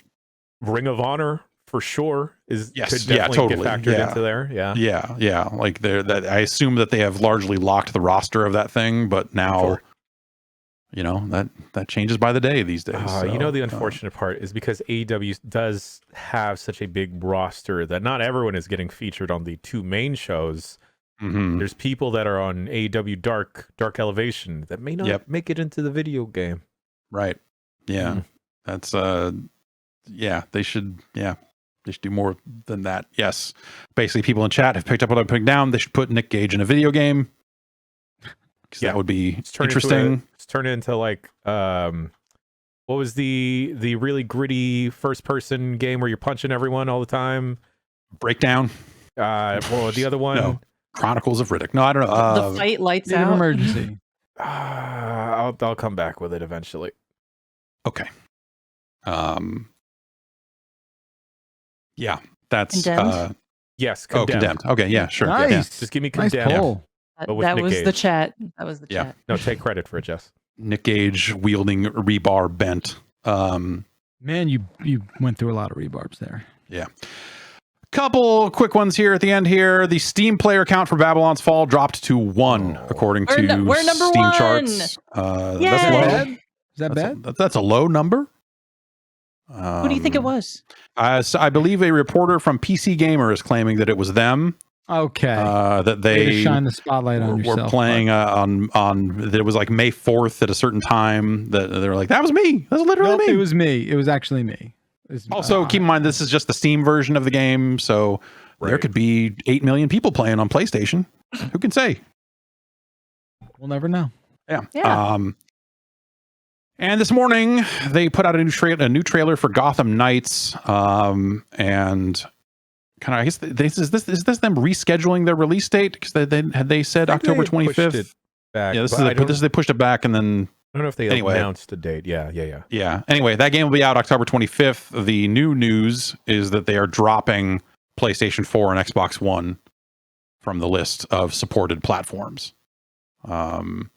Ring of Honor for sure could definitely totally get factored into there. Yeah. Like I assume that they have largely locked the roster of that thing, but now, that changes by the day these days. The unfortunate part is because AEW does have such a big roster that not everyone is getting featured on the two main shows. Mm-hmm. There's people that are on AEW Dark Elevation that may not make it into the video game. Right. Yeah. That's they should do more than that. Yes. Basically people in chat have picked up what I'm putting down. They should put Nick Gage in a video game. Because that would be interesting. It's turned into like what was the really gritty first person game where you're punching everyone all the time? Breakdown. The other one. No. Chronicles of Riddick. No, I don't know. The fight lights State of out. emergency. I'll come back with it eventually. Okay. Yeah, that's Condemned? Yes. Condemned. Okay, yeah, sure. Nice. Yeah. Just give me Nice Condemned. poll. But with That Nick was Gage. the chat. That was the Yeah. chat. No, take credit for it, Jess. Nick Gage wielding rebar bent. Man, you went through a lot of rebarbs there. Yeah. Couple quick ones here at the end here. The Steam player count for Babylon's Fall dropped to 1, according to We're number Steam 1. charts. Yay! That's low. Is that bad? That's a low number. Who do you think it was? So I believe a reporter from PC Gamer is claiming that it was them. Okay. That Way to they shine the spotlight on yourself. were playing on that it was like May 4th at a certain time. That they were like, that was me. That was literally Nope, me. it was me. It was actually me. Also, keep in mind this is just the Steam version of the game, so there could be 8 million people playing on PlayStation. Who can say? We'll never know. Yeah. Yeah. And this morning they put out a new trailer for Gotham Knights, and kind of I guess is this them rescheduling their release date because they said October 25th. Back, Yeah, they pushed it back, and then I don't know if they announced a date. Yeah. Anyway, that game will be out October 25th. The new news is that they are dropping PlayStation 4 and Xbox One from the list of supported platforms. And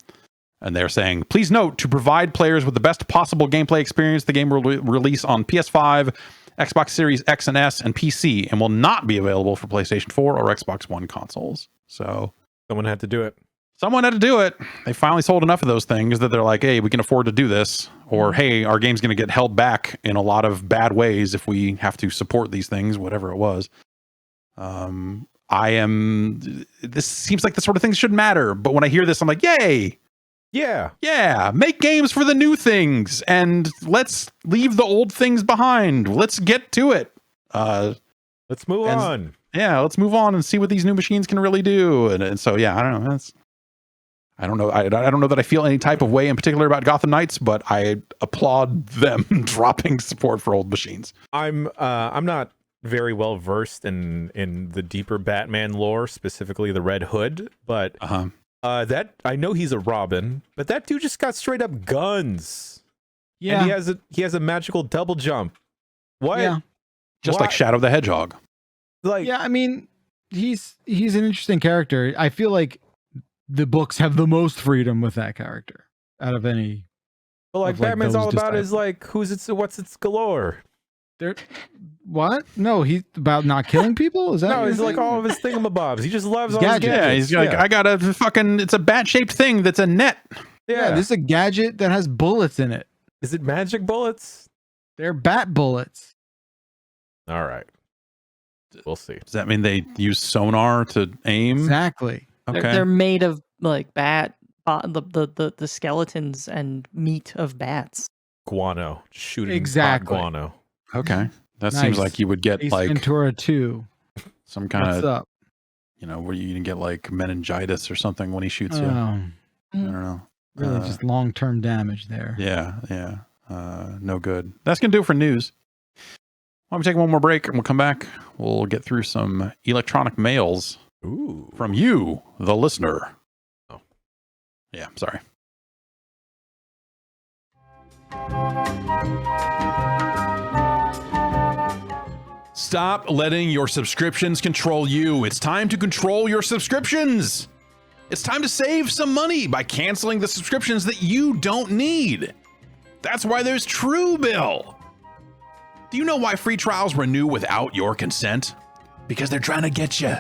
they're saying, please note, to provide players with the best possible gameplay experience, the game will release on PS5, Xbox Series X and S, and PC, and will not be available for PlayStation 4 or Xbox One consoles. So Someone had to do it. someone had to do it. They finally sold enough of those things that they're like, hey, we can afford to do this. Or, hey, our game's going to get held back in a lot of bad ways if we have to support these things, whatever it was. This seems like the sort of things shouldn't matter. But when I hear this, I'm like, yay. Yeah. Make games for the new things and let's leave the old things behind. Let's get to it. Let's move on. Yeah, let's move on and see what these new machines can really do. And so, yeah, I don't know. I don't know. I don't know that I feel any type of way in particular about Gotham Knights, but I applaud them dropping support for old machines. I'm not very well versed in the deeper Batman lore, specifically the Red Hood, but that I know he's a Robin, but that dude just got straight up guns. Yeah. And he has a magical double jump. What? Yeah. Just like Shadow the Hedgehog. Like, Yeah, I mean, he's an interesting character. I feel like the books have the most freedom with that character out of any. but like of, like, Batman's those all about is disciples. like what's its galore. There, what? No, he's about not killing people. Is that? No, your he's like thing? all of his thingamabobs. He just loves all Gadgets. his gadgets. Yeah, he's like, I got a fucking, it's a bat-shaped thing that's a net. Yeah, this is a gadget that has bullets in it. Is it magic bullets? They're bat bullets. All right. We'll see. Does that mean they use sonar to aim? Exactly. Okay. They're made of like the skeletons and meat of bats. Guano. Shooting Exactly. hot guano. Okay. That Nice. seems like you would get Ace like Ventura 2. some kind What's of, up? where you can get like meningitis or something when he shoots you. Oh, I don't know. really just long-term damage there. Yeah. No good. That's going to do it for news. Why don't we take one more break and we'll come back. We'll get through some electronic mails Ooh. from you, the listener. Yeah, sorry. Stop letting your subscriptions control you. It's time to control your subscriptions. It's time to save some money by canceling the subscriptions that you don't need. That's why there's Truebill. Do you know why free trials renew without your consent? Because they're trying to get you.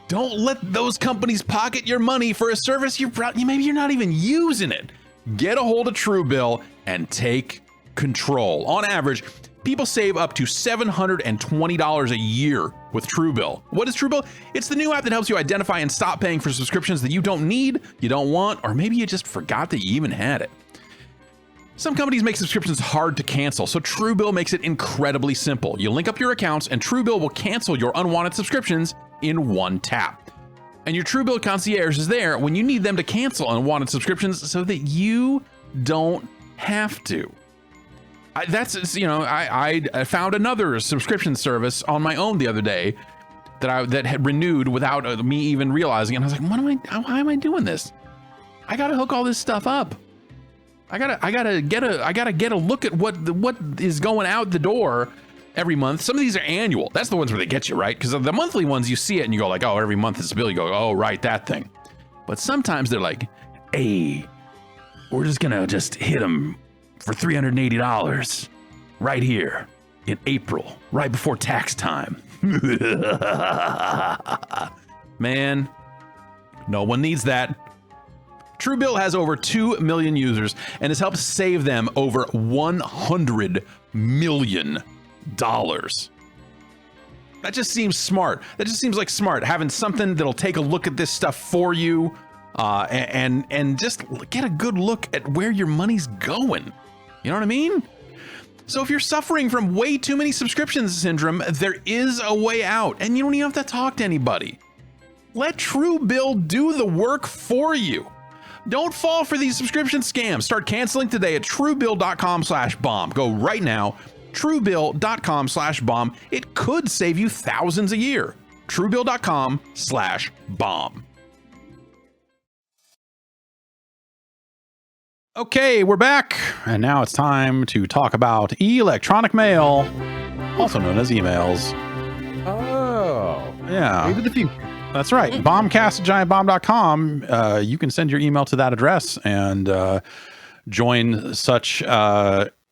Don't let those companies pocket your money for a service maybe you're not even using it. Get a hold of Truebill and take control. On average, people save up to $720 a year with Truebill. What is Truebill? It's the new app that helps you identify and stop paying for subscriptions that you don't need, you don't want, or maybe you just forgot that you even had it. Some companies make subscriptions hard to cancel, so Truebill makes it incredibly simple. You link up your accounts and Truebill will cancel your unwanted subscriptions in one tap. And your Truebill concierge is there when you need them to cancel unwanted subscriptions so that you don't have to. I found another subscription service on my own the other day that had renewed without me even realizing it. And I was like, why am I doing this? I gotta hook all this stuff up. I gotta get a look at what is going out the door every month. Some of these are annual. That's the ones where they get you, right? Because the monthly ones, you see it and you go like, oh, every month it's a bill. You go, oh, right, that thing. But sometimes they're like, hey, we're just gonna hit them for $380 right here in April, right before tax time. Man, no one needs that. Truebill has over 2 million users and has helped save them over $100 million. That just seems smart. That just seems like smart, having something that'll take a look at this stuff for you and just get a good look at where your money's going. You know what I mean? So if you're suffering from way too many subscriptions syndrome, there is a way out, and you don't even have to talk to anybody. Let Truebill do the work for you. Don't fall for these subscription scams. Start canceling today at truebill.com/bomb. Go right now, truebill.com/bomb. It could save you thousands a year. truebill.com/bomb. Okay, we're back, and now it's time to talk about electronic mail, also known as emails. Oh, Yeah. Maybe the future. That's right. Bombcast@giantbomb.com. You can send your email to that address and join such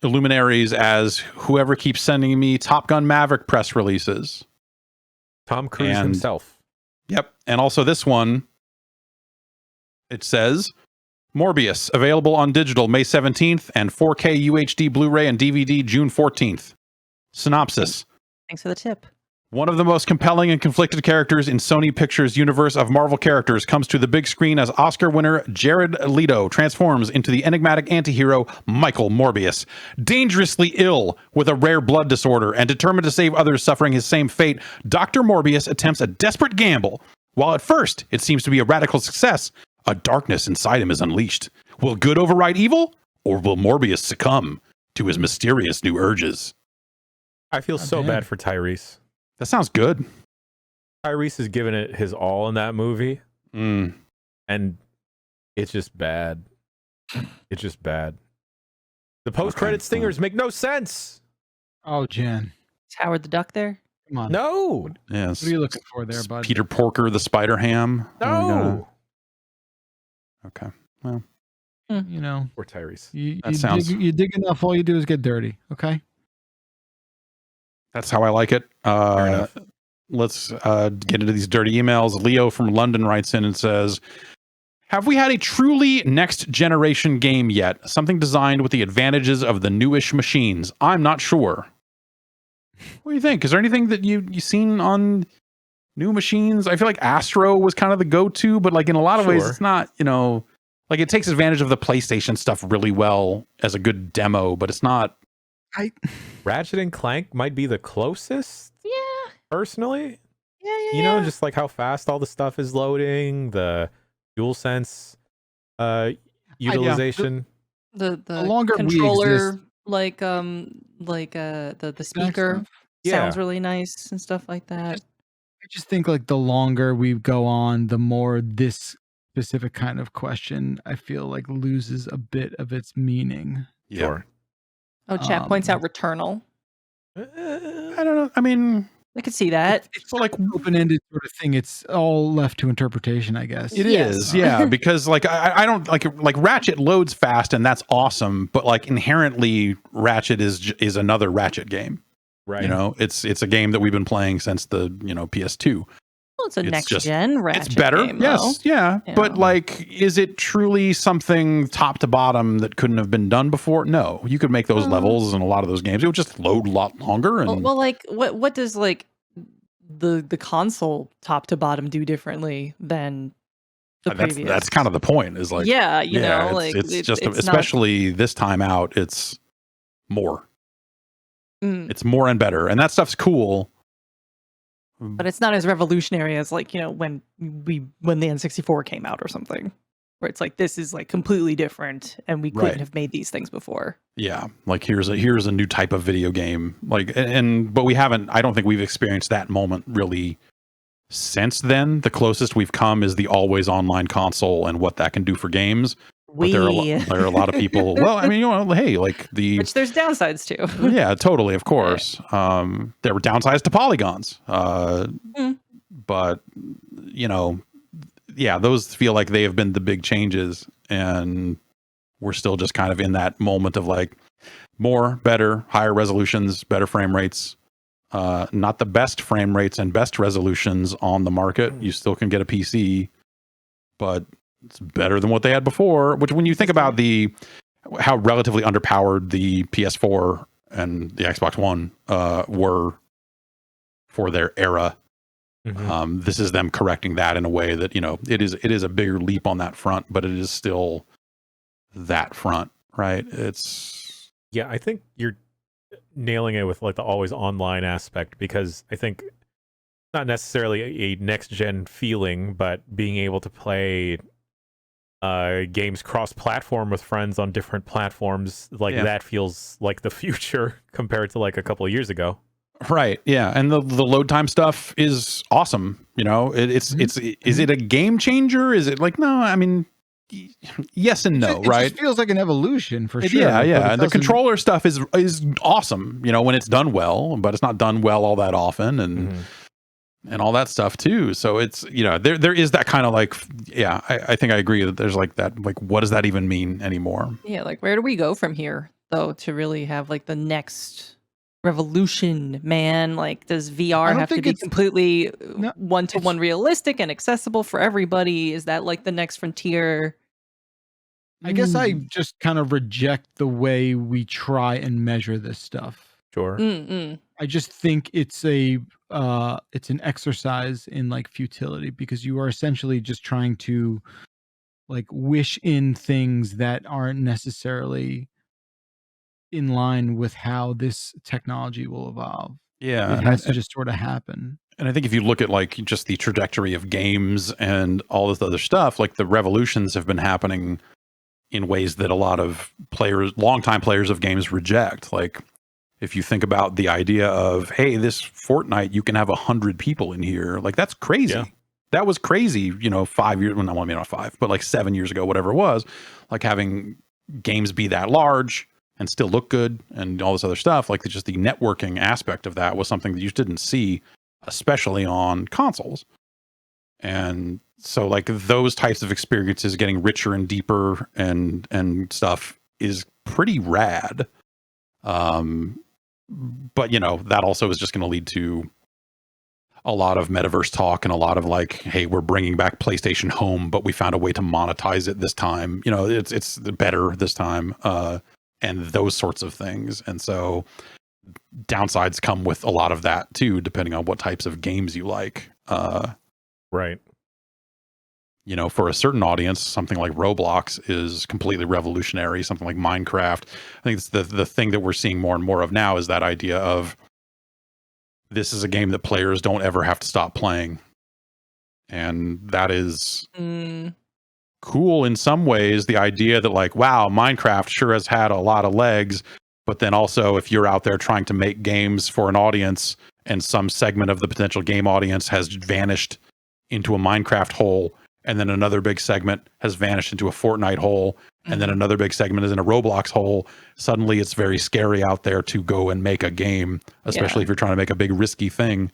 luminaries as whoever keeps sending me Top Gun Maverick press releases. Tom Cruise himself. Yep. And also this one, it says, Morbius, available on digital May 17th and 4K UHD Blu-ray and DVD June 14th. Synopsis. Thanks for the tip. One of the most compelling and conflicted characters in Sony Pictures' universe of Marvel characters comes to the big screen as Oscar winner Jared Leto transforms into the enigmatic antihero Michael Morbius. Dangerously ill with a rare blood disorder and determined to save others suffering his same fate, Dr. Morbius attempts a desperate gamble. While at first it seems to be a radical success, a darkness inside him is unleashed. Will good override evil, or will Morbius succumb to his mysterious new urges? I feel so bad for Tyrese. That sounds good. Tyrese is giving it his all in that movie. And it's just bad. It's just bad. The post-credit stingers make no sense. Oh, Jen. Is Howard the Duck there? Come on. No. Yes. What are you looking for there, bud? Peter Porker, the Spider Ham. No. Okay. Well, You know, Or Tyrese. you dig enough, all you do is get dirty, okay? that's how I like it. enough. Let's get into these dirty emails. Leo from London writes in and says, have we had a truly next generation game yet? Something designed with the advantages of the newish machines? I'm not sure. What do you think? Is there anything that you seen on new machines? I feel like Astro was kind of the go-to, but like in a lot of ways, it's not, like it takes advantage of the PlayStation stuff really well as a good demo, but it's not. Ratchet and Clank might be the closest. Yeah. Personally. Yeah. Just like how fast all the stuff is loading, the DualSense utilization. The longer we controller, exist- the speaker sounds really nice and stuff like that. I just think like the longer we go on, the more this specific kind of question, I feel like loses a bit of its meaning. Yeah. Sure. Oh, chat points out Returnal. I don't know. I mean, I could see that. It's like open-ended sort of thing. It's all left to interpretation, I guess. it is, yeah, because like I don't like Ratchet loads fast and that's awesome, but like inherently Ratchet is another Ratchet game. Right. You know, it's a game that we've been playing since the PS2. Well, it's a It's next just- gen Ratchet It's better, game, yes, though. yeah, You but know. like, is it truly something top to bottom that couldn't have been done before? No, you could make those levels in a lot of those games. It would just load a lot longer. And Well, like, what does like the console top to bottom do differently than the previous? that's kind of the point. Is like, yeah, you know, it's, like it's just it's not- especially this time out, it's more. Mm, It's more and better, and that stuff's cool. but it's not as revolutionary as like, you know, when the N64 came out or something, where it's like this is like completely different, and we couldn't Right. have made these things before. Yeah, like here's a new type of video game. Like, but we haven't. I don't think we've experienced that moment really since then. The closest we've come is the always online console and what that can do for games. But there are a lot of people. Well, I mean, you know, hey, like the which there's downsides to. yeah, totally, of course. There were downsides to polygons, but you know, yeah, those feel like they have been the big changes, and we're still just kind of in that moment of like more, better, higher resolutions, better frame rates. Not the best frame rates and best resolutions on the market. You still can get a PC, but it's better than what they had before. Which, when you think about how relatively underpowered the PS4 and the Xbox One were for their era, this is them correcting that in a way that, you know, it is a bigger leap on that front, but it is still that front, right? It's Yeah, I think you're nailing it with like the always online aspect, because I think not necessarily a next gen feeling, but being able to play games cross-platform with friends on different platforms, like that feels like the future compared to like a couple of years ago. right, yeah, and the load time stuff is awesome. You know, is it a game changer? Is it like, no? I mean, yes and no, It right? just feels like an evolution for sure. Yeah, but yeah. it And the doesn't- controller stuff is awesome, you know, when it's done well, but it's not done well all that often, and all that stuff too. So it's, you know, there is that kind of like, yeah, I think I agree that there's like that, like, what does that even mean anymore? Yeah, like where do we go from here though to really have like the next revolution, man? Like, does I VR don't have to think be it's- completely No, one-to-one realistic and accessible for everybody? Is that like the next frontier? I guess I just kind of reject the way we try and measure this stuff. Sure. I just think it's an exercise in like futility, because you are essentially just trying to like wish in things that aren't necessarily in line with how this technology will evolve. Yeah. It has to just sort of happen. And I think if you look at like just the trajectory of games and all this other stuff, like the revolutions have been happening in ways that a lot of players, longtime players of games, reject. Like, if you think about the idea of, hey, this Fortnite, you can have 100 people in here. Like, that's crazy. Yeah. That was crazy, you know, 5 years, well, no, I mean, not 5, but like 7 years ago, whatever it was, like having games be that large and still look good and all this other stuff. Like, just the networking aspect of that was something that you just didn't see, especially on consoles. And so like those types of experiences getting richer and deeper and stuff is pretty rad. But you know, that also is just going to lead to a lot of metaverse talk and a lot of like, hey, we're bringing back PlayStation Home, but we found a way to monetize it this time. You know, it's better this time, and those sorts of things. And so downsides come with a lot of that too, depending on what types of games you like. Right. You know, for a certain audience, something like Roblox is completely revolutionary. Something like Minecraft. I think it's the thing that we're seeing more and more of now is that idea of this is a game that players don't ever have to stop playing. And that is cool in some ways. The idea that like, wow, Minecraft sure has had a lot of legs, but then also if you're out there trying to make games for an audience and some segment of the potential game audience has vanished into a Minecraft hole, and then another big segment has vanished into a Fortnite hole, and then another big segment is in a Roblox hole. Suddenly it's very scary out there to go and make a game, especially if you're trying to make a big risky thing.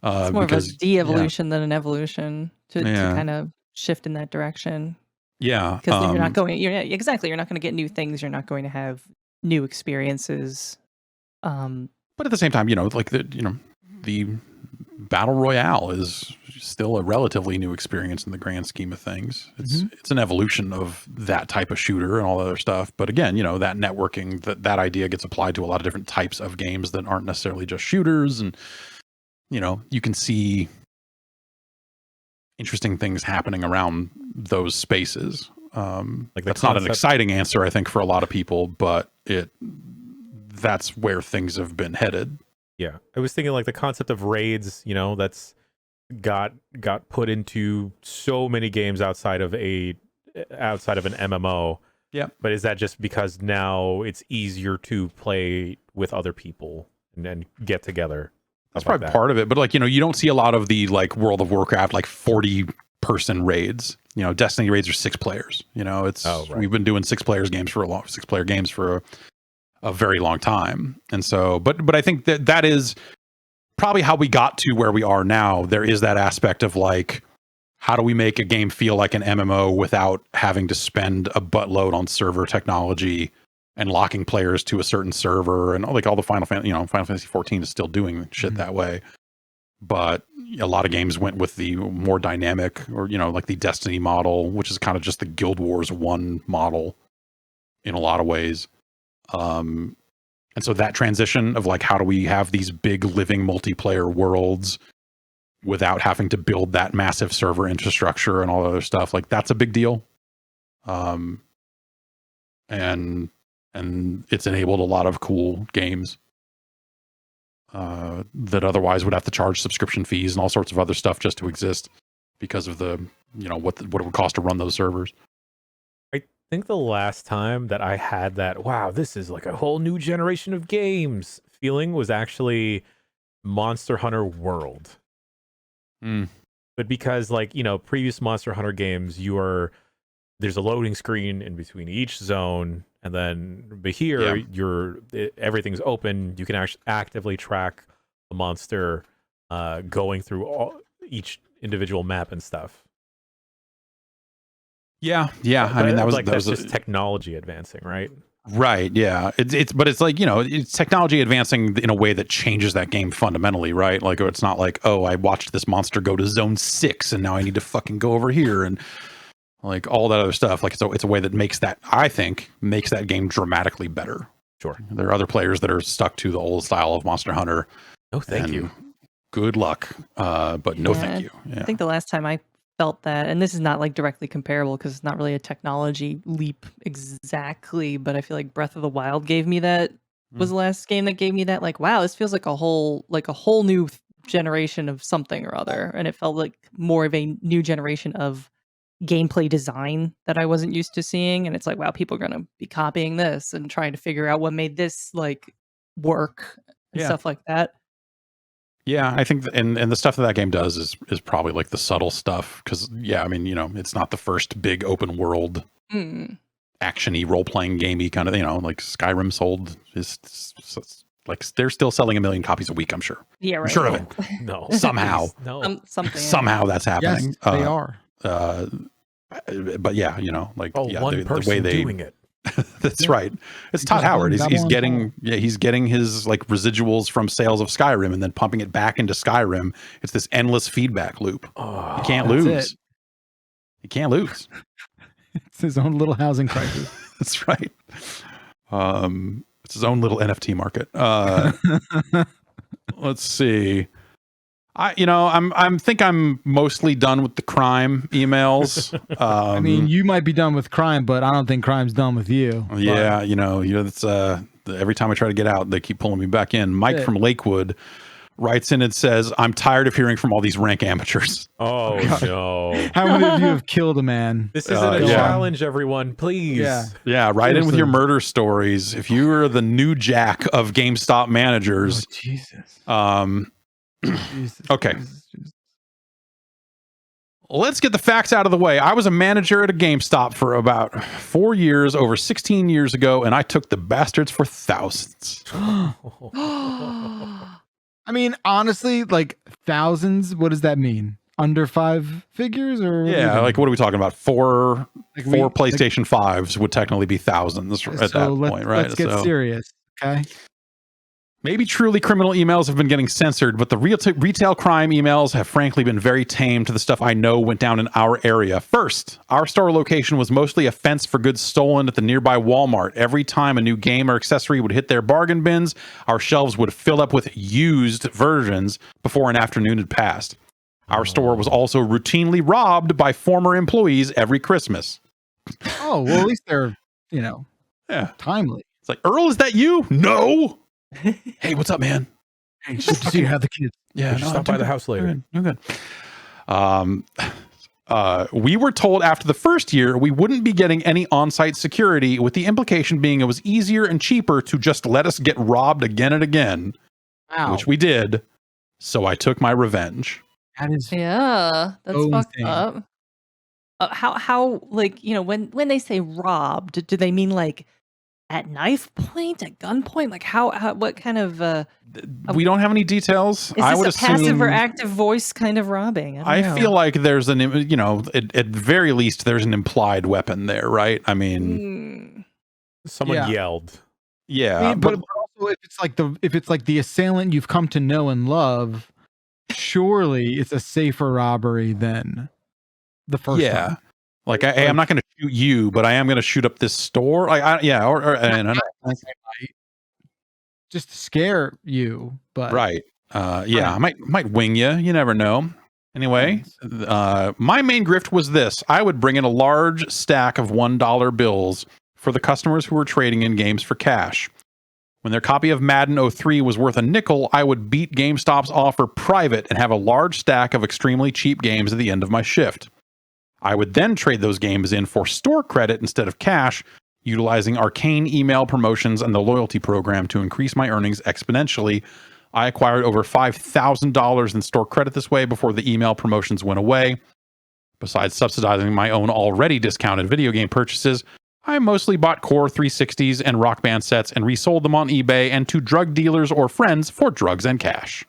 It's more because, of a de-evolution than an evolution to kind of shift in that direction. Yeah. Because you're not going, you're not going to get new things. You're not going to have new experiences. But at the same time, like the Battle Royale is still a relatively new experience in the grand scheme of things. It's an evolution of that type of shooter and all that other stuff. But again, that networking, that idea gets applied to a lot of different types of games that aren't necessarily just shooters. And, you can see interesting things happening around those spaces. That's not an exciting answer, I think, for a lot of people, but that's where things have been headed. Yeah, I was thinking like the concept of raids, that's got put into so many games outside of an MMO. Yeah. But is that just because now it's easier to play with other people and then get together? That's probably part of it. But you don't see a lot of the like World of Warcraft, like 40-person raids. Destiny raids are 6 players. We've been doing 6-player games for a very long time. And so, but I think that is probably how we got to where we are now. There is that aspect of like, how do we make a game feel like an MMO without having to spend a buttload on server technology and locking players to a certain server, and like all the Final Fantasy 14 is still doing shit that way. But a lot of games went with the more dynamic, or like the Destiny model, which is kind of just the Guild Wars 1 model in a lot of ways. And so that transition of like, how do we have these big living multiplayer worlds without having to build that massive server infrastructure and all that other stuff, like that's a big deal. And it's enabled a lot of cool games that otherwise would have to charge subscription fees and all sorts of other stuff just to exist because of the what it would cost to run those servers. I think the last time that I had that, wow, this is like a whole new generation of games feeling was actually Monster Hunter World. But because previous Monster Hunter games, there's a loading screen in between each zone, and then here everything's open. You can actively track a monster going through each individual map and stuff. Yeah. I mean, that's just technology advancing, right? Right. Yeah. It's like, it's technology advancing in a way that changes that game fundamentally, right? Like, it's not like, oh, I watched this monster go to zone 6 and now I need to fucking go over here and like all that other stuff. Like, it's a way that makes that game dramatically better. Sure. There are other players that are stuck to the old style of Monster Hunter. Oh, thank you. Good luck. But no, thank you. Yeah. I think the last time I felt that, and this is not like directly comparable because it's not really a technology leap exactly, but I feel like Breath of the Wild gave me that, was the last game that gave me that, like, wow, this feels like a whole new generation of something or other. And it felt like more of a new generation of gameplay design that I wasn't used to seeing. And it's like, wow, people are going to be copying this and trying to figure out what made this like work and stuff like that. Yeah, I think, and the stuff that game does is probably like the subtle stuff. Because I mean, it's not the first big open world action-y role-playing gamey kind of thing. Like Skyrim sold like they're still selling 1 million copies a week. I'm sure. Yeah, right. I'm sure of it. No, somehow, something. Somehow that's happening. Yes, they are. But yeah, the way they doing it. That's right. It's Todd Howard. He's getting his like residuals from sales of Skyrim and then pumping it back into Skyrim. It's this endless feedback loop. You can't lose. You can't lose. It's his own little housing crisis. That's right. It's his own little NFT market. Let's see. I'm mostly done with the crime emails. I mean, you might be done with crime, but I don't think crime's done with you. Yeah, it's every time I try to get out, they keep pulling me back in. Mike from Lakewood writes in and says, "I'm tired of hearing from all these rank amateurs." Oh no! How many of you have killed a man? This isn't a challenge, everyone. Please. Yeah. Write in with your murder stories. If you are the new Jack of GameStop managers, Jesus. Okay. let's get the facts out of the way. I was a manager at a GameStop for about 4 years, over 16 years ago, and I took the bastards for thousands. I mean, honestly, like thousands. What does that mean? Under 5 figures, or Yeah, like what are we talking about? Four Like PlayStation 5s would technically be thousands at that point, right? Let's get serious, okay? Maybe truly criminal emails have been getting censored, but the retail crime emails have frankly been very tame to the stuff I know went down in our area. First, our store location was mostly a fence for goods stolen at the nearby Walmart. Every time a new game or accessory would hit their bargain bins, our shelves would fill up with used versions before an afternoon had passed. Our store was also routinely robbed by former employees every Christmas. Oh, well, at least they're, Yeah. timely. It's like, Earl, is that you? No. Hey, what's up, man? Hey, just to see how the kids. Yeah, stop by the house later. You're good. We were told after the first year we wouldn't be getting any on-site security, with the implication being it was easier and cheaper to just let us get robbed again and again, which we did. So I took my revenge. That is Yeah, that's so fucked insane. up. How like, when they say robbed, do they mean like at knife point, at gunpoint? Like how what kind of We don't have any details. is I this would a passive or assume. active voice kind of robbing? I don't know. feel like there's at the very least there's an implied weapon there, right? I mean, Someone Yeah. yelled. yeah, but also if it's like the assailant you've come to know and love, surely it's a safer robbery than the first yeah. time. Like I'm not going to shoot you, but I am going to shoot up this store. Like, I don't know. Just to scare you, but Right. Yeah, I might wing you. You never know. Anyway, my main grift was this. I would bring in a large stack of $1 bills for the customers who were trading in games for cash. When their copy of Madden 03 was worth a nickel, I would beat GameStop's offer private and have a large stack of extremely cheap games at the end of my shift. I would then trade those games in for store credit instead of cash, utilizing arcane email promotions and the loyalty program to increase my earnings exponentially. I acquired over $5,000 in store credit this way before the email promotions went away. Besides subsidizing my own already discounted video game purchases, I mostly bought Core 360s and Rock Band sets and resold them on eBay and to drug dealers or friends for drugs and cash.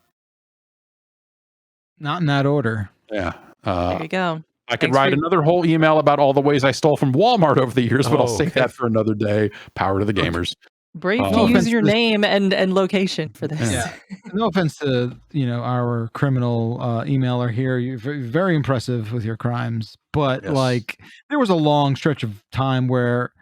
not in that order. Yeah. There you go. I could Thanks write for- another whole email about all the ways I stole from Walmart over the years, but I'll save okay. that for another day. Power to the gamers. Brave No to use offense your to this- name and location for this. Yeah. No offense to our criminal emailer here. You're very impressive with your crimes, but Yes. like there was a long stretch of time where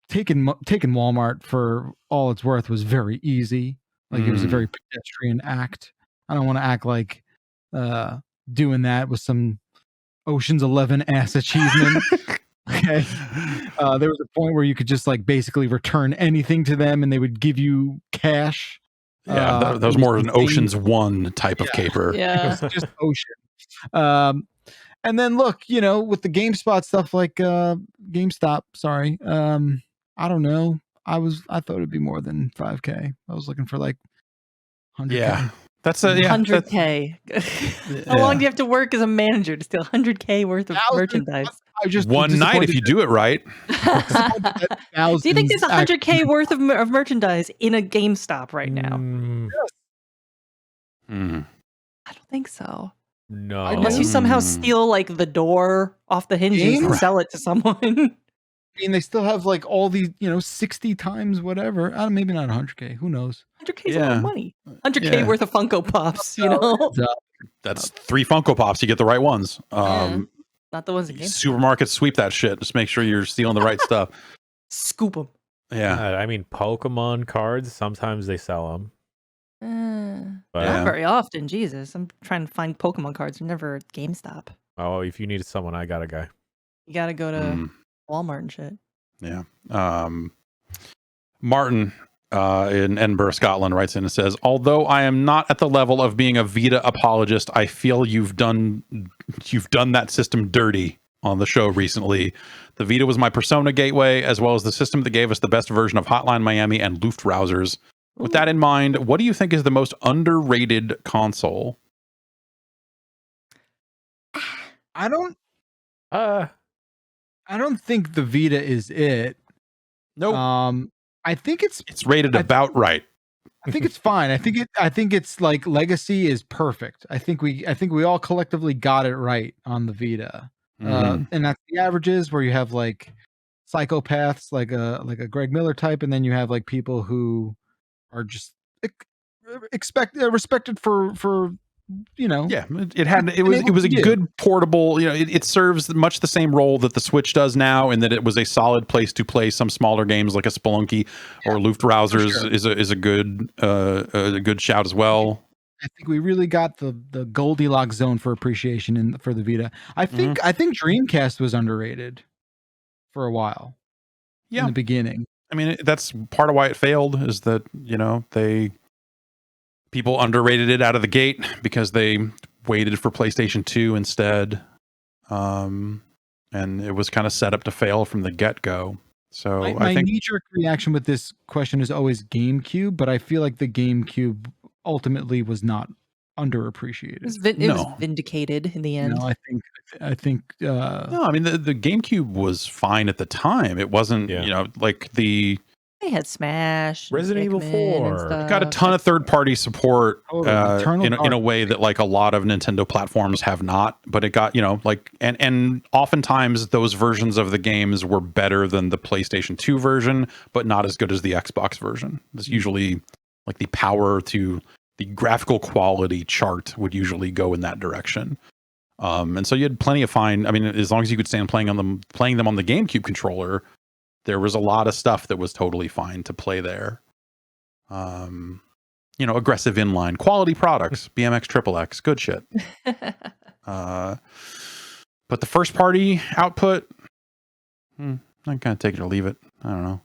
taking Walmart for all it's worth was very easy. Like it was a very pedestrian act. I don't want to act like doing that was some Ocean's 11 ass achievement. Okay. There was a point where you could just like basically return anything to them and they would give you cash. Yeah, that was it more of an insane. Ocean's 1 type of caper. Yeah. It was just Ocean. And then look, with the GameSpot stuff, like GameStop, sorry. I don't know. I thought it'd be more than 5K. I was looking for like 100K. Yeah. That's a 100K. How long do you have to work as a manager to steal 100K worth of merchandise? I just one night if you do it right. Do you think there's 100K worth of merchandise in a GameStop right now? Mm. I don't think so. No. Unless you somehow steal like the door off the hinges and Games? sell it to someone. I mean, they still have like all these, 60 times whatever. Maybe not 100K. Who knows? 100K is a lot of money. 100K Yeah. worth of Funko Pops, That's 3 Funko Pops. You get the right ones. Not the ones that GameStop. Supermarkets sweep that shit. Just make sure you're stealing the right stuff. Scoop them. Yeah. I mean, Pokemon cards, sometimes they sell them. But, Not very often. Jesus, I'm trying to find Pokemon cards. They're never at GameStop. oh, if you needed someone, I got a guy. You got to go to Walmart and shit. Yeah. Martin in Edinburgh, Scotland writes in and says, although I am not at the level of being a Vita apologist, I feel you've done that system dirty on the show recently. The Vita was my persona gateway, as well as the system that gave us the best version of Hotline Miami and Luftrausers. With that in mind, what do you think is the most underrated console? I don't Uh, I don't think the Vita is it. Nope. I think It's rated about right. I think it's fine. I think it's like Legacy is perfect. I think we all collectively got it right on the Vita. Mhm. And that's the averages where you have like psychopaths like a Greg Miller type, and then you have like people who are just respected for Yeah, it been able was to a do. good portable. It serves much the same role that the Switch does now, in that it was a solid place to play some smaller games like a Spelunky or Luftrausers sure. is a good shout as well. I think we really got the Goldilocks zone for appreciation for the Vita. I think Dreamcast was underrated for a while in Yeah, the beginning. I mean that's part of why it failed, is that people underrated it out of the gate because they waited for PlayStation 2 instead. And it was kind of set up to fail from the get-go. So My I think knee-jerk reaction with this question is always GameCube, but I feel like the GameCube ultimately was not underappreciated. It was vindicated in the end. No, I think no, I mean the GameCube was fine at the time. It wasn't, like the They had Smash, and Resident Evil Pikmin 4. and stuff. got a ton of third-party support Eternal in a way that like a lot of Nintendo platforms have not. But it got and oftentimes those versions of the games were better than the PlayStation 2 version, but not as good as the Xbox version. It's usually like the power to the graphical quality chart would usually go in that direction. And so you had plenty of fine. I mean, as long as you could stand playing them on the GameCube controller, there was a lot of stuff that was totally fine to play there. Aggressive inline, quality products, BMX Triple X, good shit. But the first party output, I kind of take it or leave it. I don't know.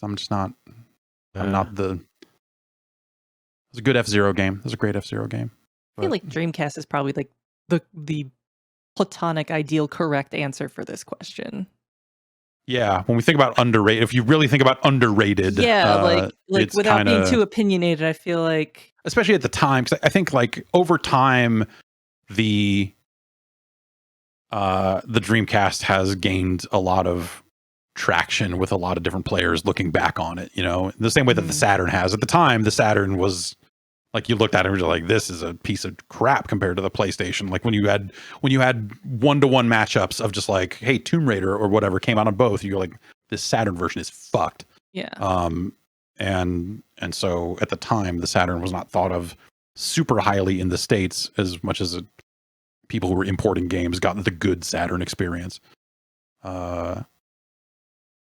I'm just not. I'm not the. It's a good F-Zero game. It's a great F-Zero game. I feel like Dreamcast is probably like the platonic ideal correct answer for this question. Yeah, when we think about underrated, if you really think about underrated, like it's without being kinda, too opinionated, I feel like, especially at the time, because I think like over time, the Dreamcast has gained a lot of traction with a lot of different players looking back on it. The same way that the Saturn has. At the time, the Saturn was like, you looked at it and you're like, this is a piece of crap compared to the PlayStation. Like when you had 1-to-1 matchups of just like, hey, Tomb Raider or whatever came out on both, you're like, this Saturn version is fucked. yeah. And so at the time, the Saturn was not thought of super highly in the States as much as people who were importing games got the good Saturn experience.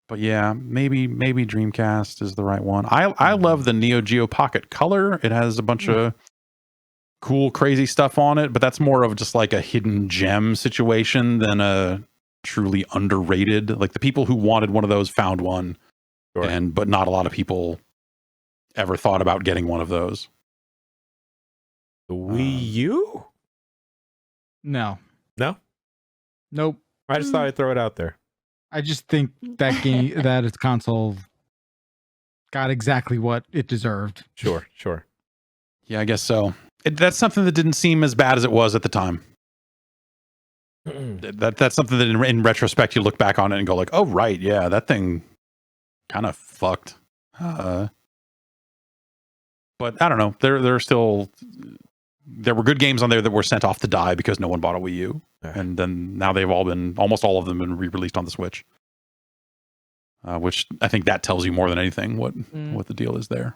But yeah, maybe Dreamcast is the right one. I love the Neo Geo Pocket Color. It has a bunch of cool, crazy stuff on it, but that's more of just like a hidden gem situation than a truly underrated. Like the people who wanted one of those found one, but not a lot of people ever thought about getting one of those. The Wii U? no. No? Nope. I just thought I'd throw it out there. I just think that game that its console got exactly what it deserved. Sure. Yeah, I guess so. That's something that didn't seem as bad as it was at the time. That's something that in retrospect you look back on it and go like, oh right, yeah, that thing kind of fucked. But I don't know. There were good games on there that were sent off to die because no one bought a Wii U. And then now almost all of them been re-released on the Switch. Which I think that tells you more than anything what the deal is there.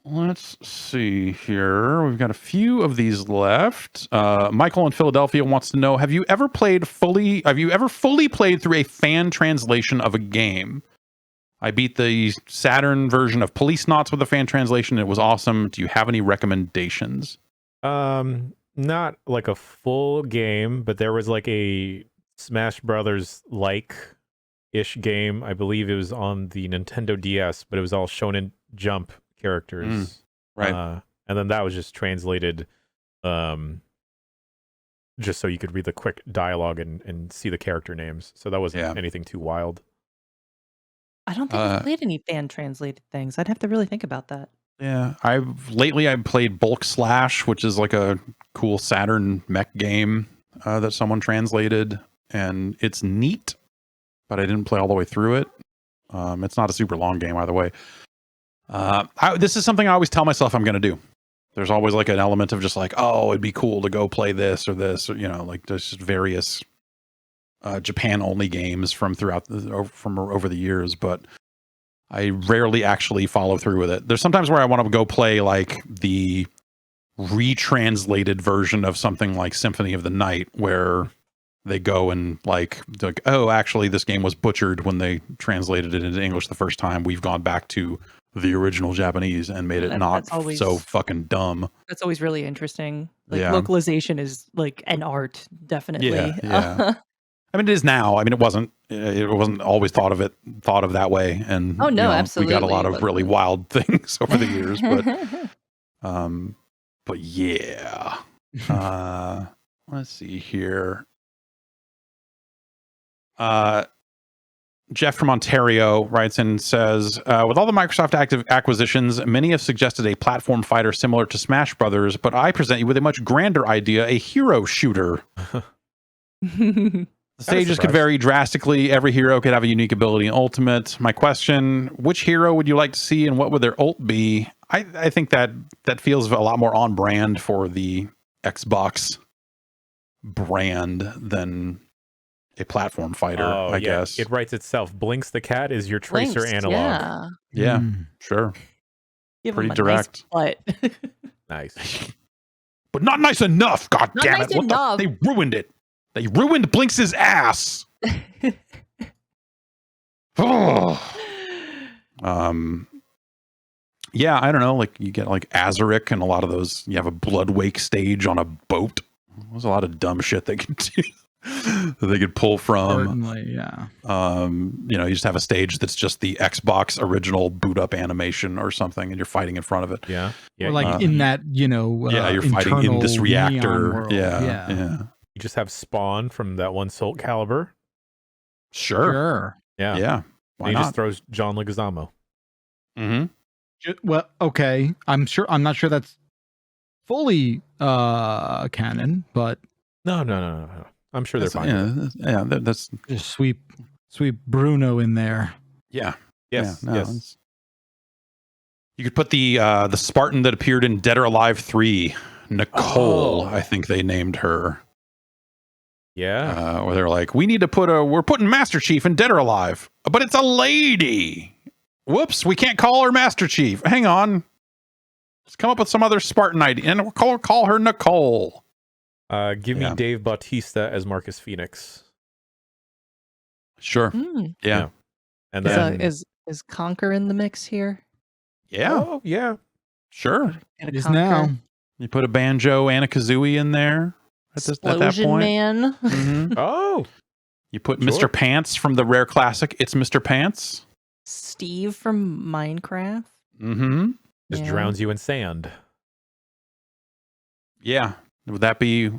Let's see here. We've got a few of these left. Michael in Philadelphia wants to know, have you ever fully played through a fan translation of a game? I beat the Saturn version of Police Knots with a fan translation. It was awesome. Do you have any recommendations? Not like a full game, but there was like a Smash Brothers like-ish game. I believe it was on the Nintendo DS, but it was all Shonen Jump characters. Right. And then that was just translated just so you could read the quick dialogue and see the character names. So that wasn't anything too wild. I don't think I've played any fan translated things. I'd have to really think about that. Yeah, lately I've played Bulk Slash, which is like a cool Saturn mech game that someone translated, and it's neat, but I didn't play all the way through it. It's not a super long game either way. This is something I always tell myself I'm going to do. There's always like an element of just like, oh, it'd be cool to go play this, or like there's just various Japan only games from over the years, but I rarely actually follow through with it. There's sometimes where I want to go play like the retranslated version of something like Symphony of the Night, where they go and like, oh, actually this game was butchered when they translated it into English the first time. We've gone back to the original Japanese and made it not so fucking dumb. That's always really interesting. Like localization is like an art, definitely. Yeah. I mean, it is now. I mean, it wasn't always thought of that way. And absolutely. We got a lot of really wild things over the years, but yeah. Let's see here. Jeff from Ontario writes in and says, with all the Microsoft acquisitions, many have suggested a platform fighter similar to Smash Brothers, but I present you with a much grander idea, a hero shooter. The stages could vary drastically. Every hero could have a unique ability in Ultimate. My question, which hero would you like to see and what would their ult be? I think that feels a lot more on brand for the Xbox brand than a platform fighter, I guess. It writes itself. Blinks the cat is your Tracer analog. Yeah, sure. Give pretty direct. Nice, nice. But not nice enough, god not damn nice it. Enough. They ruined it. They ruined Blinks' ass. Yeah, I don't know. Like you get like Azaric and a lot of those. You have a Bloodwake stage on a boat. There's a lot of dumb shit they could do. That they could pull from. Certainly, yeah. You just have a stage that's just the Xbox original boot up animation or something, and you're fighting in front of it. Yeah. Or like in that, you're fighting in this reactor. Yeah. You just have Spawn from that one Soul Calibur. Sure. Yeah. Why he not? just throws John Leguizamo. Well, okay. I'm not sure that's fully canon, but No. I'm sure they're fine. That's just sweep Bruno in there. Yeah. Yes. Yes. You could put the Spartan that appeared in Dead or Alive 3, Nicole, I think they named her. Yeah. Where they're like, we're putting Master Chief in Dead or Alive, but it's a lady. Whoops, we can't call her Master Chief. Hang on. Let's come up with some other Spartan idea, and we'll call her Nicole. Give me Dave Bautista as Marcus Phoenix. Sure. Yeah. And then is Conquer in the mix here? Yeah. Oh, yeah. Sure. It is now. You put a Banjo and a Kazooie in there at that point. Man. Mm-hmm. Oh. You put Mr. Pants from the rare classic It's Mr. Pants. Steve from Minecraft. Mm-hmm. Just drowns you in sand. Yeah. Would that be,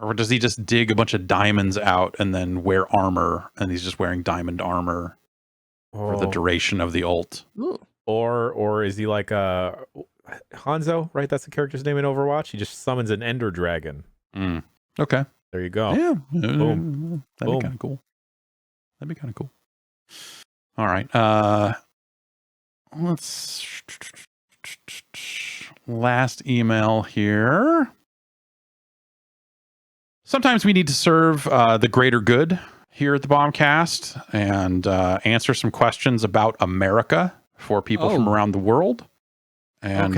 or does he just dig a bunch of diamonds out and then wear armor, and he's just wearing diamond armor for the duration of the ult? Ooh. Or is he like Hanzo, right? That's the character's name in Overwatch. He just summons an Ender Dragon. Okay. There you go. Yeah. Boom. That'd be kind of cool. All right. Let's last email here. Sometimes we need to serve the greater good here at the Bombcast and answer some questions about America for people from around the world. And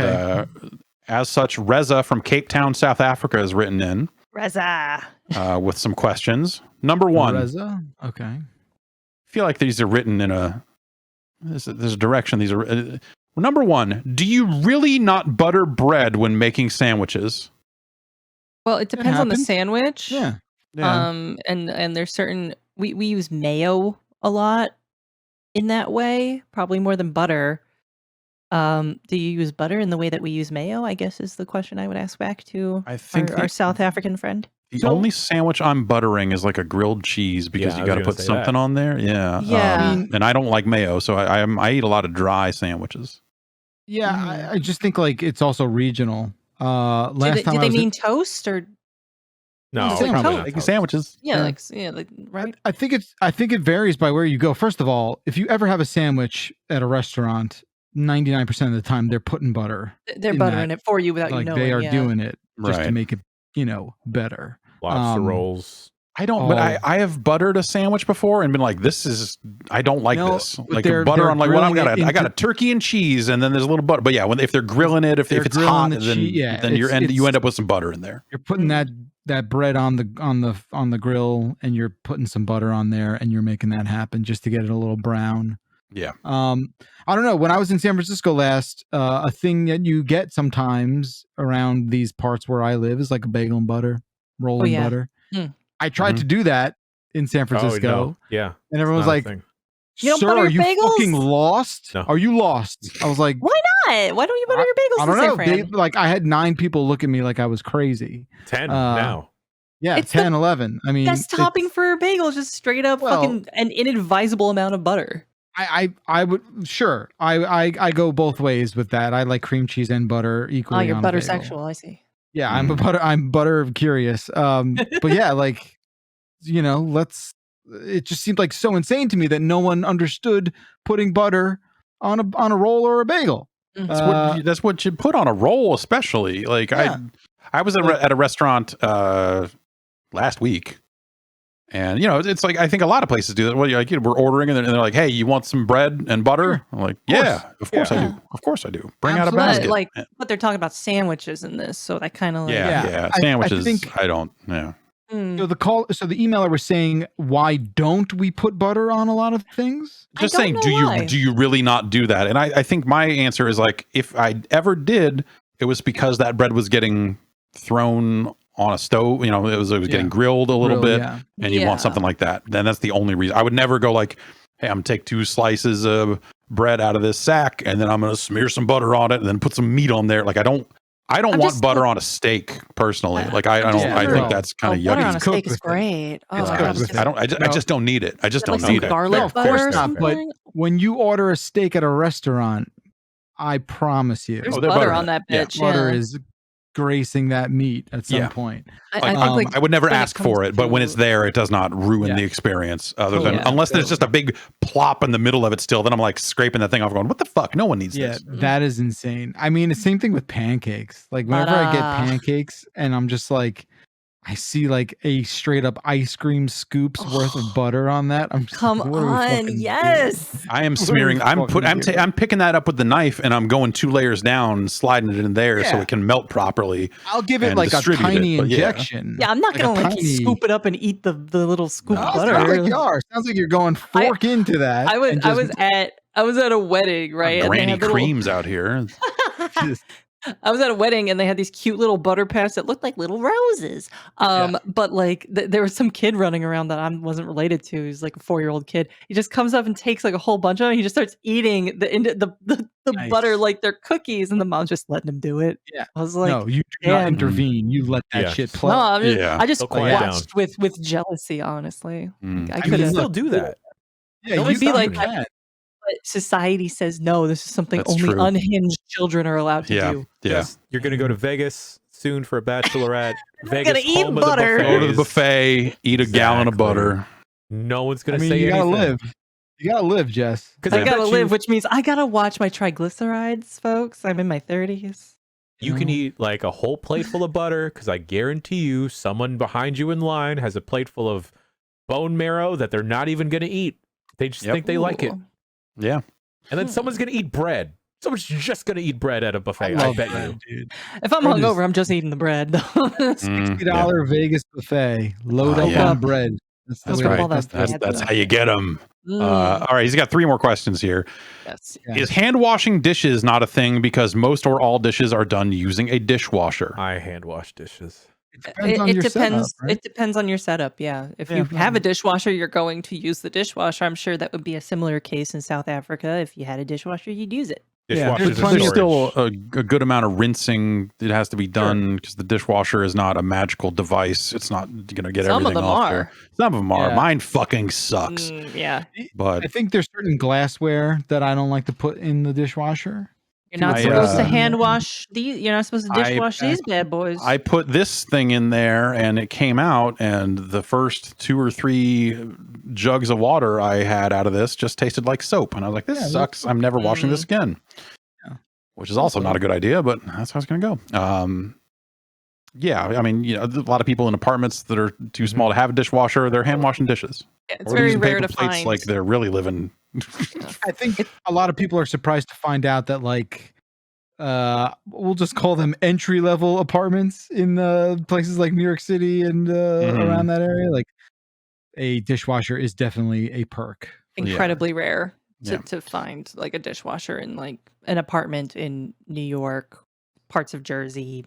as such, Rezza from Cape Town, South Africa has written in. Rezza. With some questions. Number one. Rezza? Okay. I feel like these are written in there's a direction. These are number one. Do you really not butter bread when making sandwiches? Well, it depends on the sandwich. Yeah. And there's certain we use mayo a lot in that way, probably more than butter. Do you use butter in the way that we use mayo? I guess is the question I would ask back to I think our South African friend. The only sandwich I'm buttering is like a grilled cheese because you got to put something on there. Yeah. Yeah. And I don't like mayo, so I eat a lot of dry sandwiches. Yeah, Mhm. I just think like it's also regional. Last time Do I they was mean toast or No, It's like probably toast. not Like toast. sandwiches. yeah, Yeah. like right? I think it varies by where you go. First of all, if you ever have a sandwich at a restaurant, 99% of the time they're putting butter. They're in buttering that. it for you without you Like knowing. they are Yeah. doing it just to Right. make it, better. Lobster rolls. I don't, but Oh. I have buttered a sandwich before and been like, I don't like No, this. but Like they're butter on like what I grilling it got a into- turkey and cheese, and then there's a little butter. But yeah, if they're grilling it, if They're it's grilling hot, the then cheese- yeah, then you it's- end up with some butter in there. You're putting that bread on the grill, and you're putting some butter on there, and you're making that happen just to get it a little brown. Yeah. I don't know. When I was in San Francisco last, a thing that you get sometimes around these parts where I live is like a bagel and butter, rolling yeah. butter. Mm. I tried to do that in San Francisco, Oh, no. Yeah. and everyone was Not a like, thing. You don't "Sir, butter are your you bagels?" fucking lost? No. Are you lost?" I was like, Why not? Why don't you butter your bagels I don't in San know. Fran? Like I had 9 people look at me like I was crazy. 10 Uh, now. Yeah, It's 10, 11. I mean, Best topping it's- for a bagel is just straight up Well- fucking an inadvisable amount of butter. I would sure. I go both ways with that. I like cream cheese and butter Oh, equally. you're on a bagel. buttersexual. I see. Yeah, I'm butter curious. But yeah, like it just seemed like so insane to me that no one understood putting butter on a roll or a bagel. That's what you put on a roll, especially. Like Yeah. I was at a restaurant last week, and it's like I think a lot of places do that. Well, we're ordering, and they're like, "Hey, you want some bread and butter?" I'm like, "Yeah, of course I Yeah. do. Of course I do. Bring out a Absolutely. basket." Like, but they're talking about sandwiches in this, so that kind of like yeah, I sandwiches. think- I don't. Yeah. Mm. So the emailer was saying, why don't we put butter on a lot of things? I Just don't saying, know do why. you really not do that? And I think my answer is like, if I ever did, it was because that bread was getting thrown on a stove. It was getting grilled a little Grill, bit, yeah. and you want something like that. Then that's the only reason. I would never go like, hey, I'm gonna take 2 slices of bread out of this sack, and then I'm gonna smear some butter on it, and then put some meat on there. Like I don't I'm want just butter like- on a steak personally. Like I I'm don't. just I think wondering- that's kind of butter yucky. on a cooked steak is with it. great. Oh, It's my cooked God, with just- it. I just don't need it. I just like don't some need it. garlic No, of butter course or not, something. but when you order a steak at a restaurant, I promise you, There's they're butter butter on in that it. Yeah. bitch. butter Yeah. is gracing that meat at some Yeah. point. I Like, think I would never when it ask for comes it, but when to- it's there, it does not ruin Yeah. the experience. Other than Yeah. unless there's just a big plop in the middle of it still, then I'm like scraping that thing off, going, "What the fuck? No one needs Yeah, this." that is insane. I mean, the same thing with pancakes. Like whenever I get Ta-da. pancakes and I'm just like, I see like a straight up ice cream scoops worth of butter on that. I'm just Come like, what are we on, fucking doing? yes. I am What are smearing. we I'm fucking doing? I'm picking that up with the knife, and I'm going 2 layers down, sliding it in there so Yeah. it can melt properly. I'll give it and like a distribute it, tiny but yeah. injection. Yeah, I'm not Like gonna a like tiny- scoop it up and eat the little scoop No, of it butter. sounds like you are. Sounds like you're going fork into that. I was and I just- was at a wedding, right? And they Granny had little- creams out here. I was at a wedding and they had these cute little butter pasts that looked like little roses. But like there was some kid running around that I wasn't related to. He was like a 4-year-old kid. He just comes up and takes like a whole bunch of them. He just starts eating the Nice. butter like they're cookies, and the mom's just letting him do it. Yeah. I was like, no, you do damn. not intervene. You let that Yeah. shit play. no, I'm just, Yeah. I just They'll quiet watched with jealousy, honestly. Mm. I You could can have. still do that. Yeah, It would be like can. that. But society says no. This is something That's only true. unhinged children are allowed to Yeah, do. yeah. Yes, you're going to go to Vegas soon for a bachelorette. Vegas, gonna eat home butter. Of the Go to the buffets. buffet, eat a gallon of Exactly. butter. No one's I going to mean, say you gotta anything. live. You gotta live, Jess. Because I gotta live, which means I gotta watch my triglycerides, folks. I'm in my 30s. you can eat like a whole plate full of butter, because I guarantee you someone behind you in line has a plate full of bone marrow that they're not even going to eat. They just Yep. think they like it. Ooh. Yeah. And then someone's going to eat bread. Someone's just going to eat bread at a buffet. I love bet bread, you. dude. If I'm Bread is- hungover, I'm just eating the bread. Mm, $60 Vegas buffet. Load Oh, up yeah. on bread. That's the That's way right. to- all that That's bad that's stuff. how you get them. Mm, All right, he's got 3 more questions here. yes. Yeah. Is hand washing dishes not a thing because most or all dishes are done using a dishwasher? I hand wash dishes. Depends on It your depends. setup, right? It depends on your setup. Yeah. If Yeah. you have a dishwasher, you're going to use the dishwasher. I'm sure that would be a similar case in South Africa. If you had a dishwasher, you'd use it. Yeah, Dishwashers there's and plenty There's of- storage. still a good amount of rinsing that has to be done because the dishwasher is not a magical device. It's not going to get Some of everything them off are. there. Some of them are. Yeah. Mine fucking sucks. Yeah. But I think there's certain glassware that I don't like to put in the dishwasher. You're not I, supposed to uh, hand wash these. You're not supposed to dishwash these bad boys. I put this thing in there and it came out, and the first 2 or 3 jugs of water I had out of this just tasted like soap. And I was like, this sucks. I'm never washing this again. Yeah. Which is also not a good idea, but that's how it's going to go. Yeah, I mean, a lot of people in apartments that are too small to have a dishwasher, they're hand washing dishes. Yeah, it's Or very using rare paper to plates find. like they're really living. I think a lot of people are surprised to find out that like we'll just call them entry level apartments in places like New York City and around that area. Like a dishwasher is definitely a perk. Incredibly rare Yeah. to find like a dishwasher in like an apartment in New York, parts of Jersey.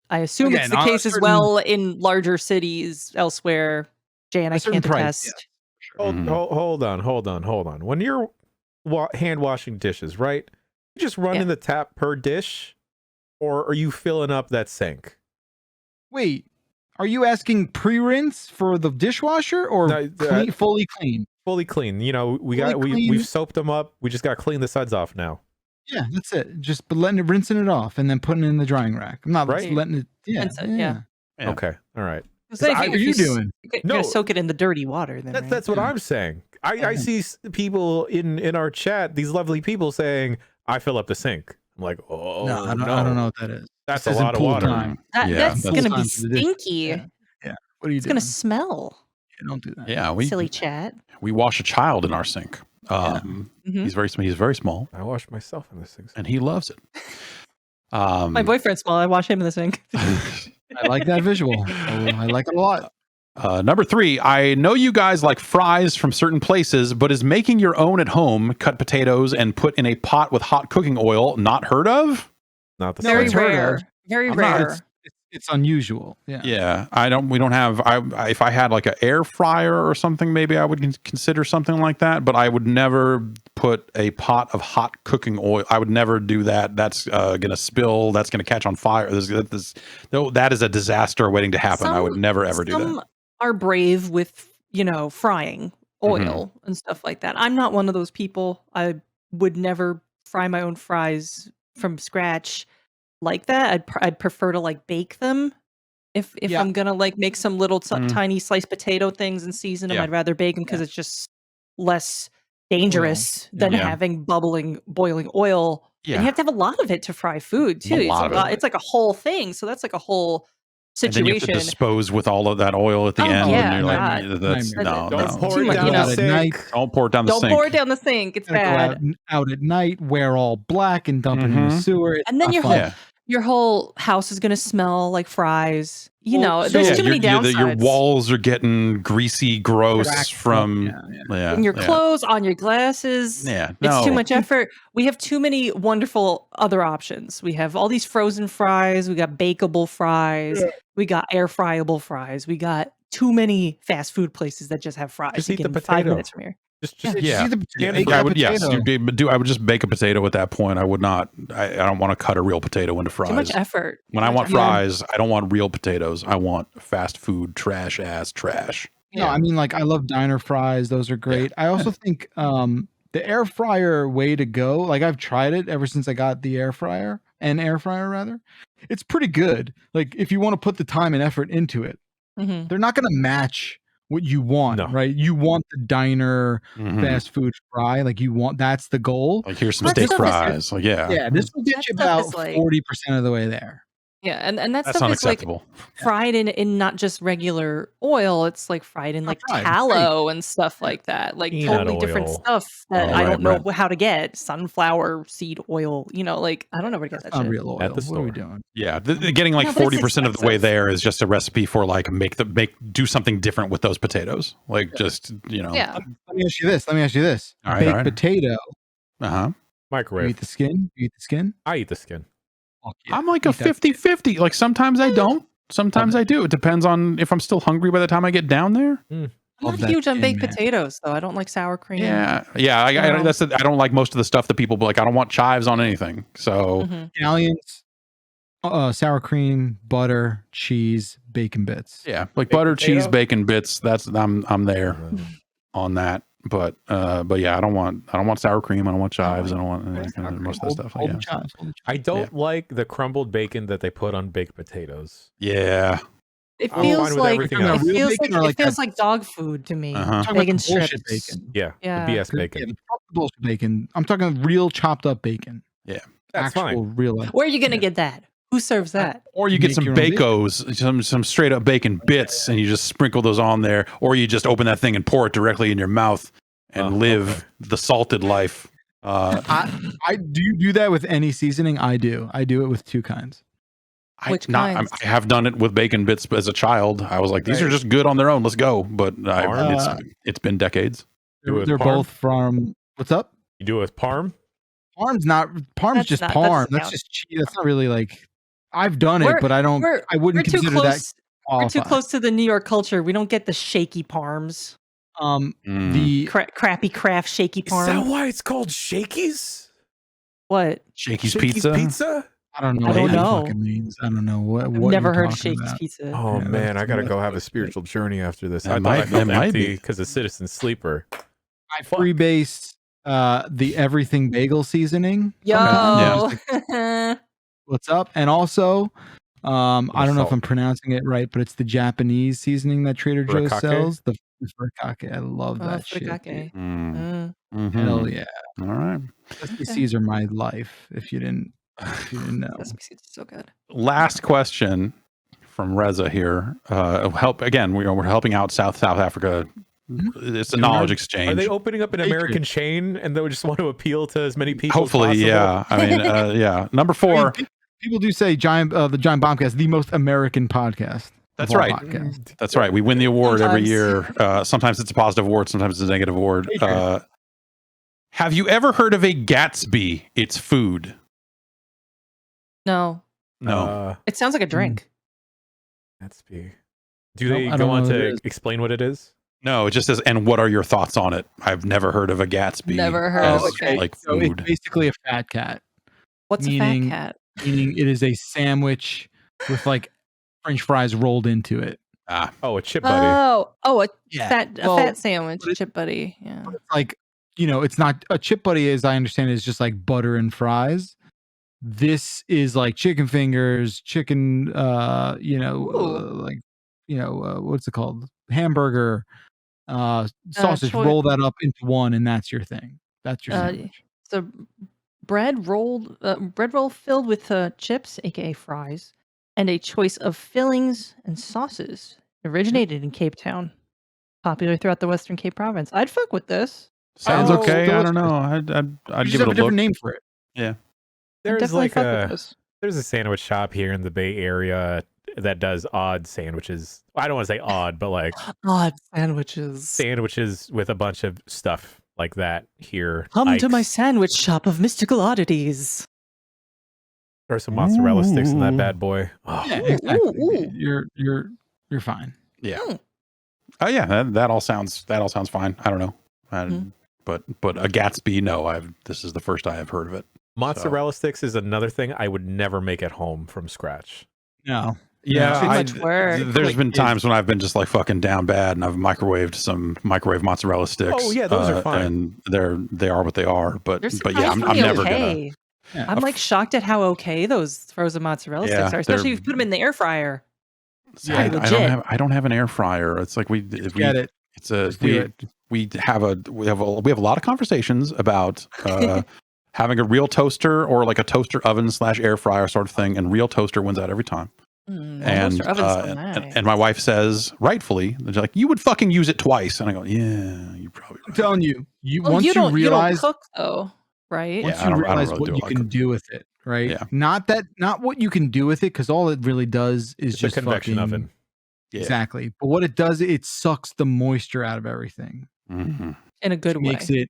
I assume Again, it's the on a case as certain- well in larger cities elsewhere. Jan, A I certain can't price, attest. Hold on. When you're hand washing dishes, right? You just run Yeah. in the tap per dish, or are you filling up that sink? Wait, are you asking pre-rinse for the dishwasher or No, fully clean? Fully clean. You know, Fully clean. we've soaped them up. We just got to clean the suds off now. Yeah, that's it. Just rinsing it off and then putting it in the drying rack. I'm not Right. letting it. Yeah, Rinse it, yeah. Yeah. Okay, all right. So if How if are you s- doing? You're No. gonna soak it in the dirty water. Then That's what Yeah. I'm saying. I see people in our chat, these lovely people saying, "I fill up the sink." I'm like, oh No, I don't know what that is. That's This a isn't lot of pool water. time. Yeah, that's that's- gonna be Time for the dish. stinky. Yeah. What are you It's doing? gonna smell. Yeah, don't do that. Yeah, we Silly chat. we wash a child in our sink. Mhm. He's very small, I wash myself in the sink. and he loves it. My boyfriend's small. I wash him in the sink. I like that visual. I like it a lot. Number 3, I know you guys like fries from certain places, but is making your own at home, cut potatoes, and put in a pot with hot cooking oil not heard of? Not the No, Very it's heard rare. of. Very I'm not- rare. It's unusual. Yeah. Yeah, we don't have. If I had like an air fryer or something, maybe I would consider something like that. But I would never put a pot of hot cooking oil. I would never do that. That's gonna spill. That's gonna catch on fire. That is a disaster waiting to happen. I would never ever do that. Some are brave with frying oil and stuff like that. I'm not one of those people. I would never fry my own fries from scratch like that. I'd prefer to like bake them. If Yeah. I'm gonna like make some little tiny sliced potato things and season them, Yeah. I'd rather bake them because it's just less dangerous than Yeah. having boiling oil. And Yeah. you have to have a lot of it to fry food too. A lot of it. It's like a whole thing. So that's like a whole And then you have to situation. dispose with all of that oil at the Oh, end. yeah, and you're like, God. that's Nightmare. no, Don't no. pour Too it much, down you know. the At sink. night. Don't pour it down the Don't sink. pour it down the sink. It's Gotta go bad. out at night, wear all black, and dump it in the Mhm. sewer. It's And then not your fun. whole Yeah. your whole house is gonna smell like fries. Well, There's so- too many downsides. Your walls are getting greasy, gross Cracked from up, yeah. yeah, in your yeah. clothes, on your glasses. Yeah, It's too no. much effort. We have too many wonderful other options. We have all these frozen fries. We got bakeable fries. We got air fryable fries. We got too many fast food places that just have fries. Just You eat get the them 5 potato. minutes from here. Just Yeah. See the Yeah, bake I that would. Yes, potato. I would just bake a potato at that point. I would not. I don't want to cut a real potato into fries. Too much effort. When Too I much want effort. fries, I don't want real potatoes. I want fast food trash ass trash. No, I mean, like, I love diner fries. Those are great. I also think the air fryer way to go. Like, I've tried it ever since I got the air fryer rather. It's pretty good. Like, if you want to put the time and effort into it, Mhm. they're not going to match what you want, No. right? You want the diner Mhm. fast food fry. Like, that's the goal. Like here's some That steak stuff is- fries. Like yeah, This will get That you stuff about is like- 40% of the way there. Yeah, and that that's stuff is like unacceptable. fried in not just regular oil. It's like fried in Not like fried, it's tallow and stuff like that. Like Peanut totally different oil. stuff that Oh, I right, don't know right. how to get. Sunflower seed oil. Like I don't know where to get That's that not shit. real oil. At the What are we store. doing? Yeah, getting like No, but it's 40% of the way expensive. there is just a recipe for like do something different with those potatoes. Like just Yeah. Let me ask you this. All right, Baked all right. potato. Uh-huh. You microwave. eat the skin? You eat the skin? I eat the skin. Fuck yeah. I'm like a Eat that 50-50. Like sometimes I don't. Sometimes I do. It depends on if I'm still hungry by the time I get down there. I'm Love not that huge on skin, baked man. potatoes though. I don't like sour cream. Yeah. Yeah. I don't like most of the stuff that people be like, I don't want chives on anything. So Mhm. Scallions, sour cream, butter, cheese, bacon bits. yeah, like Baked butter, potato? cheese, bacon bits. I'm there on that. yeah, I don't want sour cream. I don't want chives. I don't want most of that stuff. Hold Yeah. the chives, hold the chives. I don't like the crumbled bacon that they put on baked potatoes. Yeah. It I'm feels fine with like everything it else. Real feels bacon like or it like feels that- like dog food to me. Uh-huh. Talking about Bacon the bullshit strips. bacon. Yeah, Yeah. the BS Yeah, bacon. the bullshit bacon. I'm talking real chopped up bacon. Yeah. That's Actual fine. real life. Where are you gonna Yeah. get that? Who serves that? Or you get Make some your own bacon. bacos, some straight up bacon bits, and you just sprinkle those on there, or you just open that thing and pour it directly in your mouth and live Okay. the salted life. I do you do that with any seasoning? I do. I do it with two kinds. Which kinds? I have done it with bacon bits as a child. I was like, these are just good on their own. Let's go. But it's been decades. Do it with They're parm? both from what's up? You do it with parm? Parm's That's just not- that parm. doesn't That's count. just cheese. That's not really like I've done it, We're- but I don't. we're- I wouldn't We're too consider that close. We're too qualified. close to the New York culture. We don't get the shaky parms. The Crappy craft shaky Is that parm. why it's called Shakey's? What? Shakey's Shakey's Pizza. I don't know I what don't that know. fucking means. I don't know what. I've what never you're heard of talking Shakey's about. Pizza. Oh Yeah, man, I gotta that's- go have a spiritual journey after this. That I might- thought I felt that might empty be. because of Citizen Sleeper. I freebase the everything bagel seasoning. Yo. Yeah. What's up? And also, I don't know if salt. I'm pronouncing it right, but it's the Japanese seasoning that Trader Joe's Furikake? sells. The furikake. I love that shit. Furikake. Mm. Mm. Mhm. Hell yeah. All right. Sesame seeds are my life. If you didn't know. Sesame seeds is so good. Last question from Rezza here. Help again. We're helping out South Africa. It's a knowledge exchange. Are they opening up an American chain and they just want to appeal to as many people? Hopefully, as possible? yeah. I mean, yeah. Number 4. People do say the Giant Bombcast, the most American podcast. of That's all right. podcasts. That's right. We win the award every Sometimes. year. Sometimes it's a positive award. Sometimes it's a negative award. Have you ever heard of a Gatsby? It's food. No, No. it sounds like a drink. That's big. Do Nope, they I don't go know on what it to is. explain what it is? No, it just says, and what are your thoughts on it? I've never heard of a Gatsby. Never heard as, of a Gatsby. like So it's food. basically a fat cat. What's Meaning- a fat cat? Meaning it is a sandwich with like French fries rolled into it. Oh, a chip buddy. Oh, a Yeah. a Well, fat sandwich, but it- chip buddy. Yeah. But it's like, it's not a chip buddy, as I understand it, is just like butter and fries. This is like chicken fingers, chicken, what's it called? Hamburger, sausage. choi- Roll that up into one, and that's your thing. That's your Uh, sandwich. So bread roll filled with chips, aka fries, and a choice of fillings and sauces. Originated in Cape Town, popular throughout the Western Cape Province. I'd fuck with this. Sounds Oh, okay. I delicious. don't know. I'd You give just it have a a different look. name for it. I'd There's definitely like fuck with a this. there's a sandwich shop here in the Bay Area that does odd sandwiches. I don't want to say odd, but like Odd sandwiches. sandwiches with a bunch of stuff like that here. Come to my Ike's. sandwich shop of mystical oddities. Throw some mozzarella sticks in that Ooh. bad boy. Oh, Yeah, Ooh, exactly. ooh. You're fine. Yeah. Mm. Oh yeah. That all sounds fine. I don't know. Mhm. But a Gatsby, no. This is the first I have heard of it. mozzarella sticks is another thing I would never make at home from scratch. No. Yeah, Too I- much work. There's been times when I've been just like fucking down bad, and I've microwaved some microwave mozzarella sticks. Oh, yeah, those are fine. and they are what they are. But They're yeah, I'm surprisingly never gonna. okay. Yeah. I'm like shocked at how okay those frozen mozzarella Yeah, sticks are, especially they're- if you put them in the air fryer. I legit. don't have an air fryer. It's like Get it. It's a Just do we have a lot of conversations about having a real toaster or like a toaster oven / air fryer sort of thing, and real toaster wins out every time. And, toaster oven's so nice. and my wife says rightfully, she's like, you would fucking use it twice, and I go, yeah, you probably I'm right. telling you, Well, once you you don't realize cook though, right? once Yeah, I you don't realize really what do a you lot of can do with it, right? Yeah. Not what you can do with it, because all it really does is It's just a convection fucking, oven. Yeah. Exactly. But what it does, it sucks the moisture out of everything. Mhm. In a good way. Makes it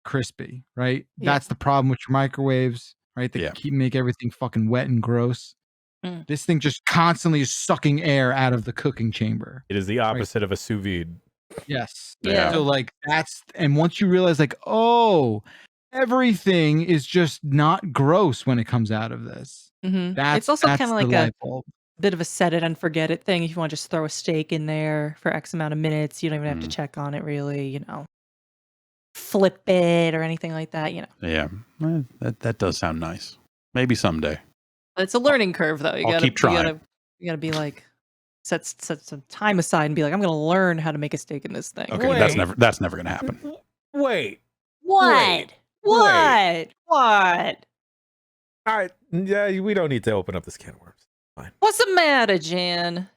crispy, right? Yeah. That's the problem with your microwaves, right? They Yeah. make everything fucking wet and gross. Mm. This thing just constantly is sucking air out of the cooking chamber. It is the opposite of a sous vide. Yes. Yeah. So like and once you realize like, oh, everything is just not gross when it comes out of this. Mhm. That's It's also that's kind of the like a light bulb. bit of a set it and forget it thing. If you want to just throw a steak in there for X amount of minutes, you don't even have to check on it really, flip it or anything like that. Yeah, that does sound nice. Maybe someday. It's a learning curve, though. I'll keep trying. You gotta be like set some time aside and be like, I'm gonna learn how to make a steak in this thing. Okay, Wait. that's never gonna happen. Wait. What? What? What? All right. Yeah, we don't need to open up this can of worms. What's the matter, Jan?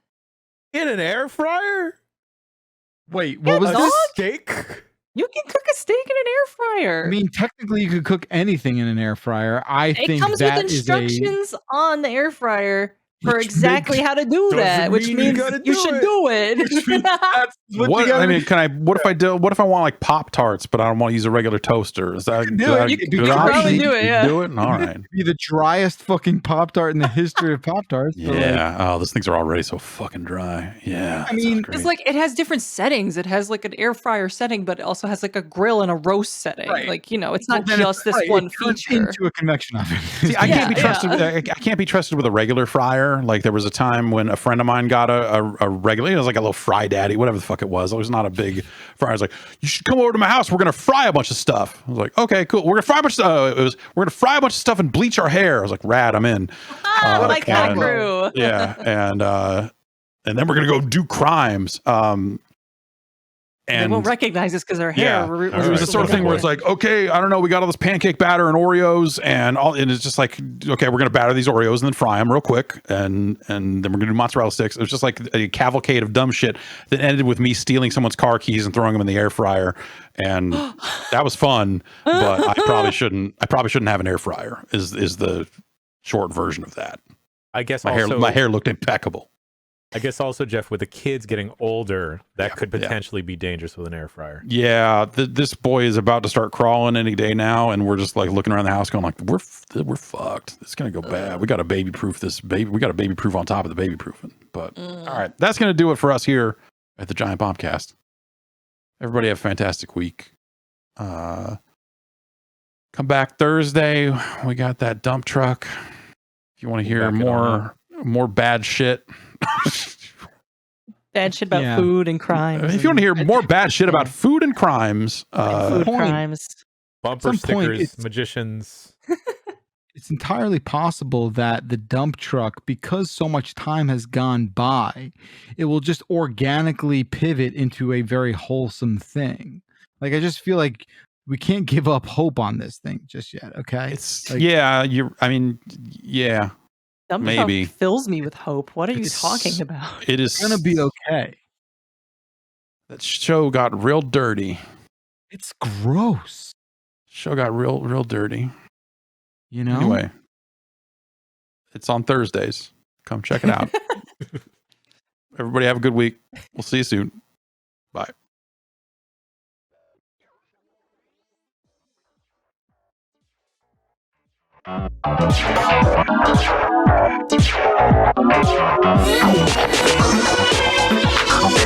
In an air fryer? Wait, what was A this? steak? You can cook a steak in an air fryer. I mean, technically, you could cook anything in an air fryer. I it think comes that with is a. instructions on the air fryer for Which exactly makes- how to do that, doesn't which mean means gotta you do should it. do it. Which means that's what What you gotta I mean, do. what if I want like Pop-Tarts, but I don't want to use a regular toaster? Is that can do is it. that a You can good probably option? do it, You yeah. can do it? All right. Be the driest fucking Pop-Tart in the history of Pop-Tarts. but, like, Yeah. Oh, those things are already so fucking dry. Yeah. I mean, that sounds It's great. like it has different settings. It has like an air fryer setting, but it also has like a grill and a roast setting. Right. Like, it's well, not then just this right, one it turns feature. into a convection oven. See, I can't be Yeah, trusted. yeah. I can't be trusted with a regular fryer. Like there was a time when a friend of mine got a regular. It was like a little Fry Daddy, whatever the fuck it was. It was not a big fryer. I was like, you should come over to my house. We're gonna fry a bunch of stuff. I was like, okay, cool. We're gonna fry a bunch of we're gonna fry a bunch of stuff and bleach our hair. I was like, rad, I'm in. I like that and- crew. Yeah, and then we're gonna go do crimes. They And won't recognize us because our hair. yeah, was it was the sort of thing where it's like, okay, I don't know, we got all this pancake batter and Oreos and it's just like, okay, we're gonna batter these Oreos and then fry them real quick, and then we're gonna do mozzarella sticks. It was just like a cavalcade of dumb shit that ended with me stealing someone's car keys and throwing them in the air fryer, and that was fun. But I probably shouldn't have an air fryer. Is the short version of that. I guess My hair looked impeccable. I guess also, Jeff, with the kids getting older, that Yeah, could yeah. potentially be dangerous with an air fryer. Yeah, this boy is about to start crawling any day now, and we're just like looking around the house, going like, "We're fucked. It's gonna go bad. We got to baby proof this baby. We got to baby proof on top of the baby proofing." But all right, that's gonna do it for us here at the Giant Bombcast. Everybody have a fantastic week. Come back Thursday. We got that dump truck. If you want to hear Back it on more bad shit. bad shit about Yeah. food and crimes. If you want to hear more bad shit about food and crimes, food point- crimes. Bumper some point, stickers, it's- magicians. It's entirely possible that the dump truck, because so much time has gone by, it will just organically pivot into a very wholesome thing. Like, I just feel like we can't give up hope on this thing just yet. Okay. it's Like- yeah. Dump maybe. truck fills me with hope. What are you It's- talking about? It is It's gonna be okay. That show got real dirty. It's gross. Show got real dirty. You know? Anyway, it's on Thursdays. Come check it out. Everybody have a good week. We'll see you soon. Bye. Thank you.